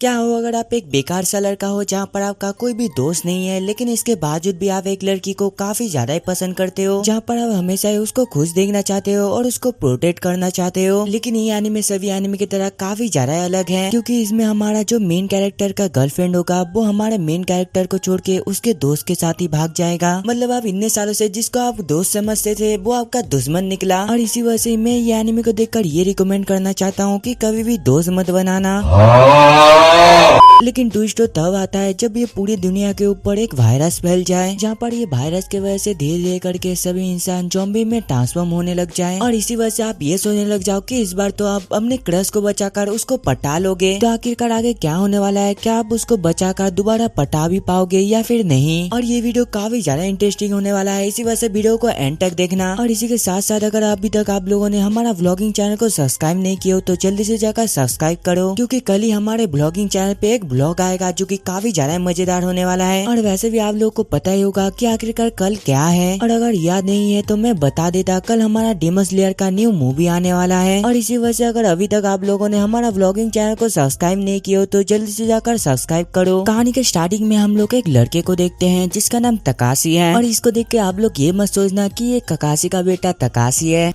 क्या हो अगर आप एक बेकार सा लड़का हो जहाँ पर आपका कोई भी दोस्त नहीं है, लेकिन इसके बावजूद भी आप एक लड़की को काफी ज्यादा पसंद करते हो, जहाँ पर आप हमेशा ही उसको खुश देखना चाहते हो और उसको प्रोटेक्ट करना चाहते हो। लेकिन ये एनिमे सभी एनिमे की तरह काफी ज्यादा अलग है, क्योंकि इसमें हमारा जो मेन कैरेक्टर का गर्लफ्रेंड होगा वो हमारे मेन कैरेक्टर को छोड़ के उसके दोस्त के साथ ही भाग जाएगा। मतलब आप इतने सालों से जिसको आप दोस्त समझते थे वो आपका दुश्मन निकला। और इसी वजह से मैं ये एनिमे को देखकर ये रिकमेंड करना चाहता हूँ कि कभी भी दोस्त मत बनाना। लेकिन ट्विस्ट तो तब आता है जब ये पूरी दुनिया के ऊपर एक वायरस फैल जाए, जहाँ पर ये वायरस की वजह से धीरे धीरे करके सभी इंसान ज़ॉम्बी में ट्रांसफॉर्म होने लग जाए। और इसी वजह से आप ये सोचने लग जाओ कि इस बार तो आप अपने क्रश को बचाकर उसको पटा लोगे। तो आखिरकार आगे क्या होने वाला है, क्या आप उसको बचाकर दोबारा पटा भी पाओगे या फिर नहीं। और ये वीडियो काफी ज्यादा इंटरेस्टिंग होने वाला है, इसी वजह से वीडियो को एंड तक देखना। और इसी के साथ साथ अगर अभी तक आप लोगों ने हमारा व्लॉगिंग चैनल को सब्सक्राइब नहीं किया हो तो जल्दी से जाकर सब्सक्राइब करो, क्योंकि कल ही हमारे व्लॉगिंग चैनल पे एक ब्लॉग आएगा जो कि काफी ज्यादा मजेदार होने वाला है। और वैसे भी आप लोगों को पता ही होगा कि आखिरकार कल क्या है, और अगर याद नहीं है तो मैं बता देता, कल हमारा डेमन स्लेयर का न्यू मूवी आने वाला है। और इसी वजह से अगर अभी तक आप लोगों ने हमारा व्लॉगिंग चैनल को सब्सक्राइब नहीं किया हो तो जल्दी से जाकर सब्सक्राइब करो। कहानी के स्टार्टिंग में हम लोग एक लड़के को देखते हैं जिसका नाम तकाशी है, और इसको देख के आप लोग ये मत सोचना कि ये ककाशी का बेटा तकाशी है।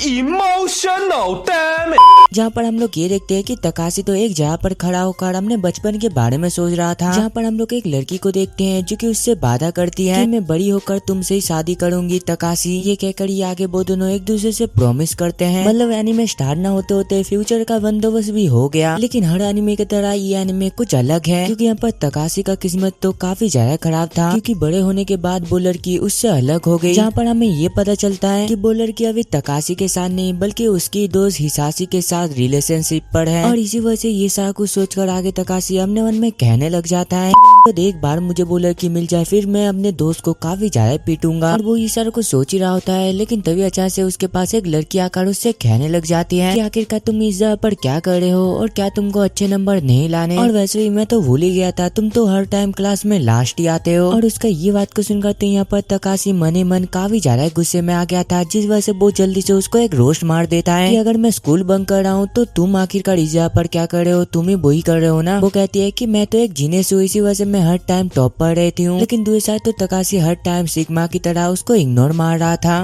Emotional damage। जहाँ पर हम लोग ये देखते हैं कि तकाशी तो एक जगह पर खड़ा होकर अपने बचपन के बारे में सोच रहा था, जहाँ पर हम लोग एक लड़की को देखते हैं जो कि उससे वादा करती है कि मैं बड़ी होकर तुमसे ही शादी करूंगी तकाशी। ये कहकर ये आगे वो दोनों एक दूसरे से प्रॉमिस करते हैं। मतलब एनिमे स्टार्ट न होते होते फ्यूचर का बंदोबस्त भी हो गया। लेकिन हर एनिमे की तरह ये एनिमे कुछ अलग है, क्योंकि यहाँ पर तकाशी का किस्मत तो काफी ज्यादा खराब था, क्योंकि बड़े होने के बाद वो लड़की उससे अलग हो गई। जहाँ पर हमें ये पता चलता है कि वो लड़की अभी तकाशी के साथ नहीं बल्कि उसकी दोस्त हिसाशी के साथ रिलेशनशिप पर है। और इसी वजह से ये सारा कुछ सोचकर आगे तकाशी अपने मन में कहने लग जाता है तो एक बार मुझे वो लड़की मिल जाए फिर मैं अपने दोस्त को काफी ज्यादा पीटूंगा। और वो ये सारा कुछ सोच ही रहा होता है, लेकिन तभी अचानक से उसके पास एक लड़की आकर उससे कहने लग जाती है कि आखिरकार तुम इस जगह पर क्या कर रहे हो और क्या तुमको अच्छे नंबर नहीं लाने। और वैसे भी मैं तो भूल ही गया था, तुम तो हर टाइम क्लास में लास्ट ही आते हो। और उसका ये बात को सुनकर तो यहाँ पर तकाशी मने मन काफी ज्यादा गुस्से में आ गया था, जिस वजह से वो जल्दी से उसको एक रोस्ट मार देता है कि अगर मैं स्कूल बंक कर रहा हूँ तो तुम आखिरकार इस जगह पर क्या कर रहे हो, तुम ही वही कर रहे हो ना। वो कहती है कि मैं तो एक जीनियस हूँ, इसी वजह से मैं हर टाइम टॉप पर रहती हूँ। लेकिन दूसरी साइड तो तकाशी हर टाइम सिग्मा की तरह उसको इग्नोर मार रहा था।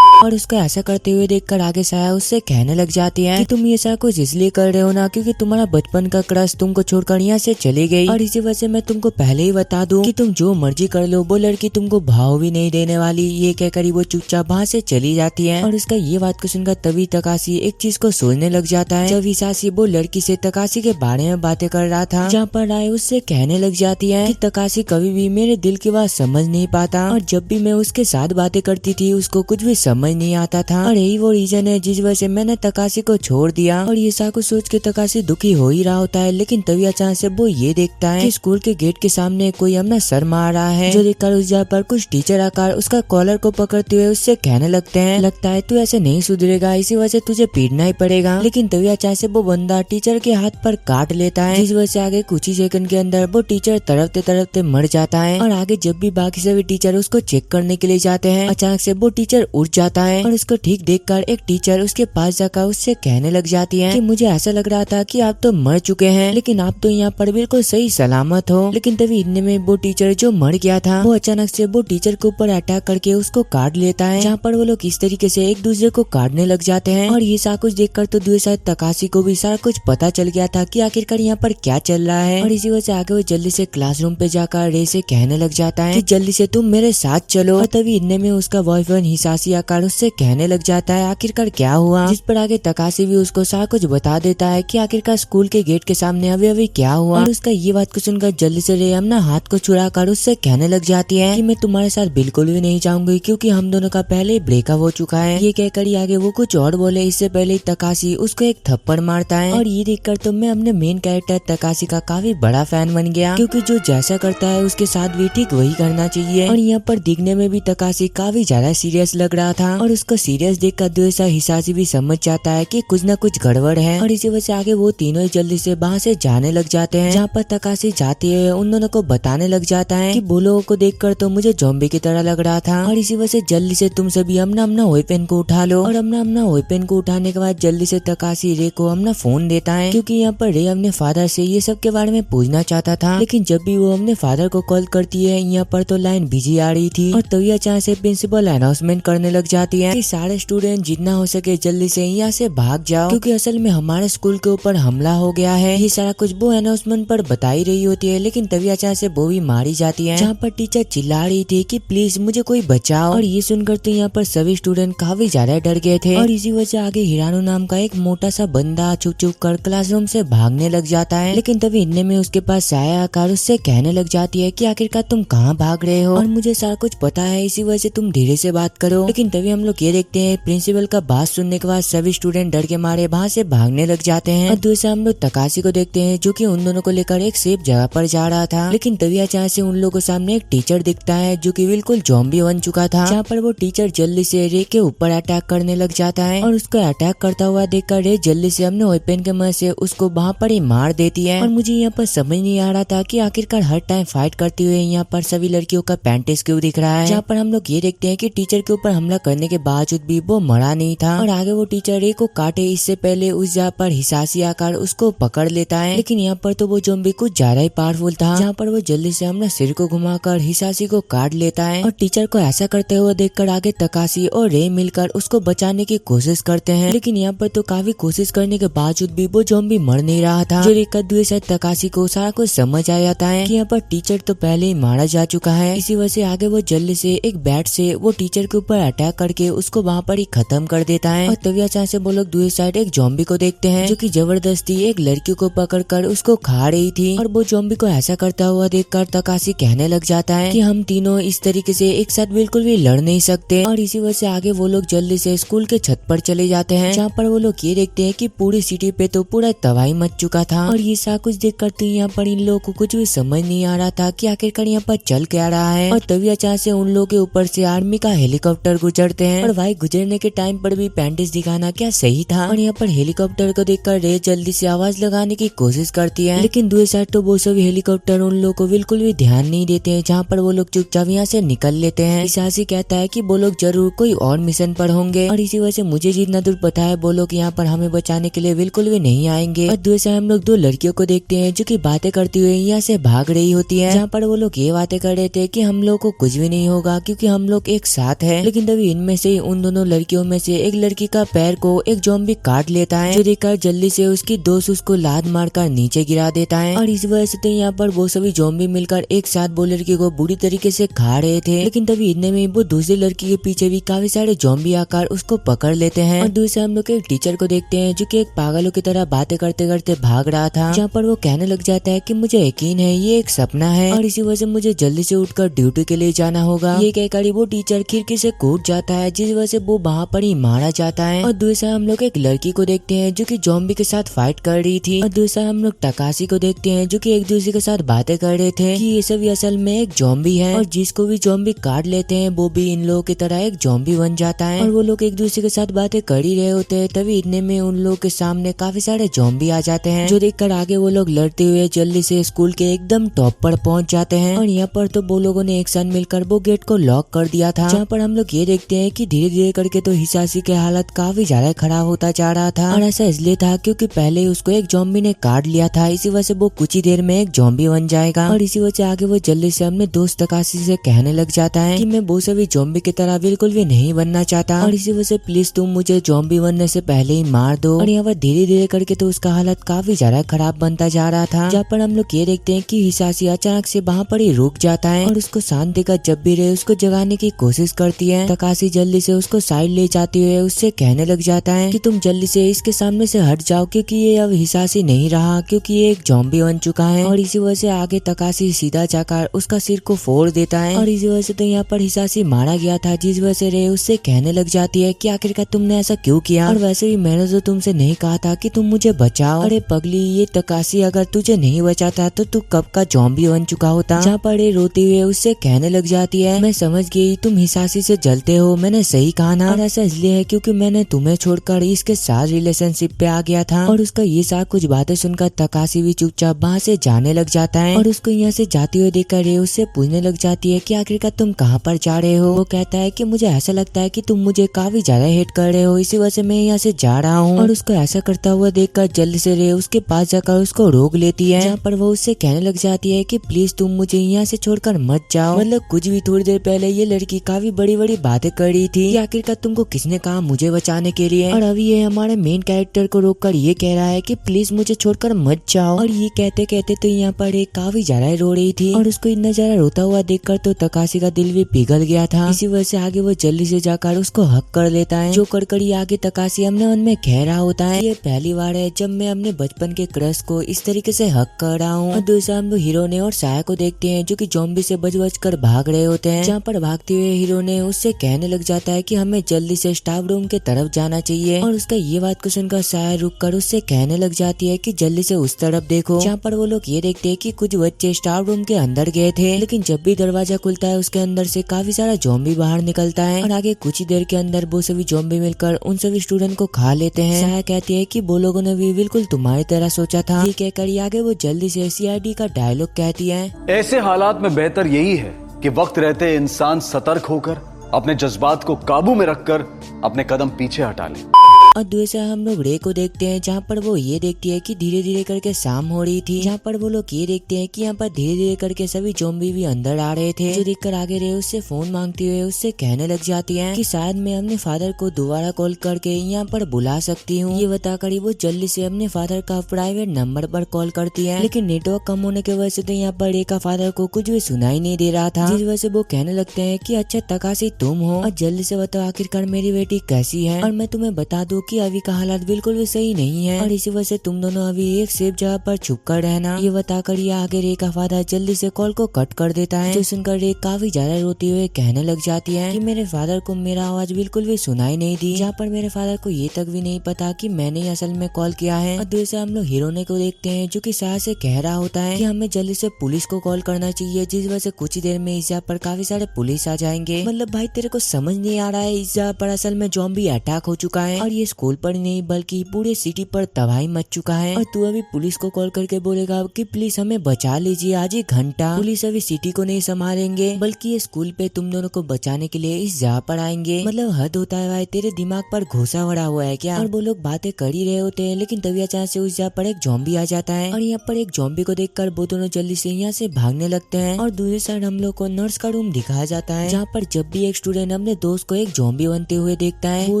और उसको ऐसा करते हुए देखकर आगे साया उससे कहने लग जाती है कि तुम ये सारा कुछ इसलिए कर रहे हो ना क्योंकि तुम्हारा बचपन का क्रश तुमको छोड़कर यहाँ से चली गई। और इसी वजह से मैं तुमको पहले ही बता दूं कि तुम जो मर्जी कर लो वो लड़की तुमको भाव भी नहीं देने वाली। ये कहकर वो चुपचाप वहाँ से चली जाती है। और उसका ये बात को सुनकर तभी तकाशी एक चीज को सोचने लग जाता है। जब हिसाशी वो लड़की से तकाशी के बारे में बातें कर रहा था, जहाँ पर राय उससे कहने लग जाती है कि तकाशी कभी भी मेरे दिल की बात समझ नहीं पाता, और जब भी मैं उसके साथ बातें करती थी उसको कुछ भी समझ नहीं आता था, और यही वो रीजन है जिस वजह से मैंने तकाशी को छोड़ दिया। और ये सब कुछ सोच के तकाशी दुखी हो ही रहा होता है, लेकिन तभी अचानक से वो ये देखता है कि स्कूल के गेट के सामने कोई अपना सर मार रहा है, जो देखकर उस जगह पर कुछ टीचर आकर उसका कॉलर को पकड़ते हुए उससे कहने लगते हैं लगता है तू ऐसे नहीं सुधरेगा, इसी वजह से तुझे पीटना ही पड़ेगा। लेकिन तभी अचानक से वो बंदा टीचर के हाथ पर काट लेता है, जिस वजह से आगे कुछ ही सेकंड के अंदर वो टीचर तड़पते तड़पते मर जाता है। और आगे जब भी बाकी सभी टीचर उसको चेक करने के लिए जाते हैं, अचानक से वो टीचर उठ जाता है। और उसको ठीक देखकर एक टीचर उसके पास जाकर उससे कहने लग जाती है कि मुझे ऐसा लग रहा था कि आप तो मर चुके हैं, लेकिन आप तो यहाँ पर बिल्कुल सही सलामत हो। लेकिन तभी इतने में वो टीचर जो मर गया था वो अचानक से वो टीचर के ऊपर अटैक करके उसको काट लेता है, जहाँ पर वो लोग इस तरीके से एक दूसरे को काटने लग जाते हैं। और ये सारा कुछ देखकर तो दूसरी साइड तकाशी को भी सारा कुछ पता चल गया था कि आखिरकार यहाँ पर क्या चल रहा है। और इसी वजह से आगे वो जल्दी से क्लासरूम पे जाकर रे से कहने लग जाता है कि जल्दी से तुम मेरे साथ चलो। और तभी इतने में उसका बॉयफ्रेंड हिसाशी आकर उससे कहने लग जाता है आखिरकार क्या हुआ, जिस पर आगे तकाशी भी उसको सारा कुछ बता देता है कि आखिरकार स्कूल के गेट के सामने अभी अभी क्या हुआ। और उसका ये बात को सुनकर जल्दी से रे अपना हाथ को छुड़ा कर उससे कहने लग जाती है कि मैं तुम्हारे साथ बिल्कुल भी नहीं जाऊंगी, क्योंकि हम दोनों का पहले ही ब्रेकअप हो चुका है। ये कहकर आगे वो कुछ और बोले, इससे पहले तकाशी उसको एक थप्पड़ मारता है। और ये देखकर तो मैं अपने मेन कैरेक्टर तकाशी का काफी बड़ा फैन बन गया, क्योंकि जो जैसा करता है उसके साथ भी ठीक वही करना चाहिए। और यहाँ पर दिखने में भी तकाशी काफी ज्यादा सीरियस लग रहा था। और उसको सीरियस देखकर दुएसा हिसासी भी समझ जाता है कि कुछ न कुछ गड़बड़ है और इसी वजह से आगे वो तीनों ही जल्दी से वहाँ से जाने लग जाते हैं। जहाँ पर तकाशी जाती है उन दोनों को बताने लग जाता है कि वो लोगों को देखकर तो मुझे ज़ॉम्बी की तरह लग रहा था और इसी वजह से जल्दी से तुम सभी अपना अपना वेपन को उठा लो। और अपना वेपन को उठाने के बाद जल्दी से तकाशी रे को अपना फोन देता है, क्योंकि यहाँ पर रे अपने फादर से ये सब के बारे में पूछना चाहता था। लेकिन जब भी वो अपने फादर को कॉल करती है यहाँ पर तो लाइन बिजी आ रही थी और तभी अचानक से प्रिंसिपल अनाउंसमेंट करने लग जाती है कि सारे स्टूडेंट जितना हो सके जल्दी से यहाँ से भाग जाओ, क्योंकि असल में हमारे स्कूल के ऊपर हमला हो गया है। ये सारा कुछ वो अनाउंसमेंट पर बताई रही होती है, लेकिन तभी अचानक से वो भी मारी जाती है। जहाँ पर टीचर चिल्ला रही थी कि प्लीज मुझे कोई बचाओ और ये सुनकर तो यहाँ पर सभी स्टूडेंट काफी ज्यादा डर गए थे। और इसी वजह से आगे हिरानो नाम का एक मोटा सा बंदा छुप छुप कर क्लासरूम से भागने लग जाता है। लेकिन तभी इतने में उसके पास साया आकर उससे कहने लग जाती है कि आखिरकार तुम कहाँ भाग रहे हो और मुझे सारा कुछ पता है, इसी वजह से तुम धीरे से बात करो। लेकिन तभी हम लोग ये देखते हैं प्रिंसिपल का बात सुनने के बाद सभी स्टूडेंट डर के मारे वहाँ से भागने लग जाते हैं। और दूसरे हम लोग तकाशी को देखते हैं जो कि उन दोनों को लेकर एक सेफ जगह पर जा रहा था। लेकिन तभी अचानक से उन लोगों के सामने एक टीचर दिखता है जो कि बिल्कुल ज़ॉम्बी बन चुका था। जहाँ पर वो टीचर जल्दी से रे के ऊपर अटैक करने लग जाता है और उसको अटैक करता हुआ देखकर रे जल्दी से अपने वेपन के मदद से उसको वहाँ पर ही मार देती है। और मुझे यहाँ पर समझ नहीं आ रहा था कि आखिरकार हर टाइम फाइट करते हुए यहाँ पर सभी लड़कियों का पैंटेस क्यों दिख रहा है। जहाँ पर हम लोग ये देखते हैं कि टीचर के ऊपर हमला करने के बावजूद भी वो मरा नहीं था और आगे वो टीचर रे को काटे इससे पहले उस जगह पर हिसासी आकर उसको पकड़ लेता है। लेकिन यहाँ पर तो वो ज़ॉम्बी कुछ ज्यादा ही पावरफुल था, जहाँ पर वो जल्दी से अपना सिर को घुमाकर हिसासी को काट लेता है। और टीचर को ऐसा करते हुए देखकर आगे तकाशी और रे मिलकर उसको बचाने की कोशिश करते हैं। लेकिन यहाँ पर तो काफी कोशिश करने के बावजूद भी वो ज़ॉम्बी मर नहीं रहा था, जो देखकर दूसरे तकाशी को सारा कुछ समझ आ जाता है कि यहाँ पर टीचर तो पहले ही मारा जा चुका है। इसी वजह से आगे वो जल्दी से एक बैट से वो टीचर के ऊपर अटैक करके उसको वहाँ पर ही खत्म कर देता है। और तभी अचानक से वो लोग दूसरी साइड एक ज़ॉम्बी को देखते हैं जो कि जबरदस्ती एक लड़की को पकड़कर उसको खा रही थी। और वो ज़ॉम्बी को ऐसा करता हुआ देखकर तकाशी कहने लग जाता है कि हम तीनों इस तरीके से एक साथ बिल्कुल भी लड़ नहीं सकते। और इसी वजह से आगे वो लोग जल्दी से स्कूल के छत पर चले जाते हैं, जहाँ पर वो लोग ये देखते हैं कि पूरी सिटी पे तो पूरा तबाही मच चुका था। और ये सारा कुछ देखकर तो यहाँ पर इन लोगों को कुछ भी समझ नहीं आ रहा था कि आखिरकार यहाँ पर चल क्या रहा है। और तभी अचानक से उन लोगों के ऊपर से आर्मी का हेलीकॉप्टर गुजरते हैं और भाई गुजरने के टाइम पर भी पैंटेस दिखाना क्या सही था। और यहाँ पर हेलीकॉप्टर को देखकर रे जल्दी से आवाज लगाने की कोशिश करती है, लेकिन दूसरी साइड तो वो सभी हेलीकॉप्टर उन लोगों को बिल्कुल भी ध्यान नहीं देते हैं, जहाँ पर वो लोग चुपचाप यहाँ से निकल लेते हैं। हिसासी कहता है कि वो लोग जरूर कोई और मिशन पर होंगे और इसी वजह से मुझे जितना दूर पता है वो लोग यहाँ पर हमें बचाने के लिए बिल्कुल भी नहीं आएंगे। और दूसरे हम लोग दो लड़कियों को देखते हैं जो कि बातें करती हुई यहाँ से भाग रही होती है, जहाँ पर वो लोग ये बातें कर रहे थे कि हम लोग को कुछ भी नहीं होगा क्योंकि हम लोग एक साथ है। लेकिन तभी इनमें से उन दोनों लड़कियों में से एक लड़की का पैर को एक ज़ॉम्बी काट लेता है, जो देखकर जल्दी से उसकी दोस्त उसको लात मारकर नीचे गिरा देता है। और इस वजह से तो यहाँ पर वो सभी ज़ॉम्बी मिलकर एक साथ वो लड़की को बुरी तरीके से खा रहे थे। लेकिन तभी इतने में वो दूसरी लड़की के पीछे भी काफी सारे ज़ॉम्बी आकर उसको पकड़ लेते हैं। और दूसरे हम लोग एक टीचर को देखते हैं जो कि एक पागलों की तरह बातें करते करते भाग रहा था, जहाँ पर वो कहने लग जाता है कि मुझे यकीन है ये एक सपना है और इसी वजह से मुझे जल्दी से उठकर ड्यूटी के लिए जाना होगा। ये कहकर वो टीचर खिड़की से कूद जाता है, जिस वजह से वो वहाँ पर ही मारा जाता है। और दूसरा हम लोग एक लड़की को देखते हैं जो कि ज़ॉम्बी के साथ फाइट कर रही थी। और दूसरा हम लोग तकाशी को देखते हैं जो कि एक दूसरे के साथ बातें कर रहे थे कि ये सभी असल में एक ज़ॉम्बी है और जिसको भी ज़ॉम्बी काट लेते हैं वो भी इन लोगों की तरह एक ज़ॉम्बी बन जाता है। और वो लोग एक दूसरे के साथ बातें कर ही रहे होते हैं, तभी इतने में उन लोगों के सामने काफी सारे ज़ॉम्बी आ जाते हैं, जो देखकर आगे वो लोग लड़ते हुए जल्दी से स्कूल के एकदम टॉप पर पहुंच जाते हैं। और यहाँ पर तो वो लोगों ने एक साथ मिलकर वो गेट को लॉक कर दिया था, जहाँ पर हम लोग ये देखते हैं कि धीरे धीरे करके तो हिसासी की हालत काफी ज्यादा खराब होता जा रहा था। और ऐसा इसलिए था क्योंकि पहले उसको एक ज़ॉम्बी ने काट लिया था, इसी वजह से वो कुछ ही देर में एक ज़ॉम्बी बन जाएगा। और इसी वजह से आगे वो जल्दी से अपने दोस्त तकाशी से कहने लग जाता है कि मैं वो सभी ज़ॉम्बी की तरह बिल्कुल भी नहीं बनना चाहता और इसी वजह से प्लीज तुम मुझे ज़ॉम्बी बनने से पहले ही मार दो। और यहाँ पर धीरे धीरे करके तो उसका हालत काफी ज्यादा खराब बनता जा रहा था, जहाँ पर हम लोग ये देखते हैं कि हिसासी अचानक से वहाँ पर ही रुक जाता है और उसको शांत देकर जब भी रे उसको जगाने की कोशिश करती है। तकाशी जल्दी से उसको साइड ले जाते हुए उससे कहने लग जाता है कि तुम जल्दी से इसके सामने से हट जाओ क्योंकि ये अब हिसासी नहीं रहा, क्योंकि ये एक ज़ॉम्बी बन चुका है। और इसी वजह से आगे तकाशी सीधा जाकर उसका सिर को फोड़ देता है और इसी वजह से तो यहाँ पर हिसासी मारा गया था, जिस वजह से रे उससे कहने लग जाती है कि आखिरकार तुमने ऐसा क्यों किया और वैसे भी मैंने तो तुमसे नहीं कहा था कि तुम मुझे बचाओ। अरे पगली, ये तकाशी अगर तुझे नहीं बचाता तो तू कब का ज़ॉम्बी बन चुका होता। जहाँ पर रोते हुए उससे कहने लग जाती है मैं समझ गई तुम हिसासी से जलते हो, मैंने सही कहा ना? और ऐसा इसलिए है क्योंकि मैंने तुम्हें छोड़कर इसके साथ रिलेशनशिप पे आ गया था। और उसका ये सारा कुछ बातें सुनकर तकाशी भी चुपचाप वहाँ से जाने लग जाता है और उसको यहाँ से जाते हुए देखकर रे उससे पूछने लग जाती है कि आखिरकार तुम कहाँ पर जा रहे हो। वो कहता है कि मुझे ऐसा लगता है कि तुम मुझे काफी ज्यादा हेट कर रहे हो, इसी वजह से मैं यहाँ से जा रहा हूँ। और उसको ऐसा करता हुआ देखकर जल्दी से रे उसके पास जाकर उसको रोक लेती है, जहाँ पर वो उससे कहने लग जाती है कि प्लीज तुम मुझे यहाँ से छोड़कर मत जाओ। मतलब कुछ भी थोड़ी देर पहले ये लड़की काफी बड़ी बड़ी बातें कर रही थी कि आखिरकार तुमको किसने कहा मुझे बचाने के लिए, और अभी ये हमारे मेन कैरेक्टर को रोककर ये कह रहा है कि प्लीज मुझे छोड़कर मत जाओ। और ये कहते कहते तो यहाँ पर एक काफी ज्यादा रो रही थी और उसको इतना ज्यादा रोता हुआ देखकर तो तकाशी का दिल भी पिघल गया था। इसी वजह से आगे वो जल्दी से जाकर उसको हक कर लेता है, जो करकड़ी आगे तकाशी अपने मन में कह रहा होता है ये पहली बार है जब मैं अपने बचपन के क्रश को इस तरीके से हक कर रहा हूँ। और दूसरा हम लोग हीरो ने और साया को देखते हैं जो कि ज़ॉम्बी से बच कर भाग रहे होते हैं, जहाँ पर भागते हुए हीरो ने उससे कहने लग जाता है कि हमें जल्दी से स्टाफ रूम के तरफ जाना चाहिए। और उसका ये बात को सुनकर साया रुक कर उससे कहने लग जाती है कि जल्दी से उस तरफ देखो, जहाँ पर वो लोग ये देखते हैं कि कुछ बच्चे स्टाफ रूम के अंदर गए थे, लेकिन जब भी दरवाजा खुलता है उसके अंदर से काफी सारा ज़ॉम्बी बाहर निकलता है और आगे कुछ ही देर के अंदर वो सभी ज़ॉम्बी मिलकर उन सभी स्टूडेंट को खा लेते हैं। साया कहती है कि वो लोगों ने भी बिल्कुल तुम्हारी तरह सोचा था। ये कहकर आगे वो जल्दी से CID का डायलॉग कहती है, ऐसे हालात में बेहतर यही है कि वक्त रहते इंसान सतर्क होकर अपने जज्बात को काबू में रखकर अपने कदम पीछे हटा ले। और दूसरा हम लोग रे को देखते हैं, जहाँ पर वो ये देखती है कि धीरे धीरे करके शाम हो रही थी, जहाँ पर वो लोग ये देखते हैं कि यहाँ पर धीरे धीरे करके सभी ज़ॉम्बी भी अंदर आ रहे थे, जो देखकर आगे रे उससे फोन मांगते हुए उससे कहने लग जाती है कि शायद मैं अपने फादर को दोबारा कॉल करके यहाँ पर बुला सकती हूँ। ये बताकर वो जल्दी से अपने फादर का प्राइवेट नंबर पर कॉल करती है, लेकिन नेटवर्क कम होने की वजह से तो यहाँ पर रे का फादर को कुछ भी सुनाई नहीं दे रहा था, जिस वजह से वो कहने लगते हैं कि अच्छा तकाशी तुम हो और जल्दी से बताओ आखिरकार मेरी बेटी कैसी है। और मैं तुम्हें बता दूं कि अभी का हालात बिल्कुल भी सही नहीं है और इसी वजह से तुम दोनों अभी एक सेफ जगह पर छुप कर रहना। ये बताकर ये आगे रे का फादर जल्दी से कॉल को कट कर देता है, जो सुनकर रे काफी ज्यादा रोते हुए कहने लग जाती है कि मेरे फादर को मेरा आवाज बिल्कुल भी सुनाई नहीं दी, जहाँ पर मेरे फादर को ये तक भी नहीं पता कि मैंने असल में कॉल किया है। और दूसरा हम लोग हीरोने को देखते हैं जो कि साया से कह रहा होता है कि हमें जल्दी से पुलिस को कॉल करना चाहिए, जिस वजह से कुछ ही देर में इस जगह पर काफी सारे पुलिस आ जाएंगे। मतलब भाई तेरे को समझ नहीं आ रहा है, इस जगह पर असल में ज़ॉम्बी अटैक हो चुका है और ये स्कूल पर ही नहीं बल्कि पूरे सिटी पर तबाही मच चुका है और तू अभी पुलिस को कॉल करके बोलेगा कि प्लीज हमें बचा लीजिए, आज ही घंटा पुलिस अभी सिटी को नहीं संभालेंगे बल्कि ये स्कूल पे तुम दोनों को बचाने के लिए इस जगह पर आएंगे। मतलब हद होता है भाई, तेरे दिमाग पर घोसा भरा हुआ है क्या? और वो लोग बातें कर ही रहे होते हैं, लेकिन तभी अचानक से उस जगह पर एक ज़ॉम्बी आ जाता है और यहाँ पर एक ज़ॉम्बी को देखकर वो दोनों जल्दी से यहाँ से भागने लगते हैं। और दूसरी साइड हम लोग को नर्स का रूम दिखाया जाता है, जहाँ पर जब भी एक स्टूडेंट अपने दोस्त को एक ज़ॉम्बी बनते हुए देखता है वो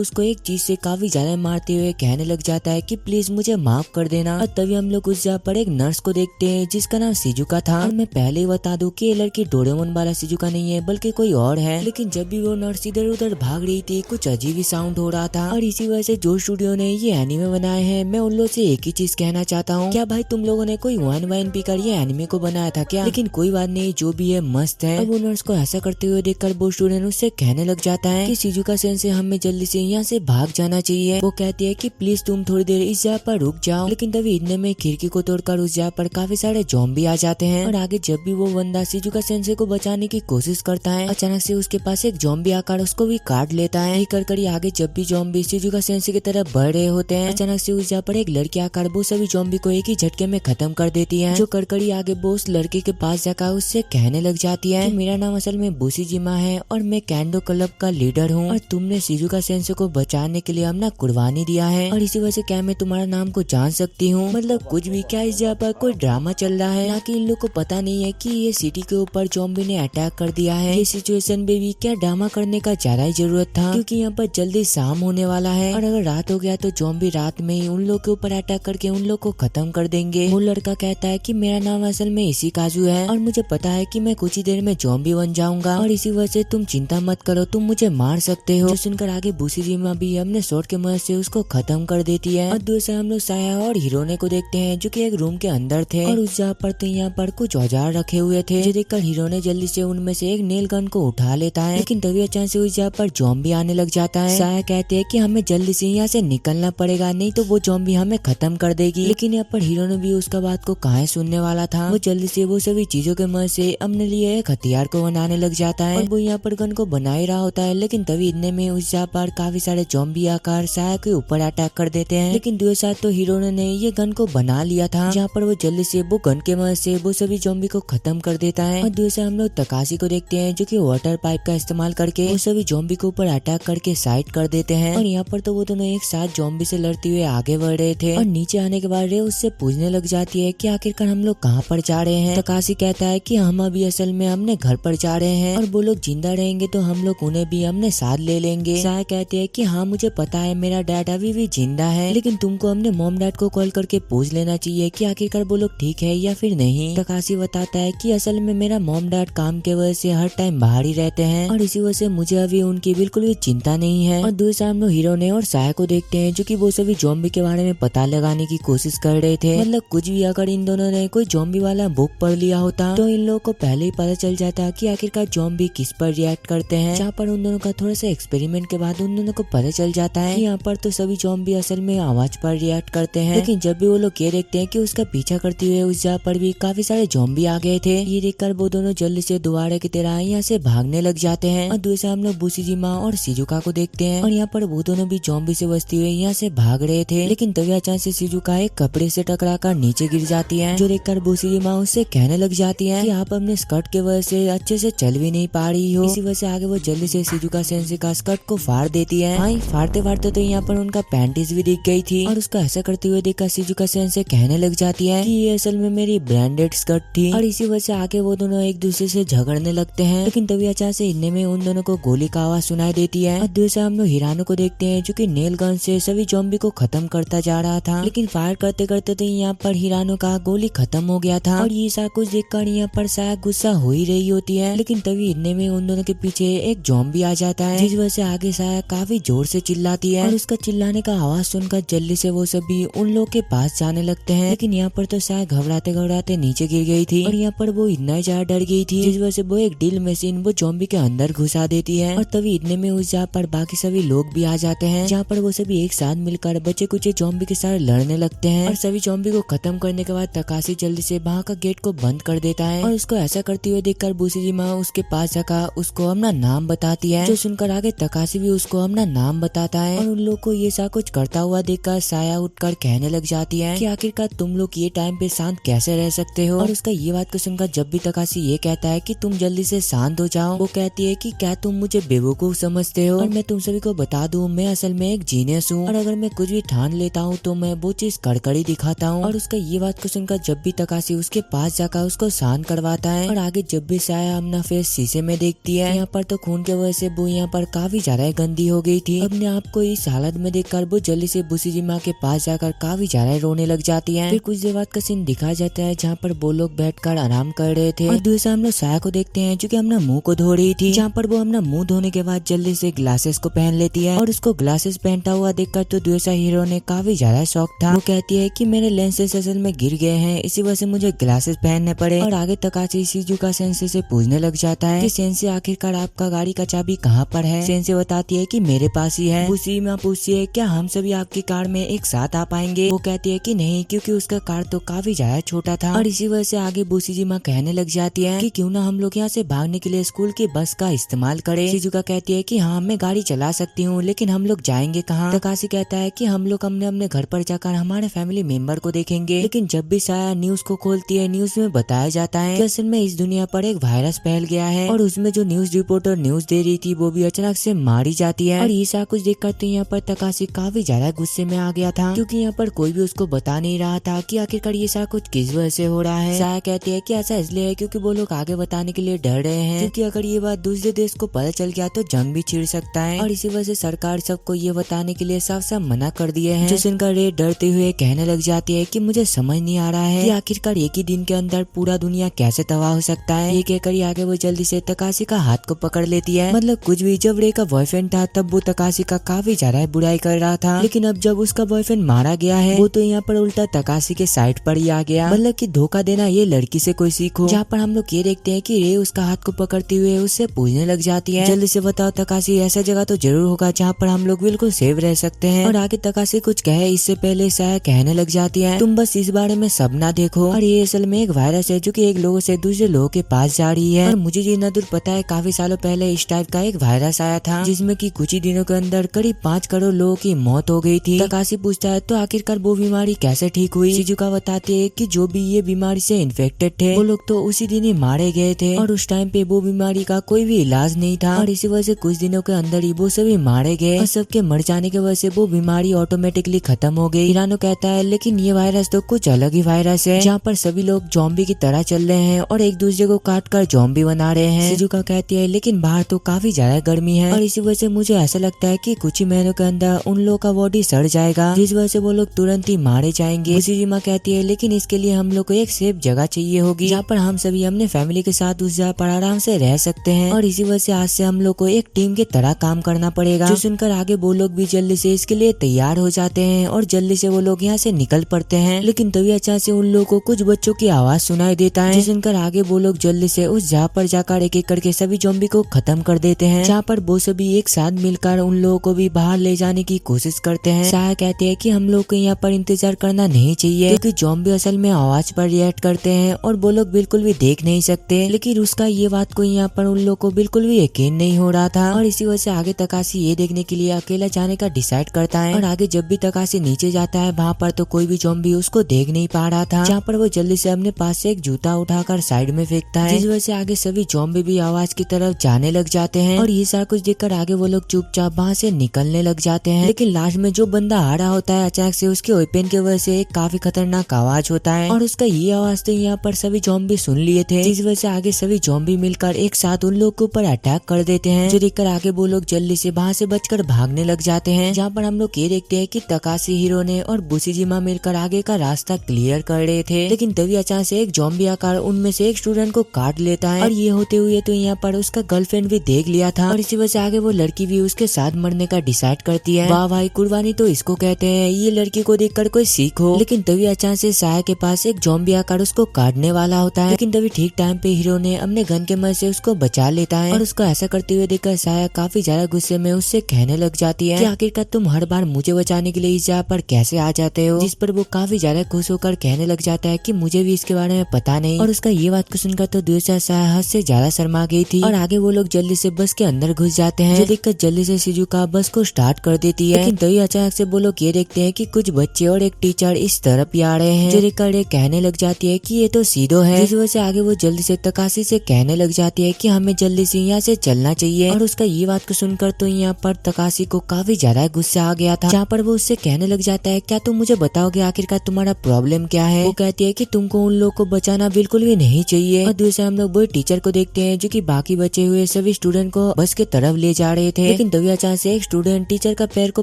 उसको एक चीज से काफी ज्यादा मारते हुए कहने लग जाता है कि प्लीज मुझे माफ कर देना। और तभी हम लोग उस जगह पर एक नर्स को देखते हैं जिसका नाम शिजुका था। और मैं पहले ही बता दूं कि ये लड़की डोरेमोन वाला शिजुका नहीं है बल्कि कोई और है, लेकिन जब भी वो नर्स इधर उधर भाग रही थी कुछ अजीब ही साउंड हो रहा था। और इसी वजह से जो स्टूडियो ने ये एनिमे बनाए हैं, मैं उन लोगों से एक ही चीज कहना चाहता हूँ, क्या भाई तुम लोगों ने कोई वाइन पीकर ये एनिमे को बनाया था क्या? लेकिन कोई बात नहीं, जो भी है मस्त है। और वो नर्स को ऐसा करते हुए देखकर वो स्टूडेंट उससे कहने लग जाता है कि शिजुका सेन से हमें जल्दी से यहाँ से भाग जाना चाहिए। वो कहती है कि प्लीज तुम थोड़ी देर इस जगह पर रुक जाओ, लेकिन तभी इतने में खिड़की को तोड़कर उस जगह पर काफी सारे ज़ॉम्बी आ जाते हैं। और आगे जब भी वो बंदा शिजुका सेंसे को बचाने की कोशिश करता है, अचानक से उसके पास एक ज़ॉम्बी आकर उसको भी काट लेता है। कर आगे जब भी ज़ॉम्बी शिजुका सेंसे की तरफ बढ़ रहे होते हैं, अचानक से उस जगह पर एक लड़की आकर वो सभी ज़ॉम्बी को एक ही झटके में खत्म कर देती है। जो करकड़ी आगे वो उस लड़के के पास जाकर उससे कहने लग जाती है कि मेरा नाम असल में बुशीजिमा है और मैं कैंडो क्लब का लीडर हूँ और तुमने शिजुका सेंसे को बचाने के लिए अपना कुर्बानी दिया है और इसी वजह से क्या मैं तुम्हारा नाम को जान सकती हूँ? मतलब कुछ भी क्या इस जगह पर कोई ड्रामा चल रहा है ना कि इन लोग को पता नहीं है कि ये सिटी के ऊपर ज़ॉम्बी ने अटैक कर दिया है। ये सिचुएशन में भी क्या ड्रामा करने का ज्यादा ही जरूरत था, क्योंकि यहाँ पर जल्दी शाम होने वाला है और अगर रात हो गया तो ज़ॉम्बी रात में ही उन लोग के ऊपर अटैक करके उन लोग को खत्म कर देंगे। वो लड़का कहता है कि मेरा नाम असल में इसी काजू है और मुझे पता है कि मैं कुछ ही देर में ज़ॉम्बी बन जाऊंगा और इसी वजह से तुम चिंता मत करो, तुम मुझे मार सकते हो। जो सुनकर आगे बुशीजिमा भी अपने शॉट के मदद से उसको खत्म कर देती है। और दूसरे हम लोग साया और हिरोने को देखते हैं जो कि एक रूम के अंदर थे और उस जगह पर तो यहाँ पर कुछ औजार रखे हुए थे, जो देखकर हिरोने जल्दी से उनमें से एक नेल गन को उठा लेता है। लेकिन तभी अचानक से उस जगह पर ज़ॉम्बी आने लग जाता है। साया कहते हैं कि हमें जल्दी से यहाँ से निकलना पड़ेगा, नहीं तो वो ज़ॉम्बी हमें खत्म कर देगी। लेकिन यहाँ पर हिरोने भी उसका बात को कहाँ सुनने वाला था। वो जल्दी से वो सभी चीजों के मदद से अपने लिए एक हथियार को बनाने लग जाता है और वो यहाँ पर गन को बना ही रहा होता है। लेकिन तभी इतने में उस जगह पर काफी सारे ज़ॉम्बी आकर साया के ऊपर अटैक कर देते हैं। लेकिन दूसरे साथ तो हिरोने ने ये गन को बना लिया था, जहाँ पर वो जल्दी से वो गन के मदद से वो सभी ज़ॉम्बी को खत्म कर देता है। और दूसरे हम लोग तकाशी को देखते हैं जो कि वाटर पाइप का इस्तेमाल करके वो सभी ज़ॉम्बी के ऊपर अटैक करके साइड कर देते हैं। और यहाँ पर तो वो दोनों एक साथ ज़ॉम्बी से लड़ते हुए आगे बढ़ रहे थे और नीचे आने के बाद रे उससे पूछने लग जाती है कि आखिरकार हम लोग कहाँ पर जा रहे हैं। तकाशी कहता है कि हम अभी असल में अपने घर पर जा रहे हैं और वो लोग जिंदा रहेंगे तो हम लोग उन्हें भी अपने साथ ले लेंगे। साया कहते हैं कि हाँ मुझे पता है मेरा डैड अभी भी जिंदा है, लेकिन तुमको अपने मॉम डैड को कॉल करके पूछ लेना चाहिए कि आखिरकार वो लोग ठीक है या फिर नहीं। तकाशी बताता है कि असल में मेरा मॉम डैड काम के वजह से हर टाइम बाहर ही रहते हैं और इसी वजह से मुझे अभी उनकी बिल्कुल भी चिंता नहीं है। और दूसरे हम लोग हिरोने और साया को देखते हैं जो कि वो सभी ज़ॉम्बी के बारे में पता लगाने की कोशिश कर रहे थे। मतलब कुछ भी अगर इन दोनों ने कोई ज़ॉम्बी वाला बुक पढ़ लिया होता तो इन लोगों को पहले ही पता चल जाता कि आखिरकार ज़ॉम्बी किस पर रिएक्ट करते हैं। जहाँ पर उन दोनों का थोड़ा सा एक्सपेरिमेंट के बाद उन दोनों को पता चल जाता है कि यहाँ पर तो सभी ज़ॉम्बी असल में आवाज पर रिएक्ट करते हैं। लेकिन जब भी वो लोग ये देखते हैं कि उसका पीछा करते हुए उस जगह पर भी काफी सारे ज़ॉम्बी आ गए थे, ये देखकर वो दोनों जल्दी से दोबारा की तरह यहाँ से भागने लग जाते हैं। और दूसरा हम लोग बुशिजिमा और शिजुका को देखते हैं और यहाँ पर वो दोनों भी ज़ॉम्बी से बचते हुए यहाँ से भाग रहे थे। लेकिन तभी अचानक से शिजुका एक कपड़े से टकराकर नीचे गिर जाती है, जो देखकर बुशिजिमा उससे कहने लग जाती है कि आप अपने स्कर्ट के वजह से अच्छे से चल भी नहीं पा रही हो। इसी वजह से आगे वो जल्दी से शिजुका सेंसे का स्कर्ट को फाड़ देती है। हाँ, फाड़ते फाड़ते तो यहाँ पर उनका पैंटीज भी दिख गई थी और उसका ऐसा करते हुए देखकर शिजुका सेंसे कहने लग जाती है कि ये असल में मेरी ब्रांडेड स्कर्ट थी। और इसी वजह से आगे वो दोनों एक दूसरे से झगड़ने लगते हैं। लेकिन तभी अचानक से इतने में उन दोनों को गोली का आवाज सुनाई देती है और दूसरे हम लोग हिरानो को देखते हैं जो कि नेल गन से सभी ज़ॉम्बी को खत्म करता जा रहा था। लेकिन फायर करते करते तो यहाँ पर हिरानो का गोली खत्म हो गया था और ये सब कुछ देखकर यहाँ पर साया गुस्सा हो ही रही होती है। लेकिन तभी इतने में उन दोनों के पीछे एक ज़ॉम्बी आ जाता है, जिस वजह से आगे साया काफी जोर से चिल्लाती है और उसका चिल्लाने का आवाज सुनकर जल्दी से वो सभी उन लोग के पास जाने लगते हैं। लेकिन यहाँ पर तो साया घबराते घबराते नीचे गिर गई थी और यहाँ पर वो इतना ज्यादा डर गई थी, जिस वजह से वो एक ड्रिल मशीन वो ज़ॉम्बी के अंदर घुसा देती है। और तभी इतने में उस जगह पर बाकी सभी लोग भी आ जाते हैं, जहाँ पर वो सभी एक साथ मिलकर बच्चे कुछ ज़ॉम्बी के साथ लड़ने लगते हैं। और सभी ज़ॉम्बी को खत्म करने के बाद तकाशी जल्दी से वहाँ का गेट को बंद कर देता है और उसको ऐसा करते हुए देखकर बुशिजिमा उसके पास जाकर उसको अपना नाम बताती है, जो सुनकर आगे तकाशी भी उसको अपना नाम बताता है। और उन लोग को ये सब कुछ करता हुआ देखकर साया उठकर कहने लग जाती है कि आखिरकार तुम लोग ये टाइम पे शांत कैसे रह सकते हो। और उसका ये बात को सुनकर जब भी तकाशी ये कहता है कि तुम जल्दी से शांत हो जाओ, वो कहती है कि क्या तुम मुझे बेवकूफ समझते हो। और मैं तुम सभी को बता दूं, मैं असल में एक जीनियस हूँ और अगर मैं कुछ भी ठान लेता हूँ तो मैं वो चीज कड़कड़ी दिखाता हूँ। और उसका ये बात को सुनकर जब भी तकाशी उसके पास जाकर उसको शांत करवाता है और आगे जब भी साया अपना फेस शीशे में देखती है, यहाँ पर तो खून के वजह से वो यहाँ पर काफी ज्यादा गंदी हो गई थी। अपने आप को इस हालत में देखकर वो जल्दी से बुशिजिमा के पास जाकर काफी ज्यादा रोने लग जाती है। फिर कुछ देर बाद का सीन दिखाया जाता है जहाँ पर वो लोग बैठकर आराम कर रहे थे और दूसरे हम लोग साया को देखते हैं जो कि अपना मुंह को धो रही थी, जहाँ पर वो अपना मुंह धोने के बाद जल्दी से ग्लासेस को पहन लेती है। और उसको ग्लासेस पहनता हुआ देखकर तो दूसरा हीरो ने काफी ज्यादा शौक था। वो कहती है कि मेरे लेंसेज असल में गिर गए हैं, इसी वजह से मुझे ग्लासेस पहनने पड़े। और आगे तकाशी शिजुका सेंसे से पूछने लग जाता है कि सेंसे आखिरकार आपका गाड़ी का चाबी कहाँ पर है। सेंसे बताती है कि मेरे पास ही है। बुशिजिमा पूछती है क्या हम सभी आपकी कार में एक साथ आ पाएंगे। वो कहती है कि नहीं, क्योंकि उसका कार तो काफी ज्यादा छोटा था। और इसी वजह से आगे बुशिजिमा कहने लग जाती है कि क्यों ना हम लोग यहाँ से भागने के लिए स्कूल की बस का इस्तेमाल करें। शिजुका कहती है कि हाँ मैं गाड़ी चला सकती हूँ, लेकिन हम लोग जाएंगे कहाँ। तकाशी कहता है कि हम लोग अपने घर पर जाकर हमारे फैमिली मेंबर को देखेंगे। लेकिन जब भी साया न्यूज को खोलती है, न्यूज में बताया जाता है कि असल में इस दुनिया पर एक वायरस फैल गया है और उसमें जो न्यूज रिपोर्टर न्यूज दे रही थी वो भी अचानक से मारी जाती है। और ये सब कुछ देखकर तो यहाँ पर तकाशी काफी ज्यादा गुस्से में आ गया था, क्योंकि यहाँ पर कोई भी उसको बता नहीं रहा था कि आखिरकार ये सब कुछ किस वजह से हो रहा है। साया कहती है कि ऐसा इसलिए है क्योंकि वो लोग आगे बताने के लिए डर रहे हैं, क्योंकि अगर ये बात दूसरे देश को पता चल गया तो जंग भी छिड़ सकता है। और इसी वजह से सरकार सबको ये बताने के लिए साफ साफ मना कर दिए हैं। जो सुनकर रे डरते हुए कहने लग जाती है कि मुझे समझ नहीं आ रहा है कि आखिरकार एक ही दिन के अंदर पूरा दुनिया कैसे तबाह हो सकता है। ये कहकर आगे वो जल्दी से तकाशी का हाथ को पकड़ लेती है। मतलब कुछ भी, जब रे का बॉयफ्रेंड था तब वो तकाशी का काफी ज्यादा ज्यादा बुराई कर रहा था। लेकिन अब जब उसका बॉयफ्रेंड मारा गया है, वो तो यहाँ पर उल्टा तकाशी के साइड पर ही आ गया। मतलब कि धोखा देना ये लड़की से कोई सीखो। जहाँ पर हम लोग ये देखते हैं कि रे उसका हाथ को पकड़ते हुए उससे पूछने लग जाती है, जल्दी से बताओ तकाशी, ऐसा जगह तो जरूर होगा जहाँ पर हम लोग बिल्कुल सेफ रह सकते हैं। और आगे तकाशी कुछ कहे इससे पहले साया कहने लग जाती है, तुम बस इस बारे में सब ना देखो, और ये असल में एक वायरस है जो कि एक लोगों से दूसरे लोगों के पास जा रही है। और मुझे जितना दूर पता है काफी सालों पहले इस टाइप का एक वायरस आया था जिसमें कि कुछ ही दिनों के अंदर करीब 5 करोड़ लोगों की मौत हो गई थी। तकाशी पूछता है तो आखिरकार वो बीमारी कैसे ठीक हुई। शिजुका बताती है कि जो भी ये बीमारी से इन्फेक्टेड थे वो लोग तो उसी दिन ही मारे गए थे और उस टाइम पे वो बीमारी का कोई भी इलाज नहीं था, और इसी वजह से कुछ दिनों के अंदर ही वो सभी मारे गए और सबके मर जाने की वजह से वो बीमारी ऑटोमेटिकली खत्म हो गई। हिरानो कहता है लेकिन ये वायरस तो कुछ अलग ही वायरस है जहाँ पर सभी लोग ज़ॉम्बी की तरह चल रहे हैं और एक दूसरे को काट कर ज़ॉम्बी बना रहे हैं। शिजुका कहती है लेकिन बाहर तो काफी ज्यादा गर्मी है और इसी वजह से मुझे ऐसा लगता है कि कुछ ही महीनों के अंदर उन लोगों का बॉडी सड़ जाएगा, जिस वजह से वो लोग तुरंत ही मारे जाएंगे। उसीजिमा कहती है लेकिन इसके लिए हम लोग को एक सेफ जगह चाहिए होगी जहाँ पर हम सभी अपने फैमिली के साथ उस जगह पर आराम से रह सकते हैं, और इसी वजह से आज से हम लोग को एक टीम की तरह काम करना पड़ेगा। जो सुनकर आगे वो लोग भी जल्दी से इसके लिए तैयार हो जाते हैं और जल्दी से वो लोग यहाँ से निकल पड़ते हैं। लेकिन तभी अचानक से उन लोगों को कुछ बच्चों की आवाज सुनाई देता है। जो सुनकर आगे वो लोग जल्दी से उस जगह पर जाकर एक एक करके सभी ज़ॉम्बी को खत्म कर देते हैं, जहाँ पर वो सभी एक साथ मिलकर उन लोगों को भी बाहर ले जाने की कोशिश करते हैं। साया कहते हैं कि हम लोग को यहाँ पर इंतजार करना नहीं चाहिए क्योंकि ज़ॉम्बी असल में आवाज पर रिएक्ट करते हैं और वो लोग बिल्कुल भी देख नहीं सकते। लेकिन उसका ये बात को यहाँ पर उन लोगों को बिल्कुल भी यकीन नहीं हो रहा था, और इसी वजह से आगे तकाशी ये देखने के लिए अकेला जाने का डिसाइड करता है। और आगे जब भी तकाशी नीचे जाता है वहाँ पर तो कोई भी ज़ॉम्बी उसको देख नहीं पा रहा था, जहाँ पर वो जल्दी से अपने पास से एक जूता उठाकर साइड में फेंकता है, जिस वजह से आगे सभी ज़ॉम्बी भी आवाज की तरफ जाने लग जाते हैं। और ये सारा कुछ देखकर आगे वो लोग चुपचाप वहाँ से निकलने लग जाते हैं। लेकिन लास्ट में जो बंदा आ रहा होता है अचानक से उसके वेपन की वजह से एक काफी खतरनाक आवाज होता है, और उसका ये आवाज तो यहाँ पर सभी ज़ॉम्बी सुन लिए थे, जिस वजह से आगे सभी ज़ॉम्बी मिलकर एक साथ उन लोग के ऊपर अटैक कर देते हैं। जो देखकर आगे वो लोग जल्दी से वहाँ से बचकर भागने लग जाते हैं, जहाँ पर हम लोग ये देखते हैं कि तकाशी, हिरोने और बुशिजिमा मिलकर आगे का रास्ता क्लियर कर रहे थे। लेकिन तभी अचानक से एक ज़ॉम्बी आकर उनमें से एक स्टूडेंट को काट लेता है, और ये होते हुए तो यहाँ पर उसका गर्लफ्रेंड भी देख लिया था, और इसी वजह से आगे वो लड़की भी उसके साथ मरने का डिसाइड करती है। वाह भाई, कुर्बानी तो इसको कहते हैं, ये लड़की को देखकर कोई सीखो। लेकिन तभी अचानक से साया के पास एक ज़ॉम्बी आकर उसको काटने वाला होता है, लेकिन तभी ठीक टाइम पे हीरो ने अपने गन के मदद से उसको बचा लेता है। और उसको ऐसा करते हुए देखकर साया काफी ज्यादा गुस्से में उससे कहने लग जाती है कि आखिरकार तुम हर बार मुझे बचाने के लिए इस जगह पर कैसे आ जाते हो, जिस पर वो काफी ज्यादा खुश होकर कहने लग जाता है कि मुझे भी इसके बारे में पता नहीं। और उसका ये बात को सुनकर तो दूसरा साया हद से ज्यादा शर्मा गई थी, और आगे वो लोग जल्दी से बस के अंदर घुस जाते हैं। जो देखकर जल्दी से शिजुका बस को स्टार्ट कर देती है, लेकिन तभी अचानक से वो लोग ये देखते हैं कि कुछ बच्चे और एक टीचर इस तरफ ही आ रहे हैं। जो देखकर ये कहने लग जाती है कि ये तो सीधो है, जिस वजह से आगे वो जल्दी से तकाशी से कहने लग जाती है कि हमें जल्दी से यहाँ से चलना चाहिए। और उसका ये बात को सुनकर तो यहाँ पर तकाशी को काफी ज्यादा गुस्सा आ गया था, जहाँ पर वो उससे कहने लग जाता है क्या तुम मुझे बताओगे आखिरकार तुम्हारा प्रॉब्लम क्या है। वो कहती है कि तुमको उन लोग को बचाना बिल्कुल भी नहीं चाहिए। और दूसरे हम लोग वो टीचर को देखते हैं जो कि बाकी बचे हुए सभी स्टूडेंट को बस के तरफ ले जा रहे थे, लेकिन तभी अचानक से एक स्टूडेंट टीचर का पैर को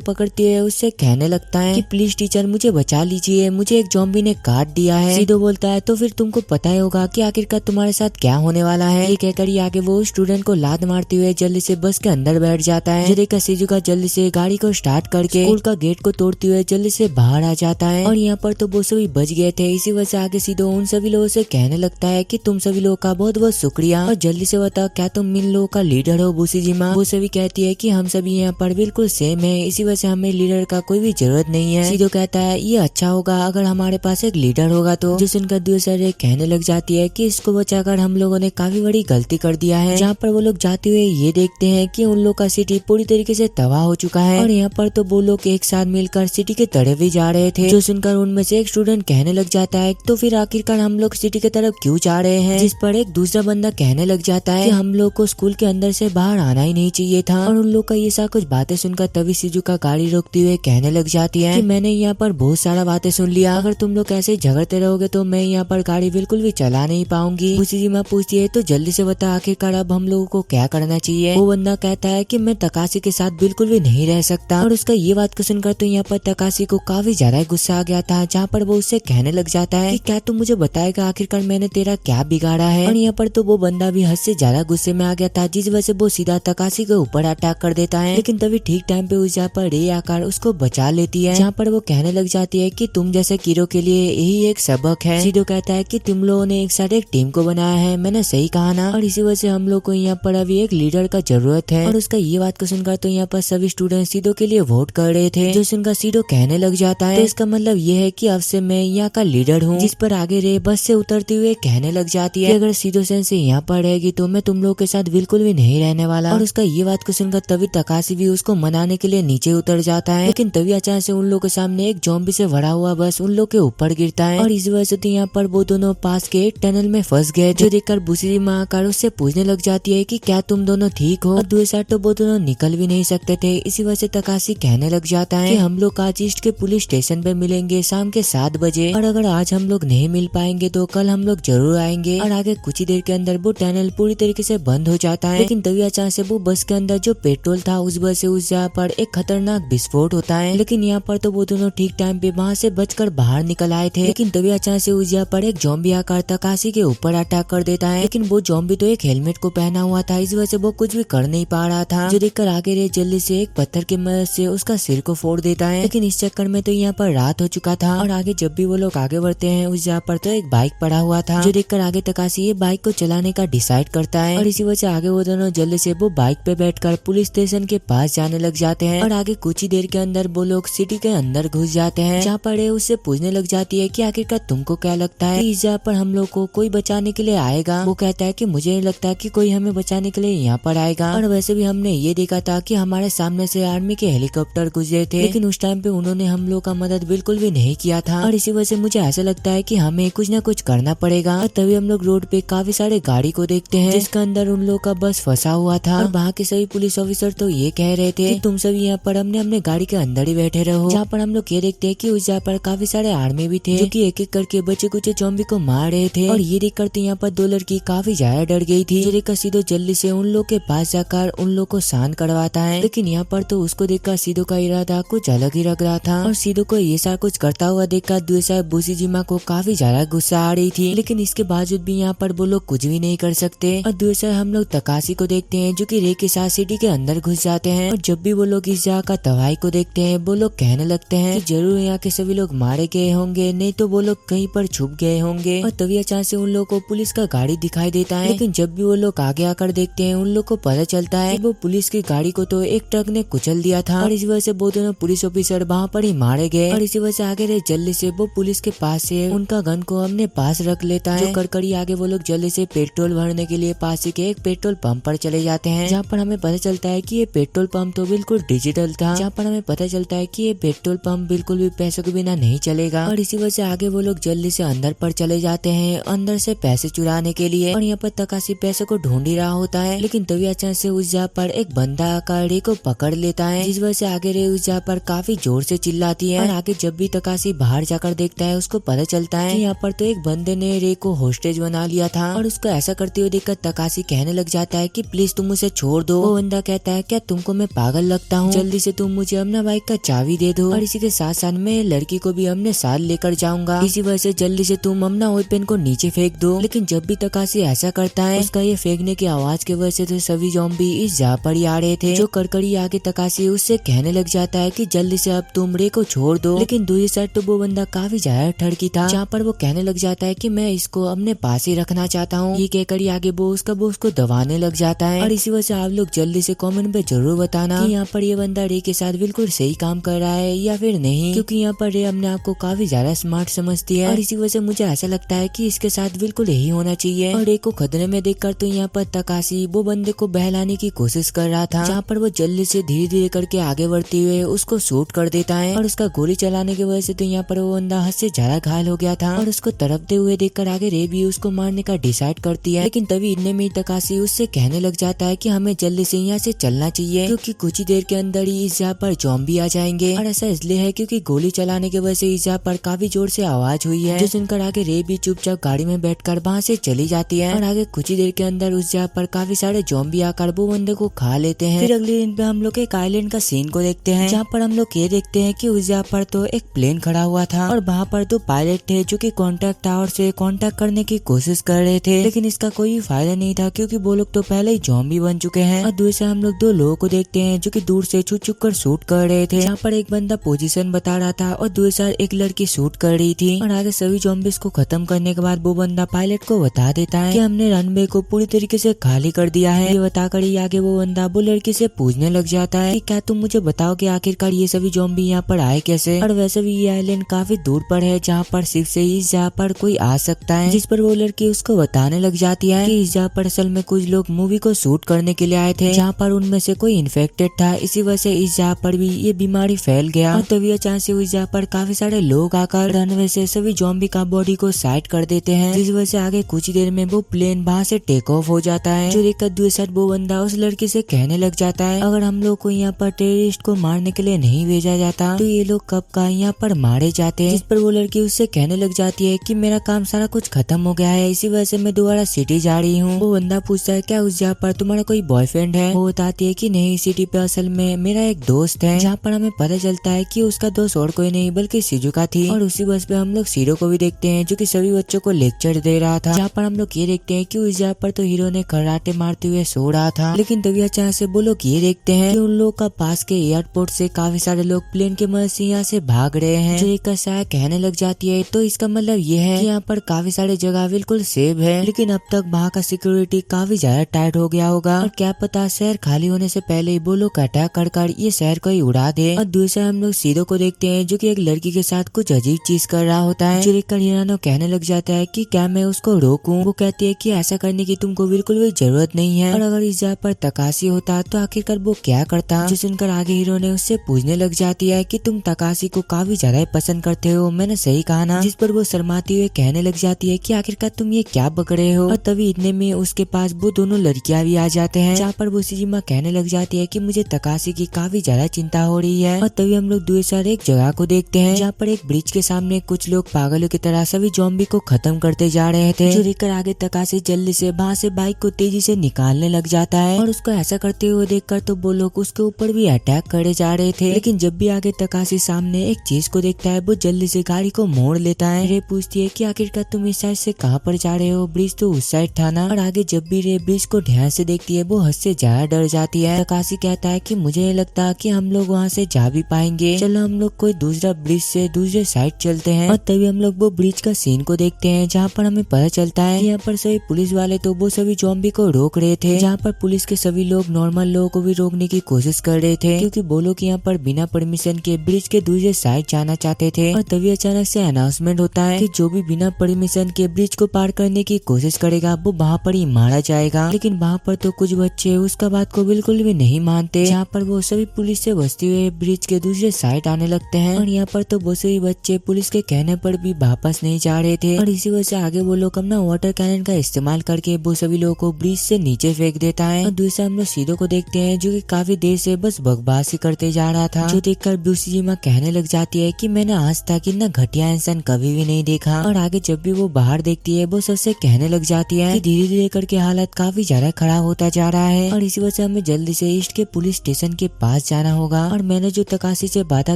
पकड़ते हुए उससे कहने लगता है कि प्लीज टीचर मुझे बचा लीजिए, मुझे एक ज़ॉम्बी ने काट दिया है। सीधो बोलता है तो फिर तुमको पता ही होगा कि आखिरकार तुम्हारे साथ क्या होने वाला है। ये कहकर ही आगे वो स्टूडेंट को लात मारते हुए जल्दी से बस के अंदर बैठ जाता है। जो देखकर शिजुका जल्दी से गाड़ी को स्टार्ट करके स्कूल का गेट को तोड़ते हुए जल्दी से बाहर आ जाता है, और यहाँ पर तो वो सभी बच गए थे। इसी वजह से आगे सीधो उन सभी लोगों से कहने लगता है कि तुम सभी लोगों का बहुत बहुत शुक्रिया, और जल्दी से बताओ क्या तुम इन लोगों का लीडर हो बुशिजिमा। वो सभी कहती है कि हम सभी यहाँ पर बिल्कुल सेम है, इसी वजह से हमें लीडर का कोई भी जरूरत नहीं है। सीधो कहता है ये अच्छा होगा अगर हमारे पास एक लीडर होगा तो। जो सुनकर दूसरे कहने लग जाती है कि इसको बचाकर हम लोगों ने काफी बड़ी गलती कर दिया है। जहाँ पर वो लोग जाते हुए ये देखते हैं कि उन लोग का सिटी पूरी तरीके से तबाह हो चुका है, और यहाँ पर तो वो लोग एक साथ मिलकर सिटी के तरफ भी जा रहे थे। जो सुनकर उनमें से एक स्टूडेंट कहने लग जाता है तो फिर आखिरकार हम लोग सिटी के तरफ क्यों जा रहे हैं, जिस पर एक दूसरा बंदा कहने लग जाता है कि हम लोग को स्कूल के अंदर से बाहर आना ही नहीं चाहिए था। और उन लोग का ये सारा कुछ बातें सुनकर तभी शिजुका गाड़ी रोकते हुए कहने लग जाती है कि मैंने यहाँ पर बहुत सारा बातें सुन लिया, अगर तुम लोग ऐसे झगड़ते रहोगे तो मैं यहाँ पर गाड़ी बिल्कुल भी चला नहीं पाऊंगी। बुशिजिमा पूछती है तो जल्दी से बता आखिरकार अब हम लोगों को क्या करना चाहिए। वो बंदा कहता है कि मैं तकाशी के साथ बिल्कुल भी नहीं रह सकता, और उसका ये बात को सुनकर तो यहाँ पर तकाशी को काफी ज्यादा गुस्सा आ गया था, जहाँ पर वो उससे कहने लग जाता है कि क्या तुम मुझे बताएगा आखिरकार मैंने तेरा क्या बिगाड़ा है। और यहाँ पर तो वो बंदा भी हद से ज्यादा गुस्से में आ गया था, जिस वजह से वो सीधा तकाशी के ऊपर अटैक कर देता है। लेकिन तभी ठीक टाइम टाइम पे उस जहाँ पर रे आकर उसको बचा लेती है, जहाँ पर वो कहने लग जाती है कि तुम जैसे कीड़ों के लिए यही एक सबक है। सीधो कहता है कि तुम लोगों ने एक साथ एक टीम को बनाया है, मैंने सही कहा ना, और इसी वजह से हम लोग को यहाँ पर अभी एक लीडर का जरूरत है। और उसका ये बात को सुनकर तो यहाँ पर सभी स्टूडेंट सीधो के लिए वोट कर रहे थे, जो सुनकर सीधो कहने लग जाता है तो इसका मतलब ये है कि अब से मैं यहाँ का लीडर हूँ। जिस पर आगे रे बस से उतरते हुए कहने लग जाती है कि अगर सीधो सेन से यहाँ पर रहेगी तो मैं तुम लोग के साथ बिल्कुल भी नहीं रहने वाला। और उसका ये बात को सुनकर तभी तकाशी भी उसको मनाने के लिए नीचे उतर जाता है, लेकिन तभी अचानक से उन लोगों के सामने एक ज़ॉम्बी से भरा हुआ बस उन लोग के ऊपर गिरता है। और इस वजह से तो यहाँ पर वो दोनों पास के एक टनल में फंस गए, जो देखकर बुशिरी माँ आकर उससे पूछने लग जाती है कि क्या तुम दोनों ठीक हो। और दूसरी साइड तो वो दोनों निकल भी नहीं सकते थे। इसी वजह से तकाशी कहने लग जाता है कि हम लोग आज ईस्ट के पुलिस स्टेशन पे मिलेंगे शाम के 7 बजे, और अगर आज हम लोग नहीं मिल पाएंगे तो कल हम लोग जरूर आएंगे। और आगे कुछ ही देर के अंदर वो टनल पूरी तरीके से बंद हो जाता है, लेकिन तभी अचानक से वो बस के अंदर जो पेट्रोल था उस वजह से उस जगह पर एक खतरनाक विस्फोट होता है। लेकिन यहाँ पर तो वो दोनों ठीक टाइम पे वहाँ से बचकर बाहर निकल आए थे, लेकिन तभी अचानक से उस जगह पर एक ज़ॉम्बी आकर तकाशी के ऊपर अटैक कर देता है। लेकिन वो ज़ॉम्बी तो एक हेलमेट को पहना हुआ था, इस वजह से वो कुछ भी कर नहीं पा रहा था, जो देखकर आगे रे जल्दी से एक पत्थर की मदद से उसका सिर को फोड़ देता है। लेकिन इस चक्कर में तो यहाँ पर रात हो चुका था, और आगे जब भी वो लोग आगे बढ़ते हैं उस जगह पर तो एक बाइक पड़ा हुआ था, जो देखकर आगे तकाशी ये बाइक को चलाने का डिसाइड करता है। और इसी वजह से आगे वो दोनों जल्दी से वो बाइक पे बैठकर पुलिस स्टेशन के पास जाने लग जाते हैं। और आगे कुछ ही देर के अंदर वो लोग सिटी के अंदर घुस जाते हैं, जहाँ पर उससे पूछने लग जाती है कि आखिरकार तुमको क्या लगता है कि इस जगह पर हम लोग को कोई बचाने के लिए आएगा। वो कहता है कि मुझे नहीं लगता कि कोई हमें बचाने के लिए यहाँ पर आएगा, और वैसे भी हमने ये देखा था कि हमारे सामने से आर्मी के हेलीकॉप्टर गुजरे थे, लेकिन उस टाइम पे उन्होंने हम लोग का मदद बिल्कुल भी नहीं किया था। और इसी वजह से मुझे ऐसा लगता है कि हमें कुछ न कुछ करना पड़ेगा। और तभी हम लोग रोड पे काफी सारे गाड़ी को देखते हैं, जिसके अंदर उन लोग का बस फंसा हुआ था। और वहाँ के सभी पुलिस ऑफिसर तो ये कह रहे थे कि तुम सभी यहाँ पर अपने गाड़ी के अंदर ही बैठे रहो। जहाँ पर हम लोग ये देखते हैं कि उस जगह पर काफी सारे आर्मी भी थे, जो कि एक एक करके बच्चे कुछ ज़ॉम्बी को मार रहे थे। और ये देखकर तो यहाँ पर 2 लड़की काफी ज्यादा डर गई थी, जो देखकर सीधो जल्दी से उन लोग के पास जाकर उन लोग को शांत करवाता है। लेकिन यहाँ पर तो उसको देखकर सीधो का इरादा कुछ अलग ही लग रहा था, और सीधो को ये सारा कुछ करता हुआ देखकर दूसरा बुशिजिमा को काफी ज्यादा गुस्सा आ रही थी। लेकिन इसके बावजूद भी यहाँ पर वो लोग कुछ भी नहीं कर सकते। और दूसरा हम लोग तकाशी को देखते हैं, जो कि रे के साथ सिटी के अंदर घुस जाते हैं। और जब भी वो लोग इस जगह का तबाही को देखते हैं वो लोग कहने लगते हैं कि जरूर यहाँ के सभी लोग मारे गए होंगे, नहीं तो वो लोग कहीं पर छुप गए होंगे। और तभी अचानक से उन लोगों को पुलिस का गाड़ी दिखाई देता है, लेकिन जब भी वो लोग आगे आकर देखते हैं उन लोग को पता चलता है कि वो पुलिस की गाड़ी को तो एक ट्रक ने कुचल दिया था, और इस वजह से वो दोनों पुलिस ऑफिसर वहाँ पर ही मारे गए। और इसी वजह से आगे रे जल्दी से वो पुलिस के पास से उनका गन को अपने पास रख लेता है। जो करकड़ी आगे वो लोग जल्दी से पेट्रोल भरने के लिए पास के एक पेट्रोल पंप पर चले जाते हैं, जहाँ पर हमें पता चलता है कि ये पेट्रोल पंप तो बिल्कुल डिजिटल था, जहाँ पर हमें पता चलता है कि ये पेट्रोल पंप बिल्कुल भी पैसों के बिना नहीं चलेगा। और इसी वजह से आगे वो लोग जल्दी से अंदर पर चले जाते हैं, अंदर से पैसे चुराने के लिए। और यहाँ पर तकाशी पैसे को ढूंढ ही रहा होता है, लेकिन तभी अचानक से उस जगह पर एक बंदा आकर रे को पकड़ लेता है, जिस वजह से आगे रे उस जगह पर काफी जोर से चिल्लाती है। और आगे जब भी तकाशी बाहर जाकर देखता है उसको पता चलता है कि यहाँ पर तो एक बंदे ने रे को होस्टेज बना लिया था। और उसको ऐसा करते हुए देखकर तकाशी कहने लग जाता है कि प्लीज तुम उसे छोड़ दो। वो बंदा कहता है क्या तुमको मैं पागल लगता हूँ, जल्दी से तुम मुझे अपना बाइक का चाबी दे दो, और इसी के साथ साथ मैं लड़की को भी अपने साथ लेकर जाऊंगा। इसी वजह से जल्दी से तुम अपना वेपन को नीचे फेंक दो। लेकिन जब भी तकाशी ऐसा करता है उसका ये फेंकने की आवाज की वजह से तो सभी ज़ॉम्बी इस जगह पर ही आ रहे थे। जो कड़कड़ी आगे तकाशी उससे कहने लग जाता है कि जल्दी से अब तुम रे को छोड़ दो। लेकिन दूसरी साइड तो वो बंदा काफी ज्यादा ठड़की था, जहाँ पर वो कहने लग जाता है कि मैं इसको अपने पास ही रखना चाहता हूँ। ये कहकर आगे वो उसको दबाने लग जाता है। और इसी वजह से आप लोग जल्दी से कमेंट पे जरूर बताना कि यहाँ पर ये बंदा रे के साथ बिल्कुल सही काम कर रहा है या फिर नहीं, क्योंकि यहाँ पर रे अपने आप को काफी ज्यादा स्मार्ट समझती है। और इसी वजह से मुझे ऐसा लगता है कि इसके साथ बिल्कुल यही होना चाहिए। और रे को खतरे में देखकर तो यहाँ पर तकाशी वो बंदे को बहलाने की कोशिश कर रहा था, जहाँ पर वो जल्दी से धीरे धीरे करके आगे बढ़ते हुए उसको शूट कर देता है। और उसका गोली चलाने की वजह से तो यहाँ पर वो बंदा हद से ज्यादा घायल हो गया था। और उसको तड़पते हुए देखकर आगे रे भी उसको मारने का डिसाइड करती है। लेकिन तभी इतने में तकाशी उससे कहने लग जाता है कि हमें जल्दी से यहाँ से चलना चाहिए, क्योंकि कुछ ही देर के अंदर ही इस जगह पर ज़ॉम्बी आ जाएंगे। और ऐसा इसलिए है क्योंकि गोली चलाने की वजह से इस जगह पर काफी जोर से आवाज हुई है, जो सुनकर आगे रे भी चुपचाप गाड़ी में बैठकर वहाँ से चली जाती है। और आगे कुछ ही देर के अंदर उस जगह पर काफी सारे ज़ॉम्बी आकर वो बंदे को खा लेते हैं। फिर अगले दिन पे हम लोग एक आइलैंड का सीन को देखते हैं, जहाँ पर हम लोग ये देखते हैं कि उस जगह पर तो एक प्लेन खड़ा हुआ था, और वहाँ पर 2 पायलट थे जो कि कॉन्टैक्ट टावर से कॉन्टैक्ट करने की कोशिश कर रहे थे, लेकिन इसका कोई फायदा नहीं था क्योंकि वो लोग तो पहले ही ज़ॉम्बी बन चुके हैं। और दूसरा हम लोग 2 लोगों को देखते हैं जो कि दूर से छुप छुप कर शूट कर रहे थे, जहाँ पर एक बंदा पोजीशन बता रहा था और दूसरी साइड एक लड़की शूट कर रही थी। और आगे सभी ज़ॉम्बीज़ को खत्म करने के बाद वो बंदा पायलट को बता देता है कि हमने रनवे को पूरी तरीके से खाली कर दिया है। ये बताकर ही आगे वो बंदा वो लड़की से पूछने लग जाता है कि क्या तुम मुझे बताओ कि आखिरकार ये सभी ज़ॉम्बी यहाँ पर आए कैसे। और वैसे भी ये आइलैंड काफी दूर पर है, जहाँ पर सिर्फ से ही जहाँ पर कोई आ सकता है। जिस पर वो लड़की उसको बताने लग जाती है कि इस जहाँ पर असल में कुछ लोग मूवी को शूट करने के लिए आए थे, जहाँ पर उनमें से कोई इन्फेक्टेड था। इसी वजह से इस जहाँ पर भी ये बीमारी फैल गया। और तभी अचानक से उस जहाँ पर काफी सारे लोग आकर रनवे से सभी ज़ॉम्बी का बॉडी को साइड कर देते हैं, जिस वजह से आगे कुछ देर में वो प्लेन वहाँ से टेक ऑफ हो जाता है। जो देखकर दूसरे वो बंदा उस लड़की से कहने लग जाता है अगर हम लोग को यहाँ पर टेररिस्ट को मारने के लिए नहीं भेजा जाता तो ये लोग कब का यहाँ पर मारे जाते हैं। जिस पर वो लड़की उससे कहने लग जाती है कि मेरा काम सारा कुछ खत्म हो गया है, इसी वजह से मैं दोबारा सिटी जा रही हूँ। वो बंदा पूछता है क्या उस जगह पर तुम्हारा कोई बॉयफ्रेंड है। वो बताती है कि नहीं, सिटी पे असल में मेरा एक दोस्त है। जहाँ पर हमें पता चलता है कि उसका दोस्त और कोई नहीं बल्कि शिजुका थी। और उसी बस पे हम लोग शीरो को भी देखते हैं जो कि सभी बच्चों को लेक्चर दे रहा था, जहाँ पर हम लोग ये देखते हैं कि उस जगह पर तो हीरो ने कराटे मारते हुए सो रहा था। लेकिन तभी अचानक से वो लोग ये देखते हैं कि उन लोग का पास के एयरपोर्ट से काफी सारे लोग प्लेन के मदद से यहाँ से भाग रहे हैं। जो एक साया कहने लग जाती है तो इसका मतलब ये है कि यहाँ पर काफी सारी जगह बिल्कुल सेफ है, लेकिन अब तक वहाँ का सिक्योरिटी काफी ज्यादा टाइट हो गया होगा और क्या पता शहर खाली होने से पहले ही वो लोग अटैक कर ये शहर को ही उड़ा दे। और दूसरा हम लोग शीरो को देखते हैं जो कि एक लड़की के साथ कुछ अजीब चीज कर रहा होता है, जो देखकर हिरानो कहने लग जाता है कि क्या मैं उसको रोकूं। वो कहती है कि ऐसा करने की तुमको बिल्कुल भी जरूरत नहीं है, और अगर इस जगह पर तकाशी होता तो आखिरकार वो क्या करता। जो सुनकर आगे हीरो ने उससे पूछने लग जाती है कि तुम तकाशी को काफी ज्यादा पसंद करते हो, मैंने सही कहा ना। जिस पर वो शर्माती हुए कहने लग जाती है कि आखिरकार तुम ये क्या बक रहे हो। और तभी इतने में उसके पास वो दोनों लड़कियां भी आ जाते हैं, जहाँ पर वो शिजुमा कहने लग जाती है कि मुझे तकाशी की काफी ज्यादा चिंता हो रही है। और तभी हम लोग दूसरे एक जगह को देखते हैं जहाँ पर एक ब्रिज के सामने कुछ लोग पागलों की तरह सभी ज़ॉम्बी को खत्म करते जा रहे थे। जो देखकर आगे तकाशी जल्दी से वहाँ से बाइक को तेजी से निकालने लग जाता है, और उसको ऐसा करते हुए देखकर तो वो लोग उसके ऊपर भी अटैक करे जा रहे थे। लेकिन जब भी आगे तकाशी सामने एक चीज को देखता है वो जल्दी से गाड़ी को मोड़ लेता है। रे पूछती है कि आखिरकार तुम इस साइड से कहाँ पर जा रहे हो, ब्रिज तो उस साइड था ना। और आगे जब भी रे ब्रिज को ध्यान से देखती है वो हद से ज्यादा डर जाती है। तकाशी कहता है कि मुझे नहीं लगता कि हम लोग वहाँ से जा भी पाएंगे, चलो हम लोग कोई दूसरा ब्रिज से दूसरे साइड चलते हैं। और तभी हम लोग वो ब्रिज का सीन को देखते हैं जहाँ पर हमें पता चलता है कि यहाँ पर सभी पुलिस वाले तो वो सभी ज़ॉम्बी को रोक रहे थे, जहाँ पर पुलिस के सभी लोग नॉर्मल लोगों को भी रोकने की कोशिश कर रहे थे, क्योंकि वो लोग यहाँ पर बिना परमिशन के ब्रिज के दूसरे साइड जाना चाहते थे। और तभी अचानक से अनाउंसमेंट होता है कि जो भी बिना परमिशन के ब्रिज को पार करने की कोशिश करेगा वो वहाँ पर ही मारा जाएगा। लेकिन वहाँ पर तो कुछ बच्चे उसका बात को बिल्कुल भी नहीं मानते, जहाँ पर वो सभी पुलिस से बचते हुए ब्रिज के दूसरे साइड आने लगते हैं। और यहाँ पर तो वो सभी बच्चे पुलिस के कहने पर भी वापस नहीं जा रहे थे, और इसी वजह से आगे वो लोग अपना वाटर कैनन का इस्तेमाल करके वो सभी लोगों को ब्रिज से नीचे फेंक देता है। और दूसरा हम लोग शीरो को देखते हैं जो कि काफी देर से बस बकवास ही करते जा रहा था, जो देखकर ब्यूसीजिमा कहने लग जाती है कि मैंने आज तक इतना घटिया इंसान कभी भी नहीं देखा। और आगे जब भी वो बाहर देखती है वो सबसे कहने लग जाती है कि धीरे धीरे करके हालत काफी ज्यादा खराब होता जा रहा है, और इसी वजह से हमें जल्दी से ईस्ट के पुलिस स्टेशन के पास जाना होगा। और मैंने जो तकाशी से वादा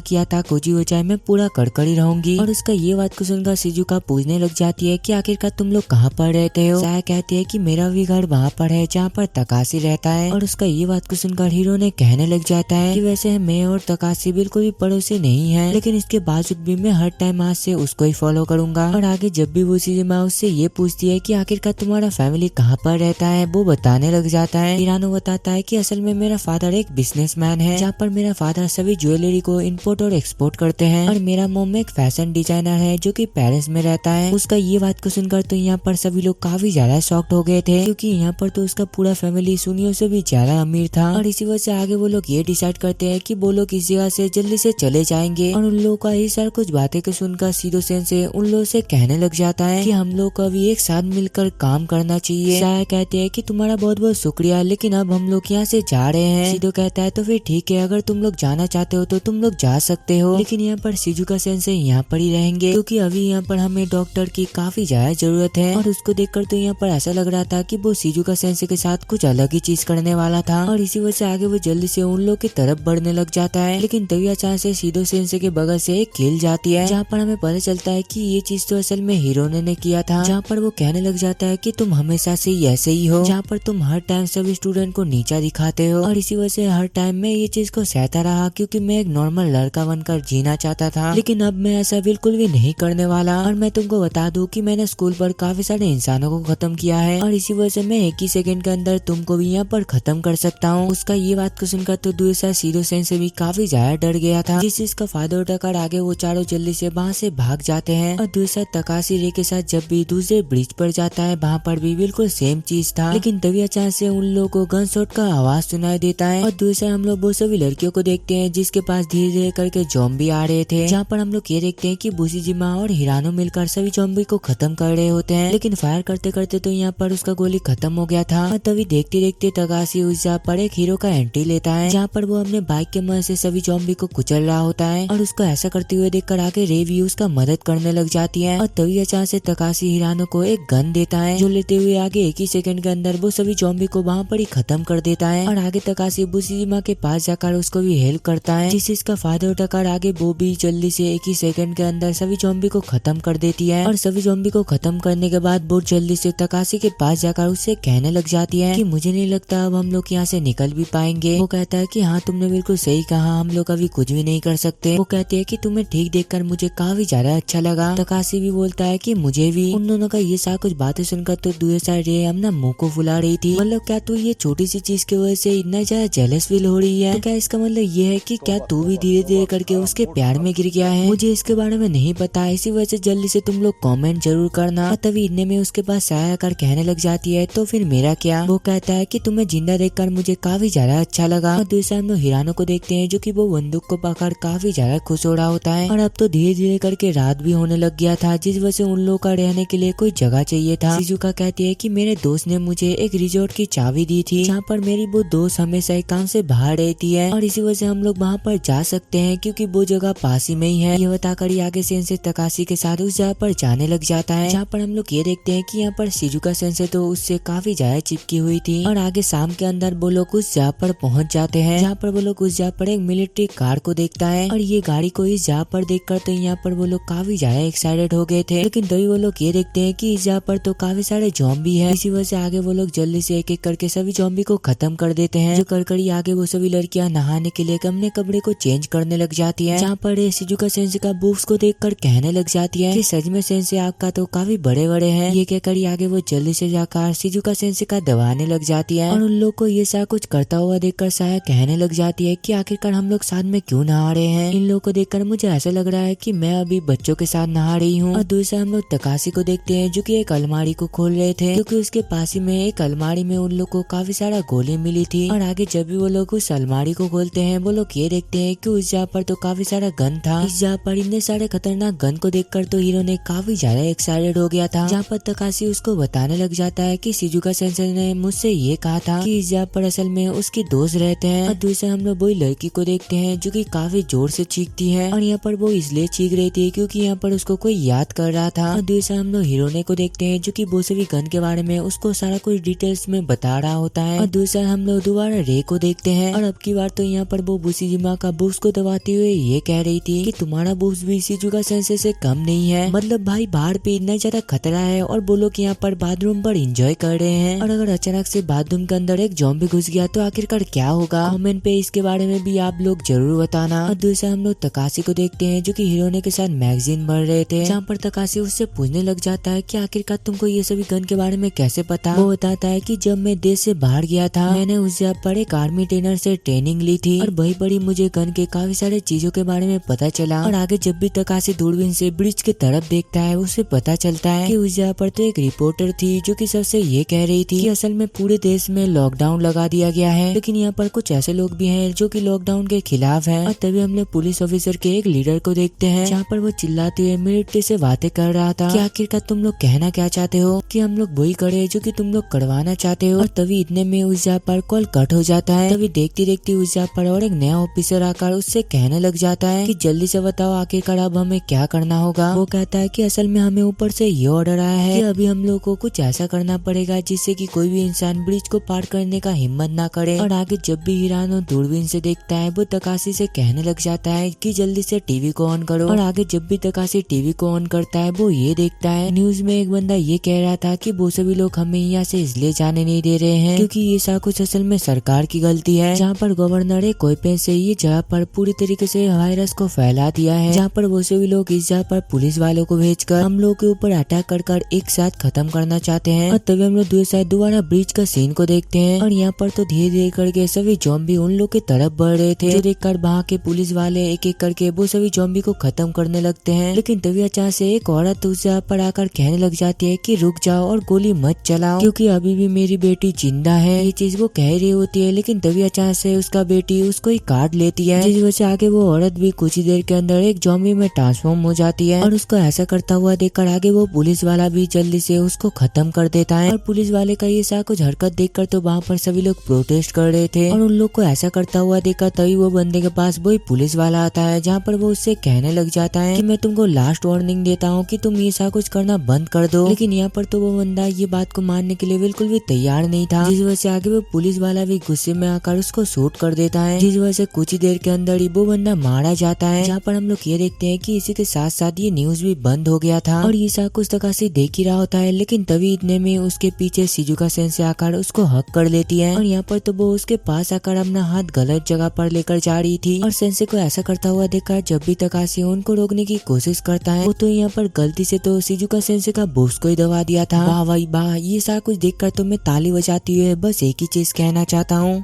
किया था कुछ ही हो जाए मैं पूरा कड़कड़ी रहूंगी। और उसका ये बात को सुनकर शिजुका पूछने लग जाती है कि आखिरकार तुम लोग कहाँ पर रहते हो। साया कहती है कि मेरा भी घर वहाँ पर है जहाँ पर तकाशी रहता है। और उसका ये बात को सुनकर हीरो ने कहने लग जाता है कि वैसे मैं और तकाशी बिल्कुल भी पड़ोसी नहीं है, लेकिन इसके बावजूद भी मैं हर टाइम आज से उसको ही फॉलो करूंगा। और आगे जब भी वो शिजुमा उससे ये पूछती है कि आखिरकार तुम्हारा फैमिली कहाँ पर रहता है वो बताने लग जाता है। हिरानो बताता है कि असल में मेरा फादर एक बिजनेसमैन है, जहाँ पर मेरा फादर सभी ज्वेलरी को इंपोर्ट और एक्सपोर्ट करते हैं, और मेरा मॉम एक फैशन डिजाइनर है जो कि पेरिस में रहता है। उसका ये बात को सुनकर तो यहाँ पर सभी लोग काफी ज्यादा शॉक्ड हो गए थे, क्योंकि यहाँ पर तो उसका पूरा फैमिली सुनियों से भी ज्यादा अमीर था। और इसी वजह से आगे वो लोग ये डिसाइड करते हैं कि वो लोग इस जगह से जल्दी से चले जाएंगे। और उन लोगों का ये सारा कुछ बातें को सुनकर शीरो सेंसे उन लोगों से कहने लग जाता है कि हम लोग को अभी एक साथ मिलकर काम करना चाहिए। साया कहते हैं कि तुम्हारा बहुत बहुत शुक्रिया, लेकिन अब हम लोग यहाँ से जा रहे हैं। शीरो कहता है तो फिर ठीक है, अगर तुम लोग जाना चाहते हो तो तुम लोग जा सकते हो, लेकिन यहाँ पर शिजुका सेंसे यहाँ पर ही रहेंगे, क्योंकि अभी यहाँ पर हमें डॉक्टर की काफी ज्यादा जरूरत है। और उसको देखकर तो यहाँ पर ऐसा लग रहा था कि वो शिजुका सेंसे के साथ कुछ अलग ही चीज करने वाला था, और इसी वजह से आगे वो जल्दी से उन लोग की तरफ बढ़ने लग जाता है। लेकिन तभी अचानक से शीरो सेंसे के बगल से एक किल जाती है, जहाँ पर हमें पता चलता है कि ये चीज तो असल में हिरोने ने किया था, जहाँ पर वो कहने लग जाता है कि तुम हमेशा से ऐसे ही हो, जहाँ पर तुम हर टाइम सभी स्टूडेंट को नीचा दिखाते हो, और इसी वजह से हर टाइम मैं ये चीज को सहता रहा क्योंकि मैं एक नॉर्मल लड़का बनकर जीना चाहता था, लेकिन अब मैं ऐसा बिल्कुल भी नहीं करने वाला। और मैं तुमको बता दूं कि मैंने स्कूल पर काफी सारे इंसानों को खत्म किया है और इसी वजह से मैं एक ही सेकंड के अंदर तुमको भी यहाँ पर खत्म कर सकता हूँ। उसका ये बात को सुनकर तो दूसरा सीरो सेन से भी काफी ज्यादा डर गया था, जिस चीज का फायदा उठाकर आगे वो चारों जल्दी से वहाँ से भाग जाते हैं। और दूसरा तकाशी रे के साथ जब भी दूसरे ब्रिज पर जाता है वहाँ पर भी बिल्कुल सेम चीज था, लेकिन तभी अचानक से उन लोगों को गन शॉट का आवाज सुनाई देता है। और दूसरा हम लोग वो सभी लड़कियों को देखते हैं जिसके पास धीरे धीरे करके ज़ॉम्बी आ रहे थे, जहाँ पर हम लोग ये देखते हैं कि बुशिजिमा और हिरानो मिलकर सभी ज़ॉम्बी को खत्म कर रहे होते हैं, लेकिन फायर करते करते तो यहाँ पर उसका गोली खत्म हो गया था। और तभी देखते देखते तकाशी उस जगह पर एक हीरो का एंट्री लेता है, जहाँ पर वो अपने बाइक के मदद से सभी ज़ॉम्बी को कुचल रहा होता है। और उसको ऐसा करते हुए देखकर आगे रे भी उसका मदद करने लग जाती है। और तभी अचानक से तकाशी हिरानो को एक गन देता है, जो लेते हुए आगे एक ही सेकंड के अंदर वो सभी ज़ॉम्बी को वहाँ पर ही खत्म कर देता है। और आगे तकाशी बुशिजिमा के पास जाकर उसको भी हेल्प करता है, जिस चीज का फायदा उठाकर आगे वो भी जल्दी से एक ही सेकंड के अंदर सभी ज़ॉम्बी को खत्म कर देती है। और सभी ज़ॉम्बी को खत्म करने के बाद बहुत जल्दी से तकाशी के पास जाकर उससे कहने लग जाती है कि मुझे नहीं लगता अब हम लोग यहाँ से निकल भी पाएंगे। वो कहता है कि हाँ तुमने बिल्कुल सही कहा, हम लोग अभी कुछ भी नहीं कर सकते। वो कहते हैं कि तुम्हें ठीक देखकर मुझे काफी ज्यादा अच्छा लगा। तकाशी भी बोलता है कि मुझे भी। उन दोनों का ये सारा कुछ बातें सुनकर तो दूसरा रे अपना मुंह को फुला रही थी, मतलब क्या तू ये छोटी सी चीज की वजह से इतना ज्यादा जेलस फील हो रही है? तो क्या इसका मतलब ये है कि क्या तू भी धीरे धीरे करके उसके प्यार में गिर गया है? मुझे इसके बारे में नहीं पता, इसी वजह से जल्दी से तुम लोग कमेंट जरूर करना। तभी इतने में उसके पास साया कर कहने लग जाती है तो फिर मेरा क्या? वो कहता है कि तुम्हें जिंदा देखकर मुझे काफी ज्यादा अच्छा लगा। और दूसरा हम लोग हिरानो को देखते हैं जो कि वो बंदूक को पकड़ काफी ज्यादा खुश हो रहा होता है। और अब तो धीरे धीरे करके रात भी होने लग गया था, जिस वजह से उन लोगों का रहने के लिए कोई जगह चाहिए था। शिजुका कहती है कि मेरे दोस्त ने मुझे एक रिजॉर्ट की चाबी दी थी, जहाँ पर मेरी वो दोस्त हमेशा एक काम से बाहर रहती है और इसी वजह से हम लोग वहाँ पर जा सकते हैं क्योंकि वो जगह पास ही में ही है। ये बताकर ही आगे सेंसे तकाशी के साथ उस जगह पर जाने लग जाता है, जहाँ पर हम लोग ये देखते हैं कि यहाँ पर शिजुका सेंसे तो उससे काफी ज्यादा चिपकी हुई थी। और आगे शाम के अंदर वो लोग उस जगह पर पहुँच जाते हैं, जहाँ पर वो लोग उस जगह पर एक मिलिट्री कार को देखता है। और ये गाड़ी को इस जगह पर देखकर तो यहाँ पर वो लोग काफी ज्यादा एक्साइटेड हो गए थे, लेकिन तभी वो लोग ये देखते हैं कि इस जगह पर तो काफी सारे ज़ॉम्बी है। इसी वजह से आगे वो लोग जल्दी से एक एक करके सभी ज़ॉम्बी को खत्म कर देते हैं। जो करकड़ी आगे वो सभी लड़कियां नहाने के लिए अपने कपड़े को चेंज करने लग जाती है, जहाँ पर शिजुका सेंसे का बूब्स को देखकर कहने लग जाती है कि सच में सेंसे आपका तो काफी बड़े बड़े हैं। ये कहकर आगे वो जल्दी से जाकर शिजुका सेंसे का दबाने लग जाती है। और उन लोग को ये सारा कुछ करता हुआ देखकर साया कहने लग जाती है कि आखिरकार हम लोग साथ में क्यों नहा रहे हैं? इन लोगों को देखकर मुझे ऐसा लग रहा है कि मैं अभी बच्चों के साथ नहा रही हूँ। और दूसरा हम लोग तकाशी को देखते हैं जो कि एक अलमारी को खोल रहे थे, क्योंकि उसके पास ही में एक अलमारी में उन लोग को काफी सारा गोली मिली थी। और आगे जब भी वो लोग उस अलमारी को खोलते हैं वो लोग ये देखते हैं कि उस जगह पर तो काफी सारा गन था। इस जगह पर इतने सारे खतरनाक गन को देखकर तो हीरो ने काफी ज्यादा एक्साइटेड हो गया था, जहाँ पर तकाशी उसको बताने लग जाता है कि शिजुका सेंसे ने मुझसे ये कहा था कि इस जगह पर असल में उसके दोस्त रहते हैं। और दूसरा हम लोग वही लड़की को देखते हैं जो कि काफी जोर से चीखती है, और यहाँ पर वो इसलिए चीख रही थी क्योंकि यहाँ पर उसको कोई याद कर रहा था। और दूसरा हम लोग हीरोने को देखते हैं जो कि वो सभी गन के बारे में उसको सारा कुछ डिटेल्स में बता रहा होता है। और दूसरा हम लोग दोबारा रे को देखते हैं, और अब की बार तो यहाँ पर वो बुशिजिमा का बूब्स को दबाते हुए ये कह रही थी कि तुम्हारा बूब्स भी शिजुका सेंसे से कम नहीं है, मतलब भाई बाहर पे इतना ज्यादा खतरा है और वो लोग यहाँ पर बाथरूम पर एंजॉय कर रहे हैं। और अगर अचानक से बाथरूम के अंदर एक ज़ॉम्बी घुस गया तो आखिरकार क्या होगा? कमेंट पे इसके बारे में भी आप लोग जरूर बताना। और दूसरा हम लोग तकाशी को देखते हैं जो कि हीरोने के साथ मैगजीन पढ़ रहे थे, जहाँ पर तकाशी उससे पूछने लग जाता है कि आखिरकार तुमको ये सभी गन के बारे में कैसे पता? वो बताता है कि जब मैं देश से बाहर गया था मैंने उस जगह पर एक आर्मी ट्रेनर से ट्रेनिंग ली थी और वही पड़ी मुझे गन के काफी सारे चीजों के बारे में पता चला। और आगे जब भी तकाशी दूरबीन से ब्रिज की तरफ देखता है उसे पता चलता है कि उस जगह पर तो एक रिपोर्टर थी जो कि सबसे ये कह रही थी कि असल में पूरे देश में लॉकडाउन लगा दिया गया है, लेकिन यहाँ पर कुछ ऐसे लोग भी हैं जो कि लॉकडाउन के खिलाफ हैं। और तभी हम लोग पुलिस ऑफिसर के एक लीडर को देखते हैं, जहाँ पर वो चिल्लाते हुए मिलिट्री से बातें कर रहा था कि आखिरकार तुम लोग कहना क्या चाहते हो, कि हम लोग वही करे जो कि तुम लोग करवाना चाहते हो। और तभी इतने में उस जगह पर कॉल कट हो जाता है। तभी देखती देखती उस जगह पर और एक नया ऑफिसर आकर उससे कहने लग जाता है कि जल्दी से बताओ आखिरकार अब हमें क्या करना होगा। वो कहता है कि असल में हमें ऊपर से ये ऑर्डर आया है कि अभी हम लोग को कुछ ऐसा करना पड़ेगा जिससे कि कोई भी इंसान ब्रिज को पार करने का हिम्मत ना करे। और आगे जब भी हिरानो दूरबीन से देखता है वो तकाशी से कहने लग जाता है कि जल्दी से टीवी को ऑन करो। और आगे जब भी तकाशी टीवी को ऑन करता है वो ये देखता है न्यूज में एक बंदा ये कह रहा था कि वो सभी लोग हमें यहाँ से इसलिए जाने नहीं दे रहे हैं क्योंकि ये सब कुछ असल में सरकार की गलती होती है, जहाँ पर गवर्नर एक कोयपे से ये जगह पर पूरी तरीके से वायरस को फैला दिया है, जहाँ पर वो सभी लोग इस जगह पर पुलिस वालों को भेजकर हम लोग के ऊपर अटैक कर एक साथ खत्म करना चाहते हैं। और तभी हम लोग दोबारा ब्रिज का सीन को देखते हैं और यहाँ पर तो धीरे धीरे करके सभी ज़ॉम्बी उन लोग की तरफ बढ़ रहे थे, जो देखकर वहाँ के पुलिस वाले एक एक करके वो सभी ज़ॉम्बी को खत्म करने लगते हैं। लेकिन तभी अचानक से एक औरत उस जगह पर आकर कहने लग जाती है कि रुक जाओ और गोली मत चलाओ, क्योंकि अभी भी मेरी बेटी जिंदा है। ये चीज वो कह रही होती है, लेकिन तभी अचानक से उसका बेटी उसको ही काट लेती है, जिस वजह से आगे वो औरत भी कुछ ही देर के अंदर एक ज़ॉम्बी में ट्रांसफॉर्म हो जाती है। और उसको ऐसा करता हुआ देखकर आगे वो पुलिस वाला भी जल्दी से उसको खत्म कर देता है। और पुलिस वाले का ये सा कुछ हरकत देखकर तो वहाँ पर सभी लोग प्रोटेस्ट कर रहे थे, और उन लोग को ऐसा करता हुआ देखकर तभी वो बंदे के पास वही पुलिस वाला आता है, जहाँ पर वो उससे कहने लग जाता है कि मैं तुमको लास्ट वार्निंग देता हूँ कि तुम ये सा कुछ करना बंद कर दो। लेकिन यहाँ पर तो वो बंदा ये बात को मानने के लिए बिल्कुल भी तैयार नहीं था, जिस वजह से आगे वो पुलिस वाला भी गुस्से में आकर उसको शूट कर देता है, जिस वजह से कुछ ही देर के अंदर ही वो बंदा मारा जाता है। जहाँ पर हम लोग ये देखते हैं कि इसी के साथ साथ ये न्यूज भी बंद हो गया था और ये सा कुछ तकाशी देख ही रहा होता है। लेकिन तभी इतने में उसके पीछे शिजुका सेंसे आकर उसको हक कर लेती है, और यहाँ पर तो वो उसके पास आकर अपना हाथ गलत जगह पर लेकर जा रही थी। और सेंसे को ऐसा करता हुआ देखकर जब भी तकाशी उनको रोकने की कोशिश करता है, वो तो यहाँ पर गलती से तो शिजुका सेंसे का बूस्ट को ही दबा दिया था। वाह भाई वाह, ये सारा कुछ देखकर तो मैं ताली बजाती हुए बस एक ही चीज कहना चाहता हूँ,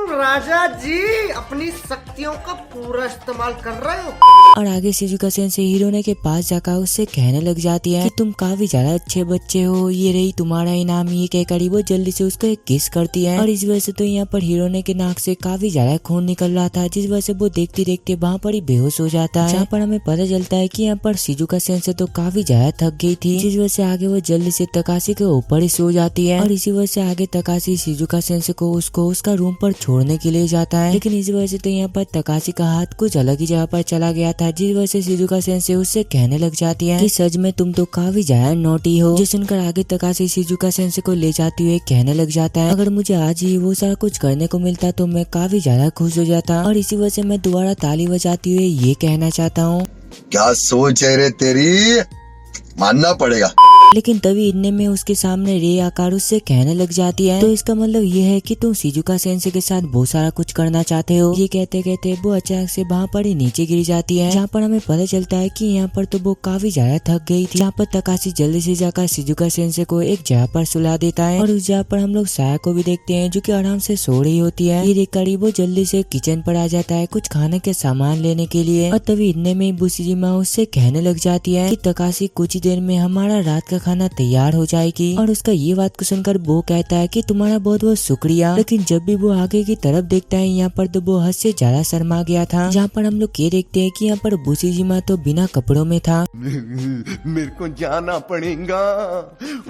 राजा जी अपनी शक्तियों का पूरा इस्तेमाल कर रहे हो। और आगे शिजुका सेंसे हिरोने के पास जाकर उससे कहने लग जाती है कि तुम काफी ज्यादा अच्छे बच्चे हो, ये रही तुम्हारा इनाम। ये कहकर वो जल्दी से उसको एक किस करती है, और इस वजह से तो यहाँ पर हिरोने के नाक से काफी ज्यादा खून निकल रहा था, जिस वजह से वो देखते देखते वहाँ पर ही बेहोश हो जाता है। जहाँ पर हमें पता चलता है कि यहाँ पर शिजुका सेंसे तो काफी ज्यादा थक गई थी, जिस वजह से आगे वो जल्दी से तकाशी के ऊपर ही सो जाती है। और इसी वजह से आगे तकाशी शिजुका सेंसे को उसको उसका रूम पर छोड़ने के लिए जाता है, लेकिन इस वजह से तो यहाँ पर तकाशी का हाथ कुछ अलग ही जगह पर चला गया था, जिस वजह से शिजुका सेंसे उससे कहने लग जाती है कि सच में तुम तो काफी ज्यादा नोटी हो। जो सुनकर आगे तकाशी शिजुका सेंसे को ले जाती हुए कहने लग जाता है अगर मुझे आज ही वो सारा कुछ करने को मिलता तो मैं काफी ज्यादा खुश हो जाता। और इसी वजह से मैं दोबारा ताली बजाती हुए ये कहना चाहता हूँ, क्या सोच है रे तेरी, मानना पड़ेगा। लेकिन तभी इतने में उसके सामने रे आकर उससे कहने लग जाती है तो इसका मतलब ये है कि तुम शिजुका सेंसे के साथ बहुत सारा कुछ करना चाहते हो। ये कहते कहते वो अचानक से वहाँ पर ही नीचे गिर जाती है, जहाँ पर हमें पता चलता है कि यहाँ पर तो वो काफी ज्यादा थक गई थी। जहाँ पर तकाशी जल्दी से जाकर शिजुका सेंसे को एक जगह पर सुला देता है, और उस जगह पर हम लोग साया को भी देखते हैं जो कि आराम से सो रही होती है। ये देखकर वो जल्दी से किचन पर आ जाता है कुछ खाने के सामान लेने के लिए, और तभी इतने में बुशिजिमा उससे कहने लग जाती है कि तकाशी कुछ ही देर में हमारा रात का खाना तैयार हो जाएगी। और उसका ये बात को सुनकर वो कहता है कि तुम्हारा बहुत बहुत शुक्रिया। लेकिन जब भी वो आगे की तरफ देखता है यहाँ पर तो वो हद से ज्यादा शर्मा गया था। जहाँ पर हम लोग ये देखते हैं कि यहाँ पर बुशिजिमा तो बिना कपड़ों में था। मेरे को जाना पड़ेगा,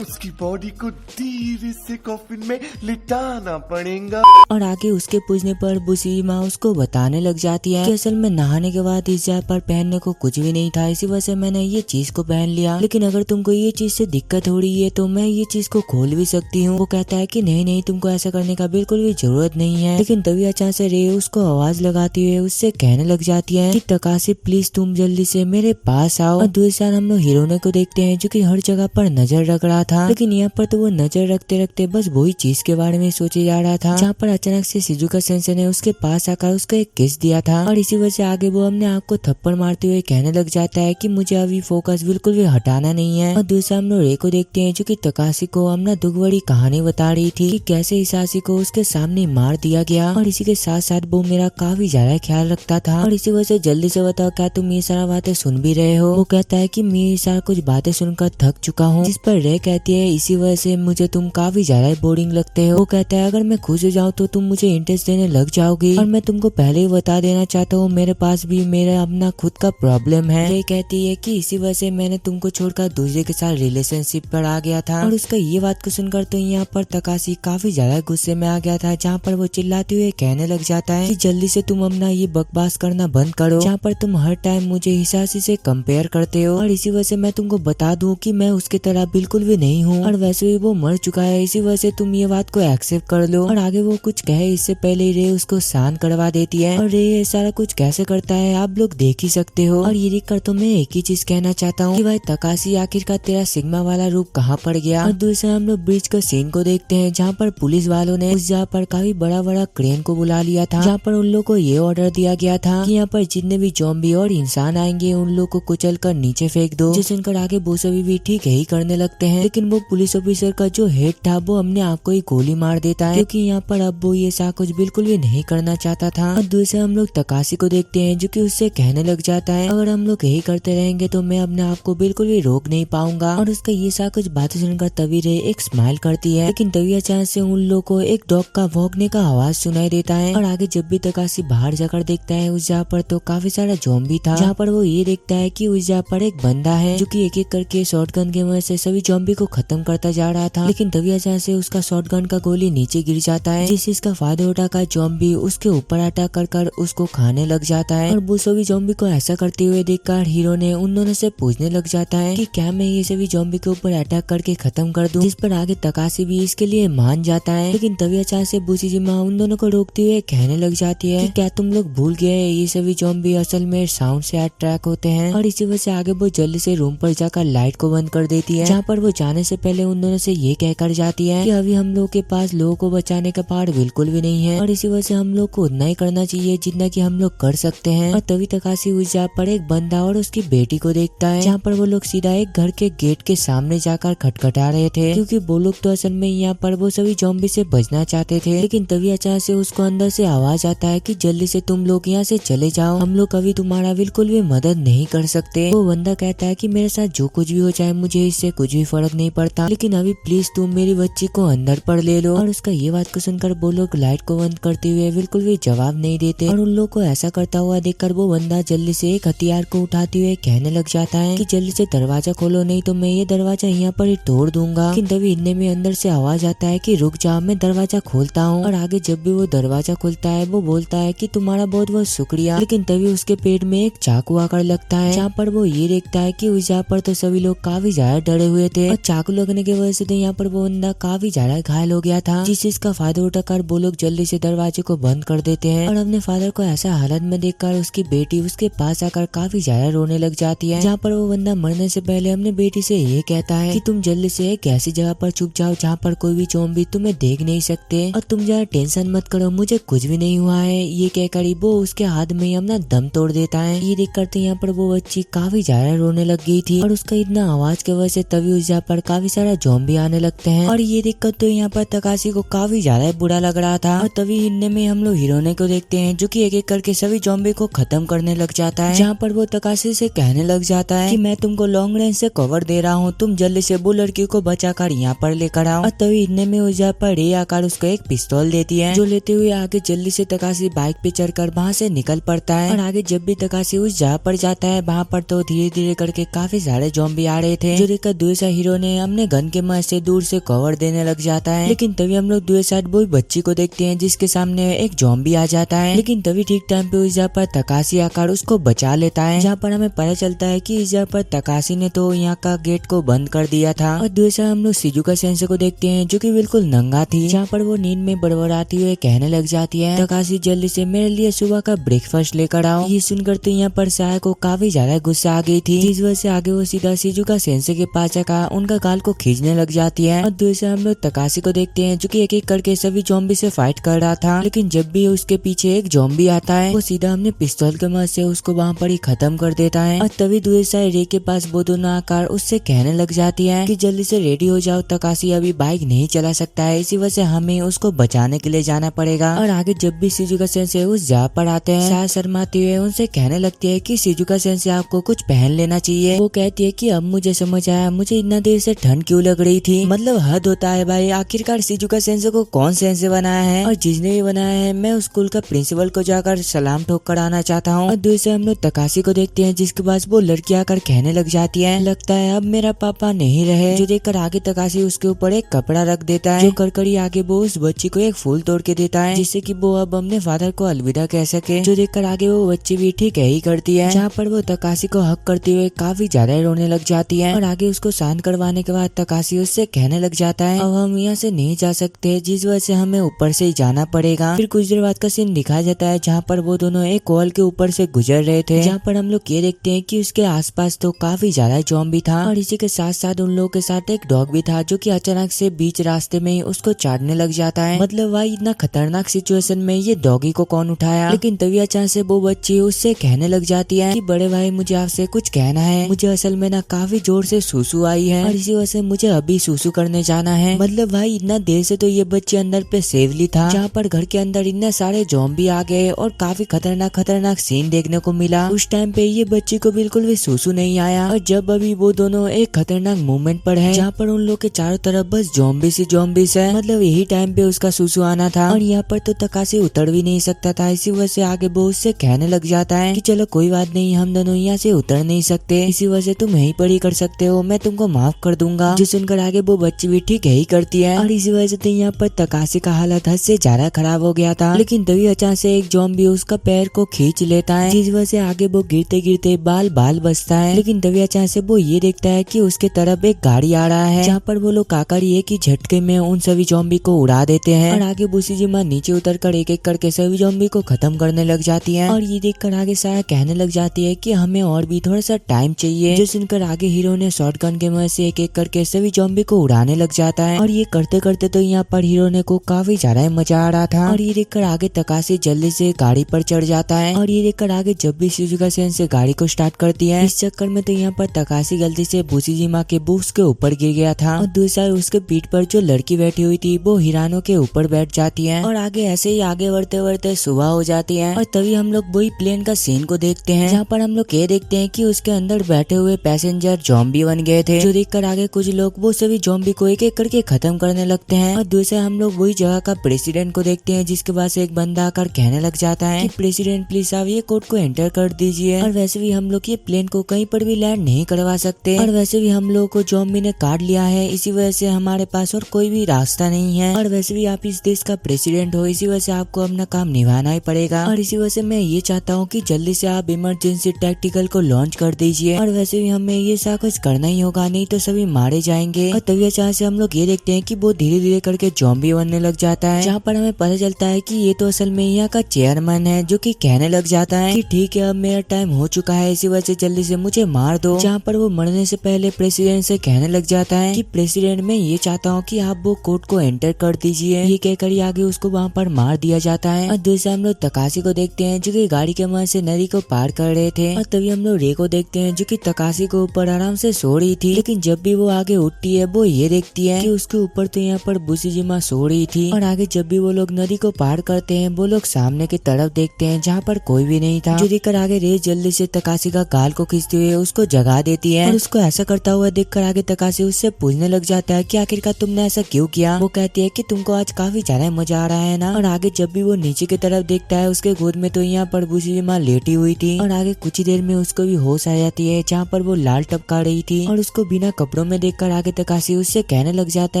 उसकी बॉडी को धीरे से कॉफिन में लिटाना पड़ेगा। और आगे उसके पूछने पर बुशिजिमा उसको बताने लग जाती है कि असल में नहाने के बाद इस जगह पर पहनने को कुछ भी नहीं था, इसी वजह से मैंने ये चीज को पहन लिया। लेकिन अगर तुमको ये चीज से दिक्कत हो रही है तो मैं ये चीज को खोल भी सकती हूँ। वो कहता है कि नहीं नहीं, तुमको ऐसा करने का बिल्कुल भी जरूरत नहीं है। लेकिन तभी अचानक से रे उसको आवाज लगाती हुए उससे कहने लग जाती है कि तकाशी प्लीज तुम जल्दी से मेरे पास आओ। और दूसरी हम लोग हिरोने को देखते हैं जो कि हर जगह पर नजर रख रहा था, लेकिन यहाँ पर तो वो नजर रखते रखते बस वही चीज के बारे में सोचे जा रहा था। जहाँ पर अचानक से शिजुका सेंसे ने उसके पास आकर उसका एक किस दिया था, और इसी वजह से आगे वो अपने आँख को थप्पड़ मारते हुए कहने लग जाता है कि मुझे अभी फोकस बिल्कुल भी हटाना नहीं है। और दूसरा हम लोग रे को देखते हैं जो कि तकाशी को अपना दुख भरी कहानी बता रही थी कि कैसे हिसाशी को उसके सामने मार दिया गया, और इसी के साथ साथ वो मेरा काफी ज्यादा ख्याल रखता था। और इसी वजह से जल्दी से बताओ क्या तुम ये सारा बातें सुन भी रहे हो। वो कहता है कि मैं ये सारा कुछ बातें सुनकर थक चुका हूँ, जिस पर रे कहती है इसी वजह से मुझे तुम काफी ज्यादा बोरिंग लगते हो। वो कहता है अगर मैं खुश हो जाऊँ तो तुम मुझे इंटरेस्ट देने लग जाओगी, और मैं तुमको पहले ही बता देना चाहता हूँ मेरे पास भी मेरा अपना खुद का प्रॉब्लम है। रे कहती है कि इसी वजह से मैंने तुमको छोड़कर दूसरे के साथ रिलेशनशिप पर आ गया था। और उसका ये बात को सुनकर तो यहाँ पर तकाशी काफी ज्यादा गुस्से में आ गया था, जहाँ पर वो चिल्लाते हुए कहने लग जाता है कि जल्दी से तुम अपना ये बकवास करना बंद करो, जहाँ पर तुम हर टाइम मुझे हिसाशी से कंपेयर करते हो। और इसी वजह से मैं तुमको बता दूं कि मैं उसके तरह बिल्कुल भी नहीं हूँ, और वैसे भी वो मर चुका है, इसी वजह से तुम ये बात को एक्सेप्ट कर लो। और आगे वो कुछ कहे इससे पहले रे उसको शांत करवा देती है, और रे ये सारा कुछ कैसे करता है आप लोग देख ही सकते हो। और ये देखकर तो मैं एक ही चीज कहना चाहता हूँ कि भाई तकाशी आखिरकार तेरा मैग्मा वाला रूप कहाँ पड़ गया। और दूसरा हम लोग ब्रिज का सीन को देखते हैं जहाँ पर पुलिस वालों ने उस जगह पर काफी बड़ा बड़ा क्रेन को बुला लिया था, जहाँ पर उन लोग को ये ऑर्डर दिया गया था कि यहाँ पर जितने भी ज़ॉम्बी और इंसान आएंगे उन लोग को कुचल कर नीचे फेंक दो। जो सुनकर आगे वो सभी भी ठीक यही करने लगते हैं, लेकिन वो पुलिस ऑफिसर का जो हेड था वो अपने आप को ही गोली मार देता है, क्योंकि यहाँ पर अब वो ये सा कुछ बिल्कुल भी नहीं करना चाहता था। और दूसरे हम लोग तकाशी को देखते हैं जो कि उससे कहने लग जाता है अगर हम लोग यही करते रहेंगे तो मैं अपने आप को बिल्कुल भी रोक नहीं पाऊंगा। और उसका ये सा कुछ बातें सुनकर तवीरे एक स्माइल करती है, लेकिन तभी अचानक से उन लोग को एक डॉग का भौंकने का आवाज सुनाई देता है। और आगे जब भी तकाशी बाहर जाकर देखता है उस जगह पर तो काफी सारा ज़ॉम्बी था, जहाँ पर वो ये देखता है कि उस जगह पर एक बंदा है जो कि एक एक करके शॉटगन के मदद से सभी ज़ॉम्बी को खत्म करता जा रहा था। लेकिन तभी अचानक से उसका शॉटगन का गोली नीचे गिर जाता है, जिससे इसका फायदा उठाकर ज़ॉम्बी उसके ऊपर अटैक कर उसको खाने लग जाता है। और वो सभी ज़ॉम्बी को ऐसा करते हुए देखकर हीरो ने उन दोनों से पूछने लग जाता है कि क्या मैं ये सभी ज़ॉम्बी के ऊपर अटैक करके खत्म कर दूं, जिस पर आगे तकाशी भी इसके लिए मान जाता है। लेकिन तभी अचानक से बुशिजिमा उन दोनों को रोकते हुए कहने लग जाती है कि क्या तुम लोग भूल गए ये सभी ज़ॉम्बी असल में साउंड से अट्रैक्ट होते हैं। और इसी वजह से आगे वो जल्दी से रूम पर जाकर लाइट को बंद कर देती है, जहाँ पर वो जाने से पहले उन दोनों से ये कहकर जाती है कि अभी हम लोग के पास लोगों को बचाने का पावर बिल्कुल भी नहीं है, और इसी वजह से हम लोग को उतना ही करना चाहिए जितना कि हम लोग कर सकते हैं। और तभी तकाशी उस जगह पर एक बंदा और उसकी बेटी को देखता है, जहाँ पर वो लोग सीधा एक घर के गेट के सामने जाकर खटखटा रहे थे, क्योंकि वो लोग तो असल में यहाँ पर वो सभी ज़ॉम्बी से बचना चाहते थे। लेकिन तभी अचानक से उसको अंदर से आवाज आता है कि जल्दी से तुम लोग यहाँ से चले जाओ, हम लोग अभी तुम्हारा बिल्कुल भी मदद नहीं कर सकते। वो बंदा कहता है कि मेरे साथ जो कुछ भी हो जाए मुझे इससे कुछ भी फर्क नहीं पड़ता, लेकिन अभी प्लीज तुम मेरी बच्ची को अंदर पढ़ ले लो। और उसका ये बात को सुनकर वो लोग लाइट को बंद करते हुए बिल्कुल भी जवाब नहीं देते, और उन लोग को ऐसा करता हुआ देखकर वो बंदा जल्दी से एक हथियार को उठाते हुए कहने लग जाता है कि जल्दी से दरवाजा खोलो, नहीं तो मैं ये दरवाजा यहाँ पर ही तोड़ दूंगा। लेकिन तभी इतने में अंदर से आवाज आता है कि रुक जाओ, मैं दरवाजा खोलता हूँ। और आगे जब भी वो दरवाजा खुलता है वो बोलता है कि तुम्हारा बहुत बहुत शुक्रिया। लेकिन तभी उसके पेट में एक चाकू आकर लगता है, जहाँ पर वो ये देखता है कि उस जगह पर तो सभी लोग काफी ज्यादा डरे हुए थे, और चाकू लगने की वजह से तो यहाँ पर वो बंदा काफी ज्यादा घायल हो गया था, जिस चीज का फायदा उठाकर वो लोग जल्दी से दरवाजे को बंद कर देते हैं। और अपने फादर को ऐसा हालत में देखकर उसकी बेटी उसके पास आकर काफी ज्यादा रोने लग जाती है, जहाँ पर वो बंदा मरने से पहले अपने बेटी से ये कहता है कि तुम जल्दी से एक ऐसी जगह पर छुप जाओ जहाँ पर कोई भी ज़ॉम्बी तुम्हें देख नहीं सकते, और तुम ज्यादा टेंशन मत करो, मुझे कुछ भी नहीं हुआ है। ये कहकर वो उसके हाथ में ही अपना दम तोड़ देता है। ये देख करते यहाँ पर वो बच्ची काफी ज्यादा रोने लग गई थी, और उसका इतना आवाज की वजह से तभी उस जगह पर काफी सारा ज़ॉम्बी आने लगते हैं। और ये देखकर तो यहाँ पर तकाशी को काफी ज्यादा बुरा लग रहा था। और तभी हिन्ने में हम लोग हीरोने को देखते हैं जो कि एक एक करके सभी ज़ॉम्बी को खत्म करने लग जाता है, जहाँ पर वो तकाशी से कहने लग जाता है कि मैं तुमको लॉन्ग रेंज से कवर दे रहा हूँ, तुम जल्दी से वो लड़की को बचाकर यहाँ पर लेकर आओ। और तभी इतने में उस जगह पर रे आकर उसको एक पिस्तौल देती है, जो लेते हुए आगे जल्दी से तकाशी बाइक पे चढ़कर वहाँ से निकल पड़ता है। और आगे जब भी तकाशी उस जगह पर जाता है वहाँ पर तो धीरे धीरे करके काफी सारे ज़ॉम्बी आ रहे थे, जो देखकर दूसरा हीरो ने अपने गन के मदद से दूर से कवर देने लग जाता है। लेकिन तभी हम लोग दूसरी साइड वो बच्ची को देखते हैं जिसके सामने एक ज़ॉम्बी आ जाता है, लेकिन तभी ठीक टाइम पे उस जगह पर तकाशी आकर उसको बचा लेता है, जहाँ पर हमें पता चलता है कि इस जगह पर तकाशी ने तो यहाँ का गेट को बंद कर दिया था। और दूसरा हम लोग शिजुका सेंसे को देखते हैं जो कि बिल्कुल नंगा थी, जहाँ पर वो नींद में बड़बड़ाती हुए कहने लग जाती है तकाशी जल्दी से मेरे लिए सुबह का ब्रेकफास्ट लेकर आओ। ये सुनकर तो यहाँ पर साया को काफी ज्यादा गुस्सा आ गई थी, जिस वजह से आगे वो सीधा शिजुका सेंसे के पास जाकर उनका गाल को खींचने लग जाती है। और दूसरा हम लोग तकाशी को देखते हैं जो कि एक एक करके सभी ज़ॉम्बी से फाइट कर रहा था, लेकिन जब भी उसके पीछे एक ज़ॉम्बी आता है वो सीधा अपने पिस्तौल के मदद से उसको वहाँ पर ही खत्म कर देता है। और तभी दूसरी साइड रे के पास वो दोनों आकर उससे कहने लग जाती है कि जल्दी से रेडी हो जाओ, तकाशी अभी बाइक नहीं चला सकता है, इसी वजह से हमें उसको बचाने के लिए जाना पड़ेगा। और आगे जब भी शिजुका सेंसे उस जगह पर आते हैं साया शर्माते हुए उनसे कहने लगती है कि शिजुका सेंसे आपको कुछ पहन लेना चाहिए। वो कहती है कि अब मुझे समझ आया मुझे इतना देर से ठंड क्यों लग रही थी, मतलब हद होता है भाई, आखिरकार शिजुका सेंसे को कौन सेंसे बनाया है, और जिसने भी बनाया है मैं उस स्कूल का प्रिंसिपल को जाकर सलाम ठोक कर आना चाहता हूँ। और दूसरे हम लोग तकाशी को देखते हैं जिसके पास वो लड़की आकर कहने लग जाती है लगता है अब मेरा पापा नहीं रहे, जो देखकर आगे तकाशी उसके ऊपर एक कपड़ा रख देता है, जो करकड़ी आगे वो उस बच्ची को एक फूल तोड़ के देता है, जिससे कि वो अब अपने फादर को अलविदा कह सके, जो देखकर आगे वो बच्ची भी ठीक यही करती है, जहाँ पर वो तकाशी को हक करते हुए काफी ज्यादा रोने लग जाती है। और आगे उसको शांत करवाने के बाद तकाशी उससे कहने लग जाता है अब हम यहाँ से नहीं जा सकते, जिस वजह से हमें ऊपर से ही जाना पड़ेगा। फिर कुछ देर बाद का सीन दिखाया जाता है जहाँ पर वो दोनों एक वॉल के ऊपर से गुजर रहे थे, जहाँ पर हम लोग ये देखते हैं कि उसके आसपास तो काफी ज्यादा ज़ॉम्बी था, और इसी इसी के साथ साथ उन लोगों के साथ एक डॉग भी था जो कि अचानक से बीच रास्ते में ही उसको चाटने लग जाता है। मतलब भाई इतना खतरनाक सिचुएशन में ये डॉगी को कौन उठाया। लेकिन तभी अचानक से वो बच्ची उससे कहने लग जाती है कि बड़े भाई मुझे आपसे कुछ कहना है, मुझे असल में ना काफी जोर से सूसू आई है और इसी वजह से मुझे अभी सूसू करने जाना है। मतलब भाई इतना देर से तो ये बच्चे अंदर पे सेफली था, जहाँ पर घर के अंदर इतने सारे ज़ॉम्बी आ गए और काफी खतरनाक सीन देखने को मिला। उस टाइम पे ये बच्ची को बिल्कुल भी सूसू नहीं आया और जब अभी वो दोनों एक खतरनाक मूवमेंट पर है जहाँ पर उन लोग के चारों तरफ बस ज़ॉम्बीज़ है, मतलब यही टाइम पे उसका सूसू आना था और यहाँ पर तो तकाशी उतर भी नहीं सकता था। इसी वजह से आगे वो उससे कहने लग जाता है कि चलो कोई बात नहीं, हम दोनों यहाँ से उतर नहीं सकते, इसी वजह से तुम यहीं पर ही कर सकते हो, मैं तुमको माफ कर दूंगा। जो सुनकर आगे वो बच्ची भी ठीक यही करती है और इसी वजह से यहाँ पर तकाशी का हालत हद से ज्यादा खराब हो गया था। लेकिन तभी अचानक से एक ज़ॉम्बी उसका पैर को खींच लेता है, जिस वजह से आगे वो गिरते गिरते बाल बचता है। लेकिन तभी अचानक से वो ये देखता है कि उसके तरफ एक गाड़ी आ रहा है, जहाँ पर वो लोग काकड़ी एक ही झटके में उन सभी ज़ॉम्बी को उड़ा देते हैं और आगे बुशीजिमा नीचे उतरकर एक एक करके सभी ज़ॉम्बी को खत्म करने लग जाती है। और ये देखकर आगे साया कहने लग जाती है कि हमें और भी थोड़ा सा टाइम चाहिए। जो सुनकर आगे हीरो ने शॉटगन के मदद से एक एक करके सभी ज़ॉम्बी को उड़ाने लग जाता है और ये करते करते तो यहाँ पर हीरो ने को काफी ज्यादा मजा आ रहा था। और ये देखकर आगे तकाशी जल्दी से गाड़ी पर चढ़ जाता है और ये देखकर आगे जब भी शिजुका सेन से गाड़ी को स्टार्ट करती है, इस चक्कर में तो यहाँ पर तकाशी गलती से बुशीजिमा के बूक्स के ऊपर गिर गया था और दूसरा उसके पीठ पर जो लड़की बैठी हुई थी वो हिरानो के ऊपर बैठ जाती है और आगे ऐसे ही आगे बढ़ते बढ़ते सुबह हो जाती है। और तभी हम लोग वही प्लेन का सीन को देखते हैं, जहाँ पर हम लोग ये देखते हैं कि उसके अंदर बैठे हुए पैसेंजर ज़ॉम्बी बन गए थे। जो देखकर आगे कुछ लोग वो सभी ज़ॉम्बी को एक एक करके खत्म करने लगते हैं और दूसरे हम लोग वही जगह का प्रेसिडेंट को देखते हैं, जिसके पास एक बंदा आकर कहने लग जाता है कि प्रेसिडेंट प्लीज आप ये कोड को एंटर कर दीजिए। और वैसे भी हम लोग ये प्लेन को कहीं पर भी लैंड नहीं करवा सकते और वैसे भी हम लोग को ज़ॉम्बी ने काट लिया है, इसी वजह से हमारे पास और कोई भी रास्ता नहीं है। और वैसे भी आप इस देश का प्रेसिडेंट हो, इसी वजह से आपको अपना काम निभाना ही पड़ेगा और इसी वजह से मैं ये चाहता हूँ कि जल्दी से आप इमरजेंसी टैक्टिकल को लॉन्च कर दीजिए। और वैसे भी हमें ये सब कुछ करना ही होगा, नहीं तो सभी मारे जाएंगे। और तभी अचानक से हम लोग ये देखते हैं कि वो धीरे धीरे करके ज़ॉम्बी बनने लग जाता है, जहाँ पर हमें पता चलता है कि ये तो असल में यहाँ का चेयरमैन है, जो कि कहने लग जाता है कि ठीक है अब मेरा टाइम हो चुका है, इसी वजह से जल्दी से मुझे मार दो। जहाँ पर वो मरने से पहले प्रेसिडेंट से कहने लग जाता है कि प्रेसिडेंट मैं ये चाहता हूँ कि आप वो कोड को एंटर कर दीजिए। ये कहकर ही आगे उसको वहाँ पर मार दिया जाता है। और दूसरे हम लोग तकाशी को देखते हैं जो कि गाड़ी के मदद से नदी को पार कर रहे थे। और तभी हम लोग रे को देखते हैं जो कि तकाशी को ऊपर आराम से सो रही थी, लेकिन जब भी वो आगे उठती है वो ये देखती है कि उसके ऊपर तो यहाँ पर बुशीजिमा सो रही थी। और आगे जब भी वो लोग नदी को पार करते हैं वो लोग सामने की तरफ देखते हैं, जहाँ पर कोई भी नहीं था। जो देखकर आगे रे जल्दी से तकाशी का गाल को खींचते हुए उसको जगा देती है और उसको ऐसा करता हुआ देखकर आगे तकाशी उससे पूछने लग जाता है कि आखिरकार तुमने ऐसा क्यों किया। वो कहती है कि तुमको आज काफी ज्यादा मजा आ रहा है ना। और आगे जब भी वो नीचे की तरफ देखता है उसके गोद में तो यहाँ पर बुशीजिमा लेटी हुई थी और आगे कुछ ही देर में उसको भी होश आ जाती है, जहाँ पर वो लाल टपका रही थी और उसको बिना कपड़ों में देखकर आगे तकाशी उससे कहने लग जाता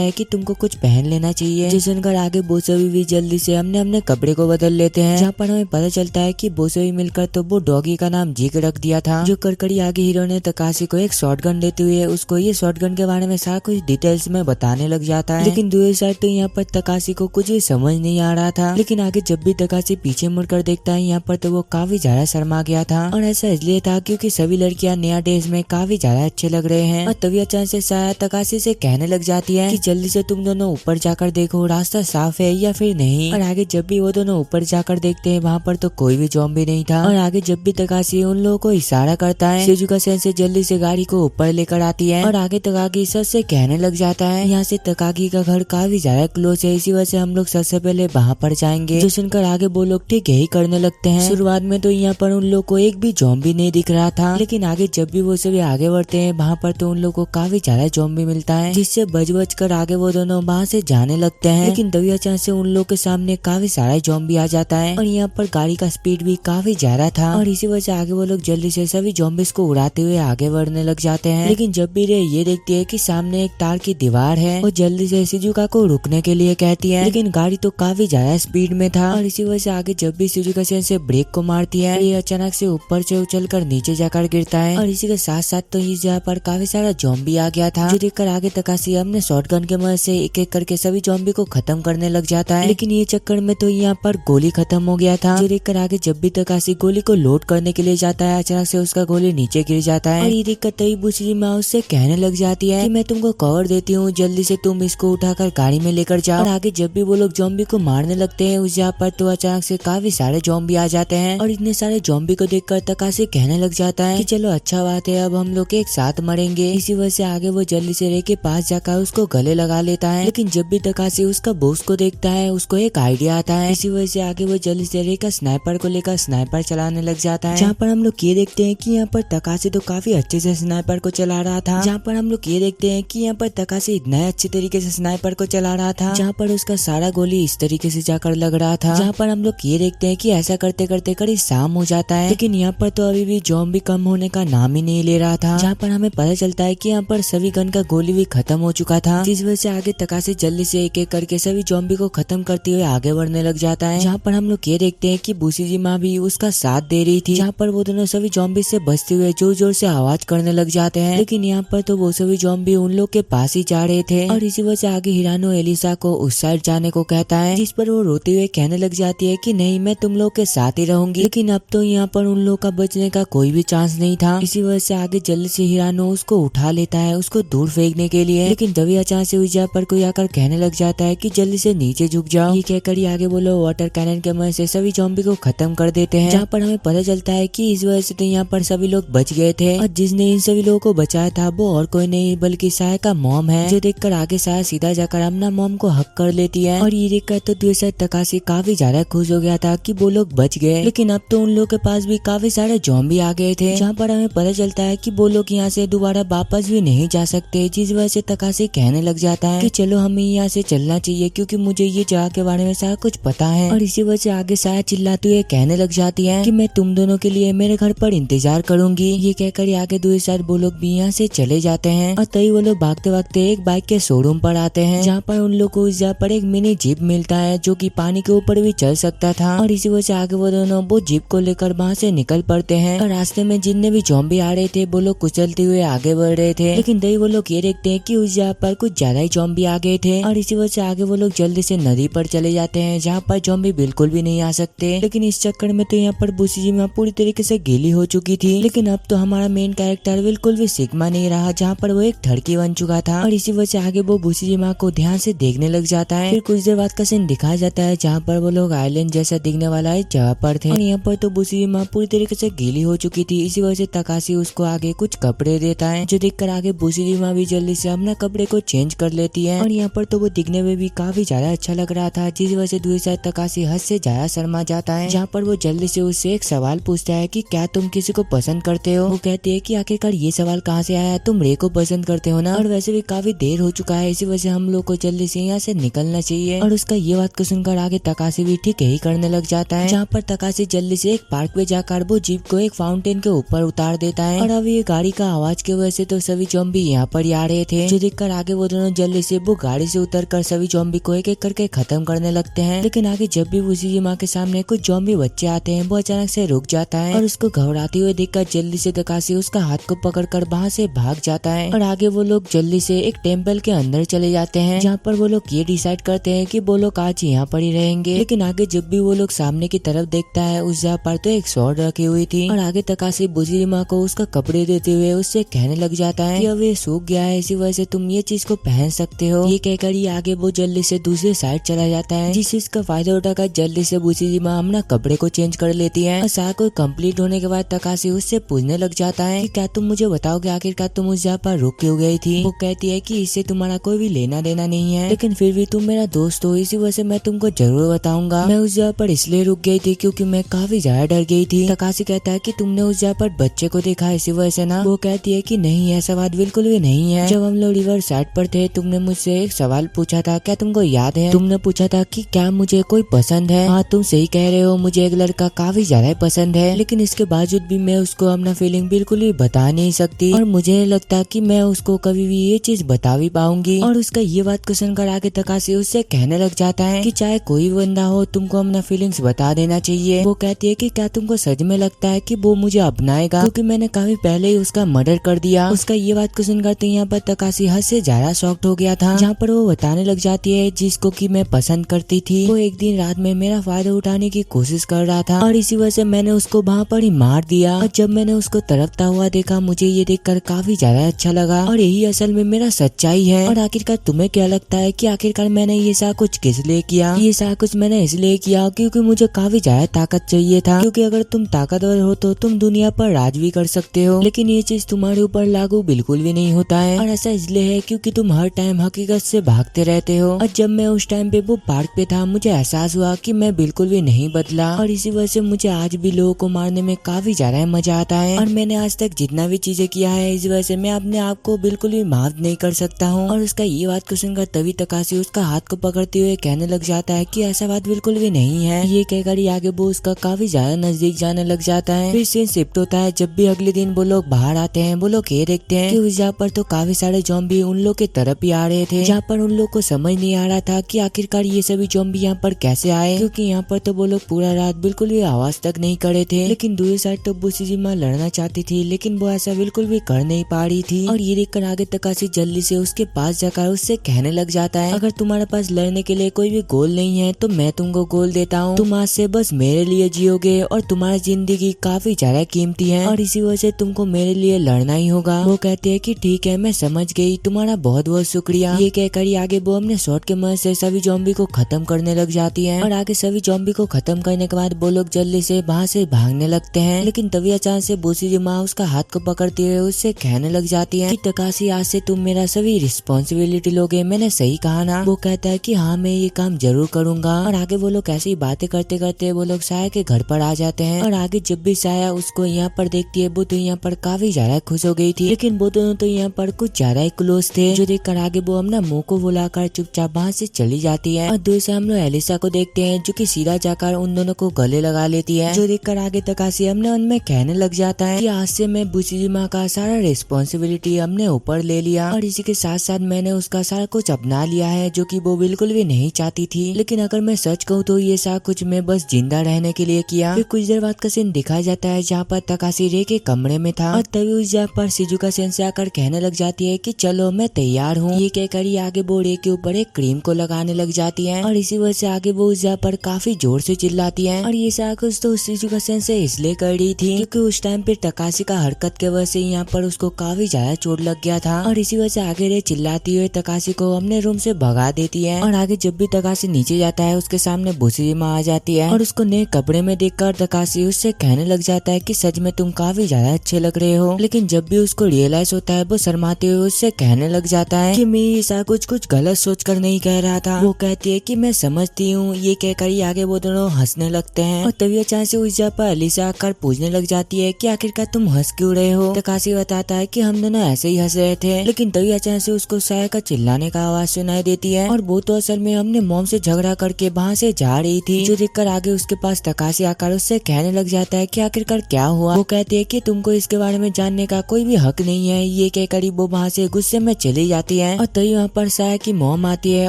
है कि तुमको कुछ पहन लेना चाहिए। जो सुनकर आगे बोसोवी भी जल्दी से हमने अपने कपड़े को बदल लेते हैं, जहाँ पर हमें पता चलता है कि बोसोवी मिलकर तो वो डॉगी का नाम जीक रख दिया था। जो करकड़ी आगे हीरो ने तकाशी को एक शॉटगन देते हुए उसको ये शॉटगन के बारे में सारा कुछ डिटेल्स में बताने लग जाता है। लेकिन दूसरी साइड तो यहाँ पर तकाशी को कुछ भी समझ नहीं आ रहा था। लेकिन आगे जब भी तकाशी पीछे मुड़कर देखता है यहाँ पर तो वो काफी ज्यादा शर्मा गया था और ऐसा इसलिए था क्योंकि सभी लड़कियां नया ड्रेस में काफी ज्यादा अच्छे लग रहे हैं। और तभी अचानक से साया तकाशी से कहने लग जाती है कि जल्दी से तुम दोनों ऊपर जाकर देखो रास्ता साफ है या फिर नहीं। और आगे जब भी वो दोनों ऊपर जाकर देखते हैं वहाँ पर तो कोई भी ज़ॉम्बी नहीं था। और आगे जब भी तकाशी उन लोगों को इशारा करता है, शिजुका सेन से जल्दी से गाड़ी को ऊपर लेकर आती है और आगे तकागी सबसे कहने लग जाता है यहाँ से तकागी का घर काफी ज्यादा क्लोज है, इसी वजह से हम लोग सबसे पहले वहाँ पर जाएंगे। जो सुनकर आगे वो लोग ठीक यही करने लगते हैं। शुरुआत में तो यहाँ पर उन लोग को एक भी ज़ॉम्बी नहीं दिख रहा था, लेकिन आगे जब भी वो सभी आगे बढ़ते हैं वहाँ पर तो उन लोग को काफी ज्यादा ज़ॉम्बी मिलता है, जिससे बच कर आगे वो दोनों वहाँ से जाने लगते हैं। लेकिन तभी अचानक से उन लोग के सामने काफी सारा ज़ॉम्बी आ जाता है और यहाँ पर गाड़ी का स्पीड भी काफी ज्यादा था और इसी वजह से आगे वो लोग जल्दी से सभी ज़ॉम्बीज़ को उड़ाते हुए आगे बढ़ने लग जाते हैं। लेकिन जब भी रे ये देखती है कि सामने एक तार की दीवार है और जल्दी से शिजुका को रुकने के लिए कहती है, लेकिन गाड़ी तो काफी ज्यादा स्पीड में था और इसी वजह से आगे जब भी शिजुका सेन से ब्रेक को मारती है ये अचानक से ऊपर से उछलकर नीचे जाकर गिरता है। और इसी के साथ साथ तो इस जगह पर काफी सारा ज़ॉम्बी आ गया था, जो देखकर आगे तकाशी अपने शॉटगन के मदद से एक एक करके सभी ज़ॉम्बी को खत्म करने लग जाता है। लेकिन ये चक्कर में तो यहाँ पर गोली खत्म हो गया था, जो देखकर आगे जब भी तकाशी गोली को लोड करने के लिए जाता है अचानक से उसका गोली नीचे गिर जाता है और ये देखकर तभी बुशीजिमा माँ उससे कहने लग जाती है कि मैं तुमको कवर देती हूँ, जल्दी से तुम इसको उठाकर गाड़ी में लेकर जाओ। और आगे जब भी वो लोग ज़ॉम्बी को मारने लगते हैं उस जगह पर तो अचानक से काफी सारे ज़ॉम्बी आ जाते हैं और इतने सारे ज़ॉम्बी को देखकर तकाशी कहने लग जाता है कि चलो अच्छा बात है, अब हम लोग एक साथ मरेंगे। इसी वजह से आगे वो जल्दी से रे के पास जाकर उसको गले लगा लेता है। लेकिन जब भी तकाशी उसका बॉस को देखता है उसको एक आइडिया आता है। इसी वजह से आगे वो जल्दी से रे का स्नाइपर को लेकर स्नाइपर चलाने लग जाता है। जहाँ पर हम लोग ये देखते हैं कि यहाँ पर तकाशी तो काफी अच्छे से स्नाइपर को चला रहा था। जहाँ पर हम लोग ये देखते हैं कि यहाँ पर तकाशी इतना अच्छे तरीके से स्नाइपर को चला रहा था जहाँ पर उसका सारा गोली इस तरीके से जाकर लग रहा था। जहाँ पर हम लोग ये देखते हैं कि ऐसा करते करते करीब शाम हो जाता है, लेकिन यहाँ पर तो अभी भी ज़ॉम्बी कम होने का नाम ही नहीं ले रहा था। जहाँ पर हमें पता चलता है कि यहाँ पर सभी गन का गोली भी खत्म हो चुका था, जिस वजह से आगे तकाशी जल्दी से एक एक करके सभी ज़ॉम्बी को खत्म करते हुए आगे बढ़ने लग जाता है। जहाँ पर हम लोग ये देखते हैं कि बुशीजी माँ भी उसका साथ दे रही थी। जहाँ पर वो दोनों सभी ज़ॉम्बी से बचते हुए जोर जोर से आवाज करने लग जाते हैं, लेकिन यहाँ पर तो वो सभी ज़ॉम्बी उन लोग के पास ही जा रहे थे। और इसी वजह से आगे हिरानो एलिसा को उस साइड जाने को कहता है, जिस पर वो रोते हुए कहने लग जाती है कि नहीं, मैं तुम लोग के साथ ही रहूंगी। लेकिन अब तो यहाँ पर उन लोग का बचने का कोई भी चांस नहीं था। इसी वजह से आगे जल्दी से हिरानो उसको उठा लेता है उसको दूर फेंकने के लिए, लेकिन तभी अचानक से उस जगह पर कोई आकर कहने लग जाता है कि जल्दी से नीचे झुक जाओ। ये कहकर आगे वो लोग वाटर कैनन के मदद से सभी ज़ॉम्बी को खत्म कर देते हैं। जहाँ पर हमें पता चलता है कि इस वजह से तो यहाँ पर सभी लोग बच गए थे और जिसने इन सभी लोगों को बचाया था वो और कोई नहीं बल्कि साया का मॉम है, जो देखकर आगे साया सीधा जाकर अपना मॉम को हक कर लेती है। और ये देखकर तो दूसरा तकाशी काफी ज्यादा खुश हो गया था कि वो लोग बच गए, लेकिन अब तो उन लोगों के पास भी काफी सारे ज़ॉम्बी आ गए थे। जहाँ पर हमें पता चलता है कि वो लोग यहाँ से दोबारा वापस भी नहीं जा सकते, जिस वजह से तकाशी कहने लग जाता है कि चलो हमें यहाँ से चलना चाहिए क्योंकि मुझे ये जगह के बारे में सारा कुछ पता है। और इसी वजह से आगे साया चिल्लाते हुए कहने लग जाती है कि मैं तुम दोनों के लिए मेरे घर पर इंतजार करूंगी। ये कहकर आगे दूसरी साइड वो लोग भी यहाँ से चले जाते हैं और तभी वो लोग भागते भागते एक बाइक के शोरूम पर आते हैं, जहाँ पर उन लोग को उस जगह पर एक मिनी जीप मिलता है जो कि पानी के ऊपर भी चल सकता था। और इसी वजह से आगे वो दोनों वो जीप को लेकर वहाँ से निकल पड़ते हैं और रास्ते में जितने भी ज़ॉम्बी आ रहे थे वो लोग कुचलते हुए आगे बढ़ रहे थे। लेकिन तभी वो लोग ये देखते हैं कि उस जगह पर कुछ ज्यादा ही ज़ॉम्बी आ गए थे और इसी वजह से आगे वो लोग जल्दी से नदी पर चले जाते हैं, जहाँ पर ज़ॉम्बी बिल्कुल भी नहीं आ सकते। लेकिन इस चक्कर में तो यहाँ पर बुशीजी माँ पूरी तरीके से गीली हो चुकी थी। लेकिन अब तो हमारा मेन कैरेक्टर बिल्कुल भी सिग्मा नहीं रहा, जहाँ पर वो एक ठड़की बन चुका था। और इसी वजह से आगे वो बुशीजी माँ को ध्यान से देखने लग जाता है। फिर कुछ देर बाद का सीन दिखाया जाता है जहाँ पर वो लोग आइलैंड जैसा दिखने वाला एक जगह पर थे और यहाँ पर तो बुशीजी माँ पूरी तरीके से गीली हो चुकी थी। इसी वजह से तकाशी उसको आगे कुछ कपड़े देता है, जो देखकर आगे बुशीजी माँ भी जल्दी से अपना कपड़े को चेंज कर लेती है। और यहाँ पर तो वो दिखने में भी काफी ज्यादा अच्छा लग रहा था, जिस वजह से दूसरी साइड तकाशी हद से ज्यादा शर्मा जाता है। जहाँ पर वो जल्दी से उससे एक सवाल पूछता है कि क्या तुम किसी को पसंद करते हो। वो कहती है कि आखिरकार ये सवाल कहाँ से आया, तुम रे को पसंद करते हो ना, और वैसे भी काफी देर हो चुका है, इसी वजह से हम लोग को जल्दी से यहाँ से निकलना चाहिए। और उसका ये बात को सुनकर आगे तकाशी भी ठीक यही करने लग जाता है। जहाँ पर तकाशी जल्दी से एक पार्क पे जाकर वो जीप को एक फाउंटेन के ऊपर उतार देता है और अब ये गाड़ी का आवाज की वजह से तो सभी ज़ॉम्बी यहाँ पर आ रहे थे, जो देखकर आगे वो दोनों जल्दी से वो गाड़ी से उतरकर सभी ज़ॉम्बी को एक एक करके खत्म करने लगते हैं। लेकिन आगे जब भी बुशीजी माँ के सामने कुछ ज़ॉम्बी बच्चे आते हैं वो अचानक से रुक जाता है और उसको घबराते हुए देखकर जल्दी से तकाशी उसका हाथ को पकड़कर वहाँ से भाग जाता है। और आगे वो लोग जल्दी से एक टेम्पल के अंदर चले जाते हैं, जहाँ पर वो लोग ये डिसाइड करते हैं कि वो लोग आज यहाँ पर ही रहेंगे। लेकिन आगे जब भी वो लोग सामने की तरफ देखता है उस जगह पर तो एक स्वॉर्ड रखी हुई थी और आगे तकाशी बुशीजी माँ को उसका कपड़े देते हुए उससे कहने लग जाता है कि अब ये सूख गया है, इसी वजह से तुम ये चीज को पहन सकते हो। ये कहकर ही आगे वो जल्दी से दूसरी साइड चला जाता है, जिस चीज का फायदा उठाकर जल्दी से बुशीजी माँ अपना कपड़े को चेंज कर लेती है। और सारा कुछ कंप्लीट होने के बाद तकाशी उससे पूछने लग जाता है कि क्या तुम मुझे बताओगे आखिरकार तुम उस जगह पर रुक क्यों गई थी। वो कहती है कि इससे तुम्हारा कोई भी लेना देना नहीं है, लेकिन फिर भी तुम मेरा दोस्त हो, इसी वजह से मैं तुमको जरूर बताऊंगा। मैं उस जगह पर इसलिए रुक गई थी क्योंकि मैं काफी ज्यादा डर गई थी। तकाशी कहता है कि तुमने उस जगह पर बच्चे को देखा इसी वजह से ना। वो कहती है कि नहीं, ऐसा बात बिल्कुल भी नहीं है। जब हम लोग रिवर साइड पर थे तुमने मुझसे एक सवाल पूछा था, क्या तुमको याद है? तुमने पूछा था कि क्या मुझे कोई पसंद है। हाँ, तुम सही कह रहे हो, मुझे एक लड़का काफी ज्यादा पसंद है, लेकिन इसके बावजूद भी मैं उसको अपना फीलिंग बिल्कुल भी बता नहीं सकती और मुझे नहीं लगता कि मैं उसको कभी भी ये चीज बता भी पाऊंगी। और उसका ये बात को सुनकर आगे तकाशी उससे कहने लग जाता है कि चाहे कोई बंदा हो तुमको अपना फीलिंग्स बता देना चाहिए। वो कहती है कि क्या तुमको सच में लगता है कि वो मुझे अपनाएगा, क्योंकि मैंने काफी पहले ही उसका मर्डर कर दिया। उसका ये बात को सुनकर तो यहाँ पर तकाशी हद से ज्यादा शॉक्ड हो गया था, जहाँ पर वो बताने लग जाती है जिसको कि मैं पसंद करती थी वो एक दिन रात में मेरा फायदा उठाने की कोशिश कर रहा था और इसी वजह से मैंने उसको वहाँ पर ही मार दिया। और जब मैंने उसको तड़पता हुआ देखा मुझे ये देख देखकर काफी ज्यादा अच्छा लगा और यही असल में मेरा सच्चाई है। और आखिरकार तुम्हें क्या लगता है कि आखिरकार मैंने ये सारा कुछ किस लिए किया? ये सारा कुछ मैंने इसलिए किया क्योंकि मुझे काफी ज्यादा ताकत चाहिए था, क्योंकि अगर तुम ताकतवर हो तो तुम दुनिया पर राज भी कर सकते हो, लेकिन ये चीज तुम्हारे ऊपर लागू बिल्कुल भी नहीं होता है। और ऐसा इसलिए है क्योंकि तुम हर टाइम हकीकत से भागते रहते हो। और जब मैं उस टाइम पे वो पार्क पे था मुझे एहसास हुआ कि मैं बिल्कुल भी नहीं बदला, और इसी वजह से मुझे आज भी लोगों को मारने में काफी ज्यादा मजा आता है। और मैंने आज तक जितना भी चीजें किया है इस वजह से मैं अपने आप को बिल्कुल भी माफ नहीं कर सकता हूँ। और उसका ये बात को सुनकर तभी तकाशी उसका हाथ को पकड़ते हुए कहने लग जाता है कि ऐसा बात बिल्कुल भी नहीं है। ये कहकर ही आगे वो उसका काफी ज्यादा नजदीक जाने लग जाता है। फिर सीन शिफ्ट होता है। जब भी अगले दिन वो लोग बाहर आते हैं वो लोग ये देखते हैं कि उस जगह पर तो काफी सारे ज़ॉम्बी उन लोग की तरफ ही आ रहे थे, जहाँ पर उन लोग को समझ नहीं आ रहा था कि आखिरकार ये सभी ज़ॉम्बी यहाँ पर कैसे आए, क्योंकि यहाँ पर तो वो लोग पूरा रात बिल्कुल भी आवाज तक नहीं करे थे। लेकिन दूसरी साइड तो बुशिजिमा लड़ना चाहती थी लेकिन वो ऐसा बिल्कुल भी कर नहीं पा रही थी। और ये देखकर आगे तकाशी जल्दी से उसके पास जाकर उससे कहने लग जाता है, अगर तुम्हारे पास लड़ने के लिए कोई भी गोल नहीं है तो मैं तुमको गोल देता हूँ। तुम आज से बस मेरे लिए जियोगे और तुम्हारी जिंदगी काफी ज्यादा कीमती है और इसी वजह से तुमको मेरे लिए लड़ना ही होगा। वो कहते हैं कि ठीक है मैं समझ गई, तुम्हारा बहुत बहुत शुक्रिया। ये कहकर ही आगे वो अपने शॉट के मदद से सभी ज़ॉम्बी को खत्म करने लग जाती है। और आगे सभी ज़ॉम्बी को खत्म करने के बाद वो लोग जल्दी से वहाँ से भागने लगते हैं। लेकिन तभी अचानक से बुशिजिमा उसका हाथ को पकड़ते हुए उससे कहने लग जाती है कि तकाशी आज से तुम मेरा सभी रिस्पॉन्सिबिलिटी लोगे, मैंने सही कहा ना? वो कहता है कि हाँ मैं ये काम जरूर करूंगा। और आगे वो लोग ऐसी बातें करते करते वो लोग साया के घर पर आ जाते हैं। और आगे जब भी साया उसको यहाँ पर देखती है वो तो यहाँ पर काफी ज्यादा खुश हो गई थी, लेकिन वो दोनों तो यहाँ पर कुछ ज्यादा ही क्लोज थे, जो देखकर आगे वो अपना मुंह को बुलाकर चुपचाप वहाँ से चली जाती है। और दूर से हम लोग एलिसा को देखते हैं जो कि सीधा जाकर उन दोनों को गले लगा लेती है, जो देखकर आगे तकाशी अपने उनमें कहने लग जाता है कि आज से मैं बुशिजिमा का सारा रिस्पॉन्सिबिलिटी अपने ऊपर ले लिया और इसी के साथ साथ मैंने उसका सारा कुछ अपना लिया है जो कि वो बिल्कुल भी नहीं चाहती थी। लेकिन अगर मैं सच कहूँ तो ये सारा कुछ मैं बस जिंदा रहने के लिए किया। फिर कुछ देर बाद का सीन दिखाया जाता है जहाँ पर तकाशी रे के कमरे में था और तभी उस जगह पर शिजुका सेन से आकर कहने लग जाती है कि चलो मैं तैयार हूँ। ये कहकर ही आगे वो रे के ऊपर एक क्रीम को लगाने लग जाती है और इसी वजह से आगे वो उस जगह पर काफी जोर से चिल्लाती है। और ये सारा कुछ तो शिजुका सेन से इसलिए कर रही थी क्योंकि उस टाइम पे तकाशी का हरकत के वजह से यहाँ पर उसको काफी ज्यादा चोट लग गया था और इसी वजह से आगे रे चिल्लाती हुए तकाशी को अपने रूम से भगा देती है। और आगे जब भी तकाशी नीचे जाता है उसके सामने बुशिजिमा आ जाती है और उसको नए कपड़े में देखकर तकाशी उससे कहने लग जाता है कि सच में तुम काफी ज्यादा अच्छे लग रहे हो। लेकिन जब भी उसको रियलाइज होता है वो शर्माते हुए उससे कहने लग जाता है कि मैं ऐसा कुछ गलत सोचकर नहीं कह रहा था। वो कहती है कि मैं समझती हूँ। ये कहकर ही आगे वो दोनों हंसने लगते हैं और तभी अचानक से उस जगह पर एलिसा आकर पूछने लग जाती है कि आखिरकार तुम हंस क्यों रहे हो? तकाशी बताता है कि हम दोनों ऐसे ही हंस रहे थे। लेकिन तभी अचानक से उसको साया का चिल्लाने का आवाज सुनाई देती है और वो तो असल में हमने मॉम से झगड़ा करके वहाँ से जा रही थी, जो देखकर आगे उसके पास तकाशी आकर उससे कहने लग जाता है कि आखिरकार क्या हुआ। वो कहती है कि तुमको इसके बारे में जानने का कोई भी हक नहीं है। ये कहकर ही वो वहाँ से गुस्से में चली जाती है और तभी वहाँ पर साया की मॉम आती है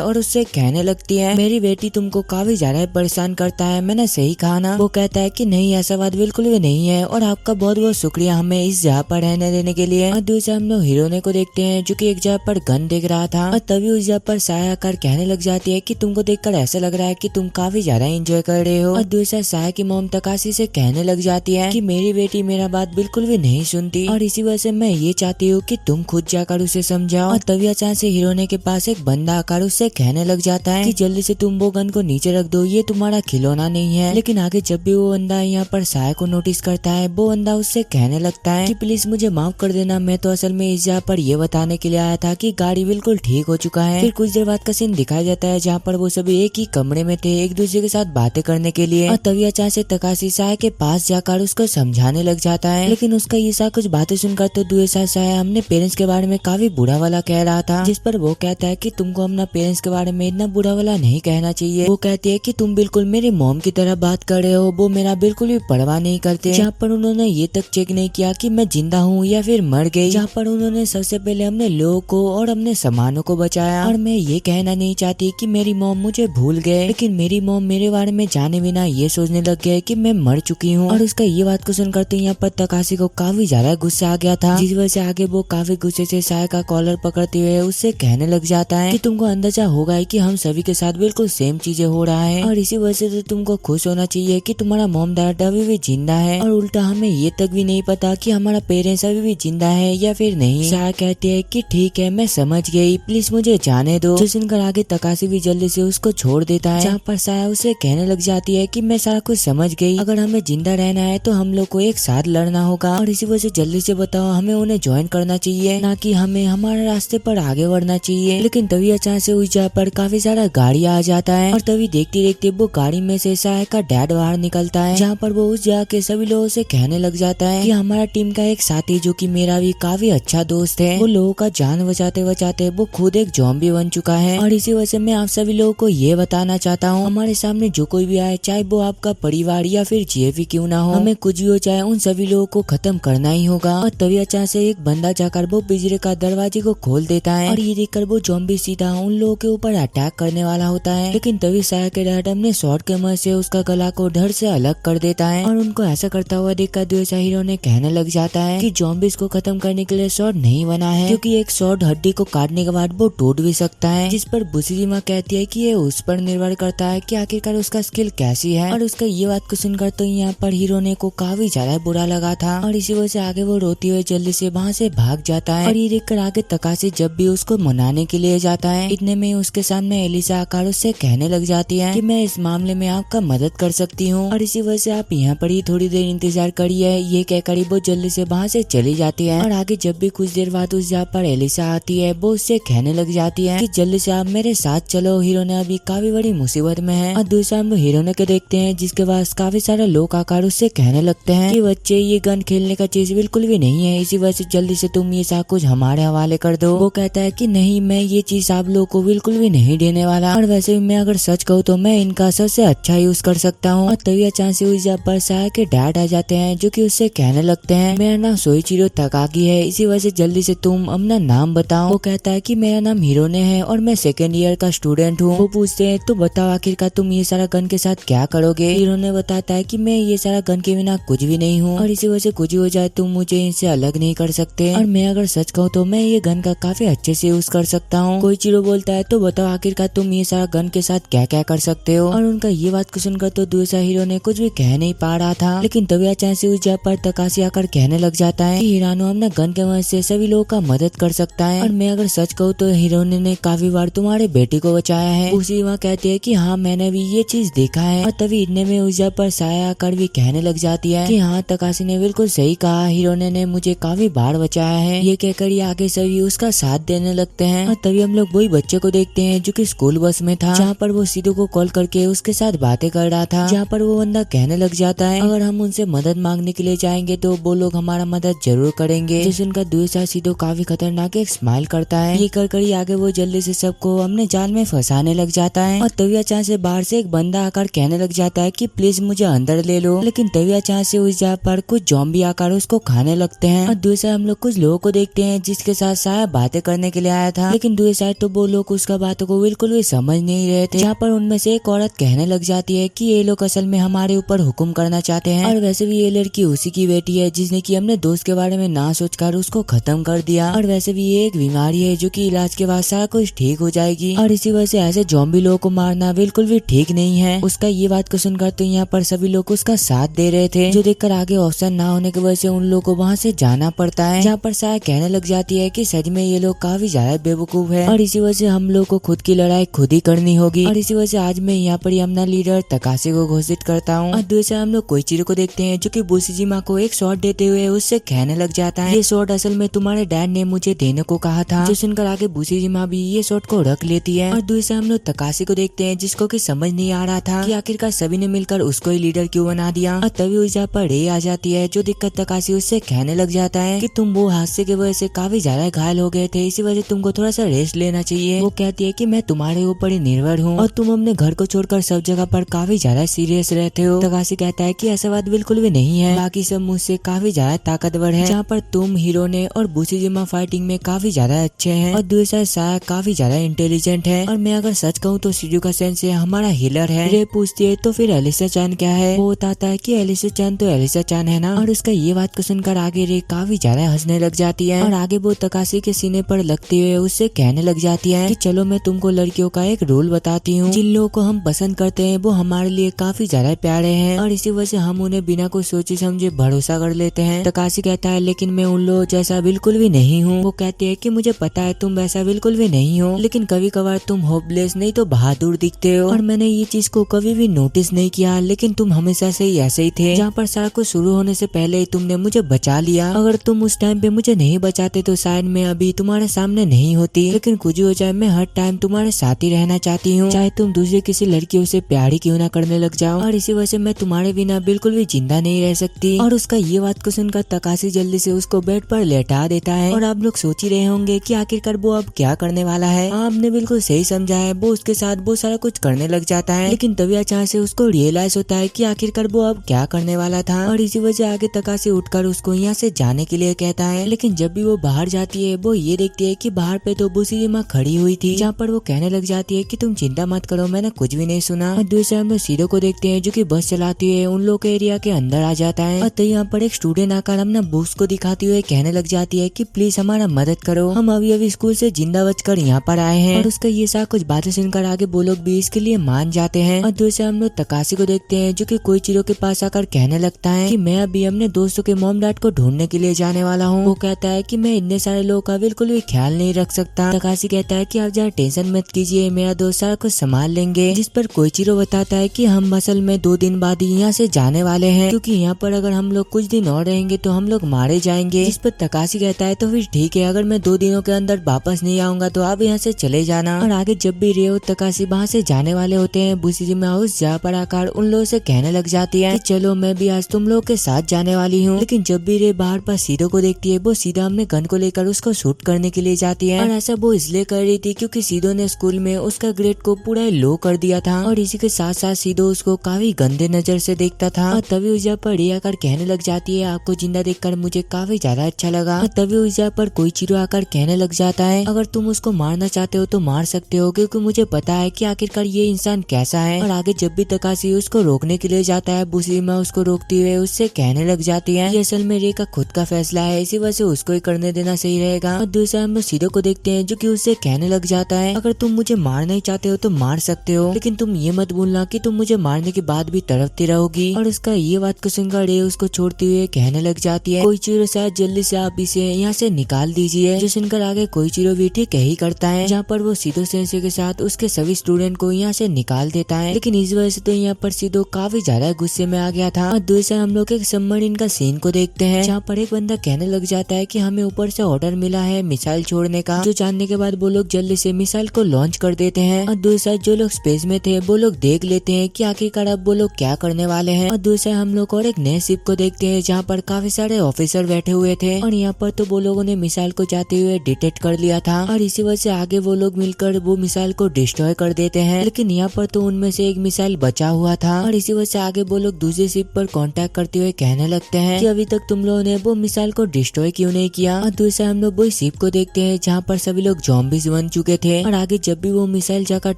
और उससे कहने लगती है मेरी बेटी तुमको काफी ज्यादा परेशान करता है, मैंने सही कहा ना? वो कहता है कि नहीं ऐसा बात बिल्कुल भी नहीं है और आपका बहुत बहुत शुक्रिया हमें इस जगह पर रहने देने के लिए। और दूसरे हम लोग हीरोने को देखते हैं जो कि एक जगह पर गन देख रहा था और तभी उस जगह पर साया आकर कहने लग जाती है कि तुमको देखकर ऐसा लग रहा है कि तुम काफी ज्यादा एंजॉय कर रहे हो। और दूसरा साया की मॉम तकाशी से कहने लग जाती है कि मेरी बेटी मेरा बात बिल्कुल भी नहीं सुनती और इसी वजह से मैं ये चाहती हूँ कि तुम खुद जाकर उसे समझाओ। और तभी अचानक से हीरोने के पास एक बंदा आकर उससे कहने लग जाता है कि जल्दी से तुम वो गन को नीचे रख दो, ये तुम्हारा खिलौना नहीं है। लेकिन आगे जब भी वो बंदा यहाँ पर साया को नोटिस करता है वो बंदा उससे कहने लगता है कि प्लीज मुझे माफ कर देना, मैं तो असल में इस जगह पर ये बताने के लिए आया था कि गाड़ी बिल्कुल ठीक हो चुका है। फिर कुछ देर बाद का सीन दिखाया जाता है जहाँ पर वो सभी एक ही कमरे में थे एक दूसरे के साथ बातें करने के लिए। और तभी अचानक से तकाशी साया के पास जाकर उसको समझाने लग जाता है। लेकिन उसका ये सारा कुछ बातें सुनकर तो दूसरा साया हमने पेरेंट्स के बारे में काफी बुरा वाला कह रहा था, जिस पर वो कहता है कि तुमको अपना पेरेंट्स के बारे में इतना बुरा वाला नहीं कहना चाहिए। वो कहती है कि तुम बिल्कुल मेरी मॉम की तरह बात कर रहे हो, वो मेरा बिल्कुल भी परवाह नहीं करते। जहाँ पर उन्होंने ये तक चेक नहीं किया कि मैं जिंदा हूँ या फिर मर गई। जहाँ पर उन्होंने सबसे पहले अपने लोगों को और अपने सामानों को बचाया। और मैं ये कहना नहीं चाहती कि मेरी मॉम मुझे भूल गए, लेकिन मेरी मॉम मेरे बारे में जाने बिना ये सोचने लग गए कि मैं मर चुकी हूँ। और उसका ये बात को सुनकर तो यहाँ पर तकाशी को काफी ज्यादा गुस्सा आ गया था, जिस वजह से आगे वो काफी गुस्से से साया का कॉलर पकड़ते हुए उससे कहने लग जाता है कि तुमको अंदाजा होगा कि हम सभी के साथ बिल्कुल सेम चीजें हो रहा है और इसी वजह से तो तुमको खुश होना चाहिए कि तुम्हारा मॉम डैड अभी भी जिंदा है। और उल्टा हमें ये तक भी नहीं पता कि हमारा पेरेंट्स अभी भी जिंदा है या फिर नहीं। साया कहती है कि ठीक है, मैं समझ गई, प्लीज मुझे जाने दो। जो सुनकर आगे तकाशी भी जल्दी से उसको छोड़ देता है, जहाँ पर साया उसे कहने लग जाती है कि मैं सारा कुछ समझ गई, अगर हमें जिंदा रहना है तो हम लोग को एक साथ लड़ना होगा और इसी वजह से जल्दी से बताओ हमें उन्हें ज्वाइन करना चाहिए, ना कि हमें हमारे रास्ते पर आगे बढ़ना चाहिए। लेकिन तभी अचानक से उस जगह पर काफी सारा गाड़ी आ जाता है और तभी देखते देखते वो गाड़ी में से साया का डैड बाहर निकलता है, जहाँ पर वो उस जगह के सभी लोगों से कहने लग जाता है कि हमारा टीम का एक साथी जो कि मेरा भी काफी अच्छा दोस्त है, वो लोगों का जान बचाते बचाते वो खुद एक ज़ॉम्बी बन चुका है। और इसी वजह से मैं आप सभी लोगों को ये बताना चाहता हूँ, हमारे सामने जो कोई भी आए, चाहे वो आपका परिवार या फिर जीएफी क्यों ना हो, हमें कुछ भी हो चाहे उन सभी लोगों को खत्म करना ही होगा। और तभी अचानक से एक बंदा जाकर वो पिंजरे का दरवाजे को खोल देता है और ये देखकर वो ज़ॉम्बी सीधा उन लोगों के ऊपर अटैक करने वाला होता है। लेकिन तभी साया के डैड अपने शॉर्ट के मदद से उसका गला को धड़ से अलग कर देता है और उनको ऐसा करता हुआ देखकर दूसरा हीरो ने कहने लग जाता है कि ज़ॉम्बीज को खत्म करने के लिए शॉर्ट नहीं बना है, क्योंकि एक शॉर्ट हड्डी को काटने के बाद वो टूट भी सकता है। जिस पर बुशिजिमा कहती है कि ये उस पर निर्भर करता है कि आखिरकार उसका स्किल कैसी है। और उसका ये बात को सुनकर तो यहाँ पर हीरो ने को काफी ज्यादा बुरा लगा था और इसी वजह से आगे वो रोते हुए जल्दी से वहाँ से भाग जाता है। और ये देखकर आगे तकाशी जब भी उसको मनाने के लिए जाता है, इतने में उसके सामने एलिसा आकर उससे कहने लग जाती है कि मैं इस मामले में आपका मदद कर सकती हूँ और इसी वजह से आप यहाँ पर ही थोड़ी देर इंतजार करिए। ये कहकर वो जल्दी से वहाँ से चली जाती है और आगे जब भी कुछ देर बाद उस जगह पर एलिसा आती है, वो उससे कहने लग जाती है कि जल्दी से आप मेरे साथ चलो, हीरो ने अभी काफी बड़ी मुसीबत में है। और दूसरा हम लोग हीरो ने के देखते हैं, जिसके पास काफी सारे लोग आकर उससे कहने लगते हैं कि बच्चे ये गन खेलने का चीज बिल्कुल भी नहीं है, इसी वजह से जल्दी से तुम ये सब कुछ हमारे हवाले कर दो। वो कहता है कि नहीं, मैं ये चीज आप लोगों को बिल्कुल भी नहीं देने वाला, और वैसे भी मैं अगर सच कहूँ तो मैं इनका सबसे अच्छा यूज कर सकता हूँ। और तभी अचानक से उस जगह पर साया के डैड आ जाते हैं, जो कि उससे कहने लगते हैं मेरा नाम सोइचिरो तकाकी है, इसी वजह से जल्दी से तुम अपना नाम बताओ। वो कहता है कि मेरा नाम हिरोने है और मैं सेकेंड ईयर का स्टूडेंट हूँ। वो पूछते हैं तो बताओ आखिरकार तुम ये सारा गन के साथ क्या करोगे। हिरोने बताता है कि मैं ये सारा गन के बिना कुछ भी नहीं हूँ और इसी वजह से कुछ हो जाए तुम मुझे इनसे अलग नहीं कर सकते, और मैं अगर सच कहूँ तो मैं ये गन का काफी अच्छे से यूज कर सकता हूँ। कोई चिरो बोलता है तो बताओ आखिरकार तुम ये सारा गन के साथ क्या क्या कर सकते हो। और उनका ये बात को सुनकर तो दूसरा हीरो ने कुछ भी कह नहीं पा रहा था, लेकिन तभी अचानक से उस जगह पर तकाशी आकर कहने लग जाता है कि हिरानो अपना गन के मदद से सभी लोगों का मदद कर सकता है, और मैं अगर सच कहूँ तो हिरोने ने काफी बार तुम्हारे बेटे को बचाया है। उसी वहाँ कहती है कि हाँ मैंने भी ये चीज देखा है। और तभी इतने में उस जगह पर साया आकर भी कहने लग जाती है कि हाँ तकाशी ने बिल्कुल सही कहा, हिरोने ने मुझे काफी बार बचाया है। ये कहकर ये आगे सभी उसका साथ देने लगते हैं। और तभी हम लोग वही बच्चे को देखते हैं जो कि स्कूल बस में था, जहाँ पर वो सीधू को कॉल करके उसके साथ बातें कर रहा था, जहाँ पर वो बंदा कहने लग जाता है अगर हम उनसे मदद मांगने के लिए जाएंगे तो वो लोग हमारा मदद जरूर करेंगे। जिस उनका दूसरा सीधू काफी खतरनाक एक स्माइल करता है। ये कर कर आगे वो जल्दी से सबको अपने जाल में फंसाने लग जाता है। और तभी अचानक से बाहर से एक बंदा आकर कहने लग जाता है कि प्लीज मुझे अंदर ले लो, लेकिन तभी अचानक से उस जगह पर कुछ ज़ॉम्बी आकर उसको खाने लगते हैं। और दूसरा हम लोग कुछ लोगों को देखते हैं जिसके साथ साया बातें करने के लिए आया था, लेकिन दूसरा तो वो लोग उसका बातों को बिल्कुल भी समझ नहीं रहे थे। जहाँ पर उनमें से एक औरत कहने लग जाती है कि ये लोग असल में हमारे ऊपर हुक्म करना चाहते हैं, और वैसे भी ये लड़की उसी की बेटी है जिसने की अपने दोस्त के बारे में ना सोचकर उसको खत्म कर दिया, और वैसे भी ये एक बीमारी है जो कि इलाज के बाद सारा कुछ ठीक हो जाएगी, और इसी वजह से ऐसे ज़ॉम्बी लोगों को मारना बिल्कुल भी ठीक नहीं है। उसका ये बात को सुनकर तो यहाँ पर सभी लोग उसका साथ दे रहे थे, जो देखकर आगे ऑप्शन ना होने की वजह से उन लोगों को वहाँ से जाना पड़ता है, जहाँ पर साया कहने लग जाती है कि सच में ये लोग काफी ज्यादा बेवकूफ है और इसी वजह से हम लोग को खुद की लड़ाई खुद ही करनी होगी। और इसी वजह से आज मैं यहाँ पर अपना लीडर तकाशी को घोषित करता हूँ। और दूसरा हम लोग कोइचिरो को देखते हैं जो कि बुशिजिमा को एक शॉट देते हुए उससे कहने लग जाता है ये शॉट असल में तुम्हारे डैड ने मुझे देने को कहा था, जो सुनकर आगे बुशिजिमा भी ये शॉट को रख लेती है। और दूसरा हम लोग तकाशी को देखते हैं जिसको कि समझ नहीं आ रहा था कि आखिरकार सभी ने मिलकर उसको ही लीडर क्यों बना दिया। और तभी उस जगह पर रे आ जाती है, जो दिक्कत तकाशी उससे कहने लग जाता है कि तुम वो हादसे की वजह से काफी ज्यादा घायल हो गए थे, इसी वजह से तुमको थोड़ा सा रेस्ट लेना चाहिए। वो कहती है कि मैं तुम्हारे ऊपर ही निर्भर हूँ और तुम अपने घर को छोड़कर सब जगह पर काफी ज्यादा सीरियस रहते हो। तकाशी कहता है कि ऐसा बात बिल्कुल भी नहीं है, बाकी सब मुझसे काफी ज्यादा ताकतवर है, जहाँ पर तुम हिरोने और बुशिजिमा फाइटिंग में काफी ज्यादा अच्छे हैं और दूसरा साया काफी ज्यादा इंटेलिजेंट है, और मैं अगर सच कहूँ तो शिजुका सेंसेई हमारा हीलर है। रे पूछती है तो फिर एलिसा चान क्या है। वो बताता है कि एलिसा चान तो एलिसा चान है ना, और उसका ये बात को सुनकर आगे रे काफी ज्यादा हंसने लग जाती है, और आगे वो तकाशी के सीने पर लगते हुए उससे कहने लग जाती है कि चलो मैं तुमको लड़कियों का एक रूल बताती हूँ, जिन लोगों को हम पसंद करते हैं वो हमारे लिए काफी ज्यादा प्यारे हैं और इसी वजह से हम उन्हें बिना कुछ सोचे समझे भरोसा कर लेते हैं। तकाशी कहता है लेकिन मैं उन लोगों जैसा बिल्कुल भी नहीं हूँ। वो कहती है कि मुझे पता है तुम वैसा बिल्कुल भी नहीं हो, लेकिन कभी कभार तुम होपलेस नहीं तो बहादुर दिखते हो और मैंने ये चीज को कभी भी नोटिस नहीं किया, लेकिन तुम हमेशा से ही ऐसे ही थे। जहाँ पर सारा कुछ शुरू होने से पहले तुमने मुझे बचा लिया। अगर तुम उस टाइम पे मुझे नहीं बचाते तो शायद मैं अभी तुम्हारे सामने नहीं होती, लेकिन कुछ भी हो जाए मैं हर टाइम तुम्हारे साथ ही रहना चाहती हूँ, चाहे तुम दूसरी किसी लड़कियों से प्यार ही क्यों ना करने लग जाओ। और इसी वजह से मैं तुम्हारे बिना बिल्कुल भी जिंदा नहीं रह सकती। और उसका ये बात को सुनकर तकाशी जल्दी से उसको बेड पर लेटा देता है। और आप लोग सोच ही रहे होंगे कि आखिरकार वो अब क्या करने वाला है। आपने बिल्कुल सही समझा है, वो उसके साथ बहुत सारा कुछ करने लग जाता है, लेकिन तभी अचानक से उसको रियलाइज होता है कि आखिरकार वो अब क्या करने वाला था। और इसी वजह से आगे तकाशी उठकर उसको यहाँ से जाने के लिए कहता है, लेकिन जब भी वो बाहर जाती है वो ये देखती है कि बाहर पे तो बुशिजिमा खड़ी हुई थी, जहाँ पर वो कहने लग जाती है कि तुम चिंता मत करो, मैंने कुछ भी नहीं सुना। और दूसरे हम लोग सीधो को देखते हैं जो कि बस चलाती है उन लोग के एरिया के अंदर आ जाता है। और तो यहाँ पर एक स्टूडेंट आकर अपना बॉस को दिखाती हुए कहने लग जाती है कि प्लीज हमारा मदद करो, हम अभी स्कूल से जिंदा बचकर यहाँ पर आए हैं। और उसका ये सारा कुछ बातें सुनकर आगे वो लोग भी इसके लिए मान जाते हैं। और दूसरे हम लोग तकाशी को देखते हैं जो कि कोइचिरो के पास आकर कहने लगता है कि मैं अभी अपने दोस्तों के मॉम डैड को ढूंढने के लिए जाने वाला हूँ। वो कहता है कि मैं इतने सारे लोगों का बिल्कुल भी ख्याल नहीं रख सकता। तकाशी कहता है कि आप जरा टेंशन मत कीजिए, मेरा दोस्त सारा कुछ संभाल लेंगे। जिस पर कोइचिरो बताता है कि हम असल में 2 दिन बाद ही यहाँ से जाने वाले हैं, क्योंकि यहाँ पर अगर हम लोग कुछ दिन और रहेंगे तो हम लोग मारे जाएंगे। जिस पर तकाशी कहता है तो फिर ठीक है, अगर मैं 2 दिनों के अंदर वापस नहीं आऊंगा तो आप यहाँ से चले जाना। और आगे जब भी रेओ तकाशी वहाँ से जाने वाले होते हैं, बुशिजिमा उस जगह पर आकर उन लोगों से कहने लग जाती है कि चलो मैं भी आज तुम लोग के साथ जाने वाली हूँ। लेकिन जब भी रे बाहर पर सीधो को देखती है वो सीधा अपने गन को लेकर उसको शूट करने के लिए जाती है। और ऐसा वो इसलिए कर रही थी क्योंकि सीधो ने स्कूल में उसका ग्रेड को पूरा लो कर दिया था, और इसी के साथ साथ सीधो उसको काफी गंदे नजर से देखता था। और तभी उस जगह पर रे आकर कहने लग जाती है आपको जिंदा देखकर मुझे काफी ज्यादा अच्छा लगा। और तभी उस जगह पर कोइचिरो आकर कहने लग जाता है अगर तुम उसको मारना चाहते हो तो मार सकते हो, क्योंकि मुझे पता है कि आखिरकार ये इंसान कैसा है। और आगे जब भी तकाशी उसको रोकने के लिए जाता है, बुशिजिमा उसको रोकती हुए उससे कहने लग जाती है ये असल में रे का खुद का फैसला है, इसी वजह से उसको ही करने देना सही रहेगा। और दूसरा हम लोग सीधो को देखते हैं जो कि उससे कहने लग जाता है अगर तुम मुझे मारना ही चाहते हो तो मार सकते हो, लेकिन तुम ये मत भूलना कि तुम मुझे मारने के बाद भी तड़पती रहोगी। और उसका ये बात को सुनकर रे उसको छोड़ते हुए कहने लग जाती है कोइचिरो शायद जल्दी से आप इसे यहाँ से निकाल दीजिए। जो सुनकर आगे कोइचिरो भी ठीक यही करता है, जहाँ पर वो सीधो सेंसे के साथ उसके सभी स्टूडेंट को यहाँ से निकाल देता है। लेकिन इस वजह से तो यहाँ पर सीधो काफी ज्यादा गुस्से में आ गया था। और दूसरा हम लोग एक सबमरीन का सीन को देखते हैं, जहाँ पर एक बंदा कहने लग जाता है कि हमें ऊपर से ऑर्डर मिला है मिसाइल छोड़ने का, जो जानने के बाद वो लोग जल्दी से मिसाइल को लॉन्च कर देते हैं। और दूसरा जो लोग स्पेस में थे वो लोग देख लेते हैं कि आखिरकार अब वो लोग क्या करने वाले हैं। और दूसरा हम लोग और एक नए शिप को देखते हैं जहाँ पर काफी सारे ऑफिसर बैठे हुए थे, और यहाँ पर तो वो लोगों ने मिसाइल को जाते हुए डिटेक्ट कर लिया था, और इसी वजह से आगे वो लोग मिलकर वो मिसाइल को डिस्ट्रॉय कर देते हैं। लेकिन यहाँ पर तो उनमें से एक मिसाइल बचा हुआ था, और इसी वजह से आगे वो लोग दूसरी शिप पर कांटेक्ट करते हुए कहने लगते हैं कि अभी तक तुम लोगों ने वो मिसाइल को डिस्ट्रॉय क्यों नहीं किया। और दूसरा हम लोग वो शिप को देखते हैं जहाँ पर सभी लोग ज़ॉम्बीज बन चुके थे, और आगे जब भी वो मिसाइल जाकर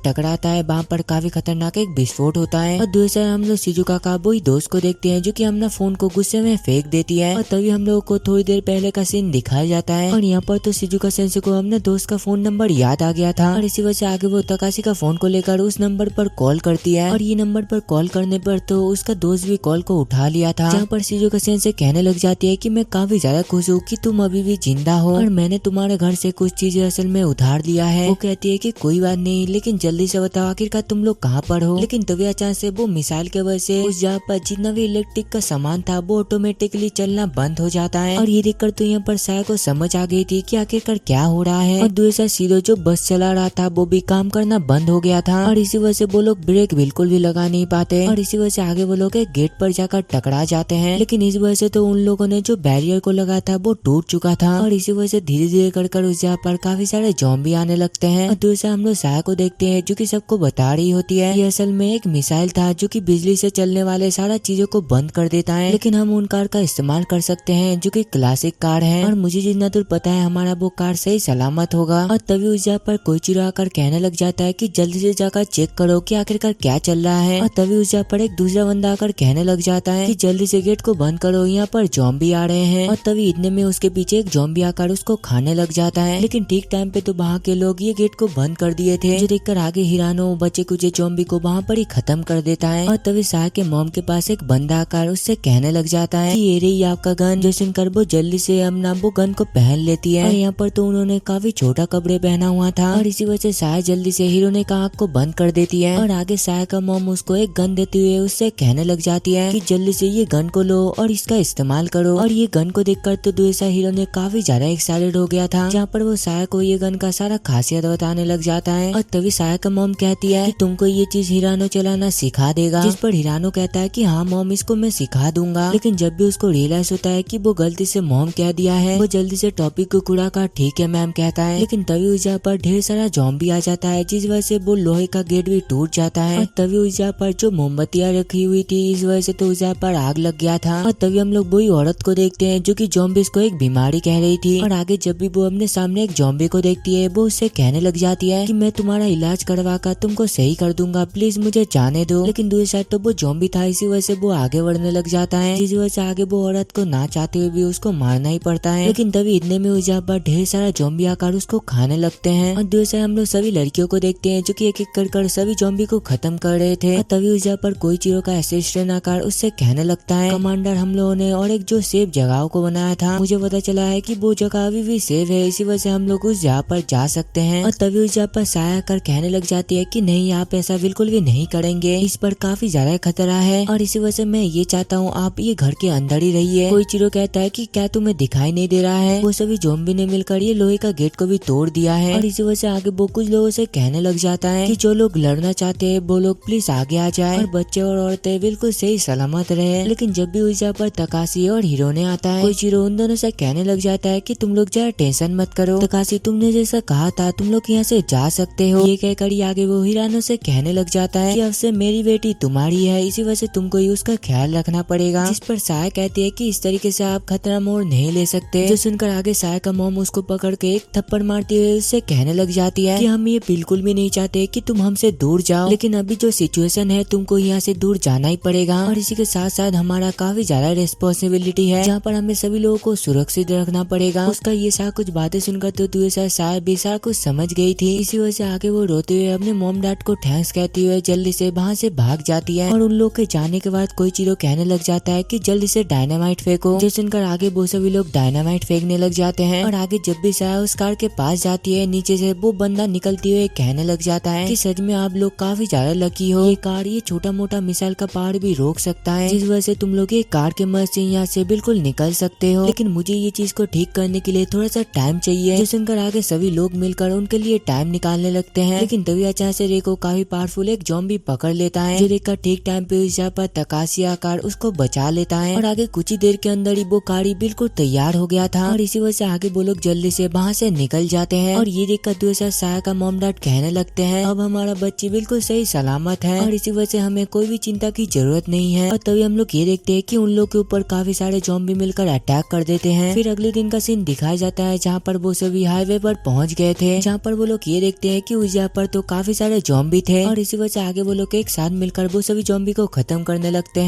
टकराता है वहाँ पर काफी खतरनाक एक विस्फोट होता है। और दूसरा हम लोग शिजुका का वही दोस्त को देखते हैं जो कि अपना फोन को गुस्से में फेंक देती है, और तभी हम लोग को थोड़ी देर पहले का सीन दिखाया जाता है। और यहाँ पर तो शिजुका सेंसे को अपने दोस्त का फोन नंबर याद आ गया था, और इसी वजह से आगे वो तकाशी का फोन को लेकर उस नंबर पर कॉल करती है, और ये नंबर पर कॉल करने पर तो उसका दोस्त भी कॉल को उठा लिया था, जहाँ पर शिजुका सेंसे कहने लग जाती है कि मैं काफी ज्यादा खुश हूँ कि तुम अभी भी जिंदा हो, और मैंने तुम्हारे घर से कुछ चीजें असल में उधार लिया है। वो कहती है कि कोई बात नहीं, लेकिन जल्दी से बताओ आखिरकार तुम लोग कहाँ पर हो। लेकिन तभी अचानक से वो मिसाइल के वजह से उस जगह पर जितना भी इलेक्ट्रिक का सामान था वो ऑटोमेटिकली चलना बंद हो जाता है, और ये देखकर तो यहाँ पर साया को समझ आ गई थी कि आखिरकार क्या हो रहा है। और दूसरा सीधो जो बस चला रहा था वो भी काम करना बंद हो गया था, और इसी वजह से वो लोग ब्रेक बिल्कुल भी लगा नहीं पाते, और इसी वजह से आगे वो लोग एक गेट पर जाकर टकरा जाते हैं। लेकिन इस वजह से तो उन लोगों ने जो बैरियर को लगा था वो टूट चुका था, और इसी वजह से धीरे धीरे कर उस जगह पर काफी सारे ज़ॉम्बी आने लगते हैं। और दूसरा हम लोग साया को देखते हैं जो कि सबको बता रही होती है ये असल में एक मिसाइल था जो कि बिजली से चलने वाले सारा चीजों को बंद कर देता है, लेकिन हम उन कार का इस्तेमाल कर सकते हैं जो कि क्लासिक कार है, और मुझे जितना दूर पता है हमारा वो कार सही सलामत होगा। और तभी उस जगह पर कोइचिरो आकर कहने लग जाता है कि जल्दी से जाकर चेक करो कि आखिरकार क्या चल रहा है। और तभी उस जगह पर एक दूसरा बंदा आकर कहने लग जाता है कि जल्दी से गेट को बंद करो, यहाँ पर ज़ॉम्बी आ रहे हैं। और तभी इतने में उसके पीछे एक ज़ॉम्बी आकर उसको खाने लग जाता है, लेकिन ठीक टाइम पे तो वहाँ के लोग ये गेट को बंद कर दिए थे, जो देखकर आगे हिरानो बचे कुछ ज़ॉम्बी को वहाँ पर ही खत्म कर देता है। और तभी साया के मॉम के पास एक बंदा आकर उससे कहने लग जाता है कि ये रही आपका गन, जो जो सुनकर वो जल्दी से अपना वो गन को पहन लेती है। और यहाँ पर तो उन्होंने काफी छोटा कपड़े पहना हुआ था और इसी वजह से साया जल्दी से हीरोने का आँख को बंद कर देती है। और आगे साया का मॉम उसको एक गन देते हुए उससे कहने लग जाती है कि जल्दी से ये गन को लो और इसका इस्तेमाल करो। और ये गन को देखकर तो दूसरा हीरो ने काफी ज्यादा एक्साइटेड हो गया था, जहाँ पर वो साया को ये गन का सारा खासियत बताने लग जाता है। और तभी साया का मॉम कहती है कि तुमको ये चीज हिरानो चलाना सिखा देगा, जिस पर हिरानो कहता है कि हाँ मॉम, इसको मैं सिखा दूंगा। लेकिन जब भी उसको रियलाइज होता है कि वो गलती से मॉम कह दिया है, वो जल्दी से टॉपिक को कुड़ा कर ठीक है मैम कहता है। लेकिन तभी उस जगह पर ढेर सारा ज़ॉम्बी आ जाता है, जिस वजह से वो लोहे का गेट भी टूट जाता है। और तभी उस जगह पर जो मोमबत्तियां रखी हुई थी, इस वजह से तो उस जगह पर आग लग गया था। और तभी हम लोग वही औरत को देखते हैं जो कि ज़ॉम्बीज़ को एक बीमारी कह रही थी। और आगे जब भी वो अपने सामने एक ज़ॉम्बी को देखती है, वो उससे कहने लग जाती है कि मैं तुम्हारा इलाज करवा कर तुमको सही कर दूंगा, प्लीज मुझे जाने दो। लेकिन दूसरी साइड तो वो ज़ॉम्बी था, इसी वजह से वो आगे बढ़ने लग जाता है, जिस वजह से आगे वो औरत को ना चाहते हुए भी उसको मारना ही पड़ता है। लेकिन तभी इतने में उस जगह पर ढेर सारा ज़ॉम्बी आकर उसको खाने लगते हैं। और दूसरी साइड हम लोग सभी लड़कियों को देखते हैं जो कि एक एक कर सभी ज़ॉम्बी को खत्म कर रहे थे। और तभी उस जगह पर कोई चीरों का असिस्टेंट आकर उससे कहने लगता है, कमांडर हम लोगों ने और एक जो सेफ जगह को बनाया था, मुझे पता चला है कि वो जगह अभी भी सेफ है, इसी वजह से हम लोग उस जगह पर जा सकते हैं। और तभी उस जगह पर साया कर कहने लग जाती है कि नहीं, आप ऐसा बिल्कुल भी नहीं करेंगे, इस पर काफी ज्यादा खतरा है और इसी वजह से मैं ये चाहता हूँ आप ये घर के अंदर ही रहिए। कोई चीरो कहता है कि क्या तुम्हें दिखाई नहीं दे रहा है, वो सभी ज़ॉम्बी ने मिलकर ये लोहे का गेट को भी तोड़ दिया है। और इसी वजह से आगे वो कुछ लोगों से कहने लग जाता है कि जो लोग लड़ना चाहते हैं वो लोग प्लीज आगे आ जाए और बच्चे और औरतें बिल्कुल सही सलामत रहे। लेकिन जब भी उस जगह पर तकाशी और हीरोने आता है, कोई चीरो उन दोनों से कहने लग जाता है कि तुम लोग जरा टेंशन मत करो, तकाशी तुमने जैसा कहा था तुम लोग यहाँ से जा सकते हो। ये कहकर आगे वो हिरानो से कहने लग जाता है कि अब से मेरी बेटी तुम्हारी है, इसी वजह से तुमको ही उसका ख्याल रखना पड़ेगा। जिस पर साया कहती है कि इस तरीके से आप खतरा मोड़ नहीं ले सकते। जो सुनकर आगे साया का मॉम उसको पकड़ के एक थप्पड़ मारती हुए उससे कहने लग जाती है कि हम ये बिल्कुल भी नहीं चाहते कि तुम हमसे दूर जाओ, लेकिन अभी जो सिचुएशन है तुमको यहाँ से दूर जाना ही पड़ेगा। और इसी के साथ साथ हमारा काफी ज्यादा रिस्पॉन्सिबिलिटी है, जहाँ पर हमें सभी लोगों को सुरक्षित रखना पड़ेगा। उसका ये सारा कुछ बातें सुनकर तो दूसरा साया भी सारा कुछ समझ गई थी, इसी वजह से आगे वो रोते हुए अपने मॉम डैड को थैंक्स कहती हुए जल्दी से वहाँ से भाग जाती है। और उन लोग के जाने के बाद कोई चीरो कहने लग जाता है कि जल्दी से डायनामाइट फेंको। जो सुनकर आगे वो सभी लोग डायनामाइट फेंकने लग जाते हैं। और आगे जब भी साया उस कार के पास जाती है, नीचे से वो बंदा निकलते हुए कहने लग जाता है कि सच में आप लोग काफी ज्यादा लकी हो, ये कार ये छोटा मोटा मिसाइल का पहाड़ भी रोक सकता है, जिस वजह से तुम लोग ये कार के मदद से यहाँ से बिल्कुल निकल सकते हो। लेकिन मुझे ये चीज को ठीक करने के लिए थोड़ा सा टाइम चाहिए। जो सुनकर आगे सभी लोग मिलकर उनके लिए टाइम निकालने लगते हैं। लेकिन तभी अचानक से रे को काफी पावरफुल एक ज़ॉम्बी पकड़ लेता है, जो देखकर ठीक टाइम पे उस जगह पर तकाशी आकर उसको बचा लेता है। और आगे कुछ ही देर के अंदर ही वो कार बिल्कुल तैयार हो गया था। और इसी वजह से आगे वो लोग जल्दी से वहाँ से निकल जाते हैं। और ये देखकर दूसरा साया का मॉम डैड कहने लगते हैं अब हमारा बच्ची बिल्कुल सही सलामत है और इसी वजह से हमें कोई भी चिंता की जरूरत नहीं है। और तभी हम लोग ये देखते हैं कि उन लोग के ऊपर काफी सारे ज़ॉम्बी मिलकर अटैक कर देते हैं। फिर अगले दिन का सीन दिखाया जाता है, जहाँ पर वो सभी हाईवे पर पहुँच गए थे, जहाँ पर वो लोग ये देखते हैं कि उस जगह पर तो काफी सारे ज़ॉम्बी थे। और इसी वजह से आगे वो लोग एक साथ मिलकर वो सभी ज़ॉम्बी को खत्म करने लगते हैं।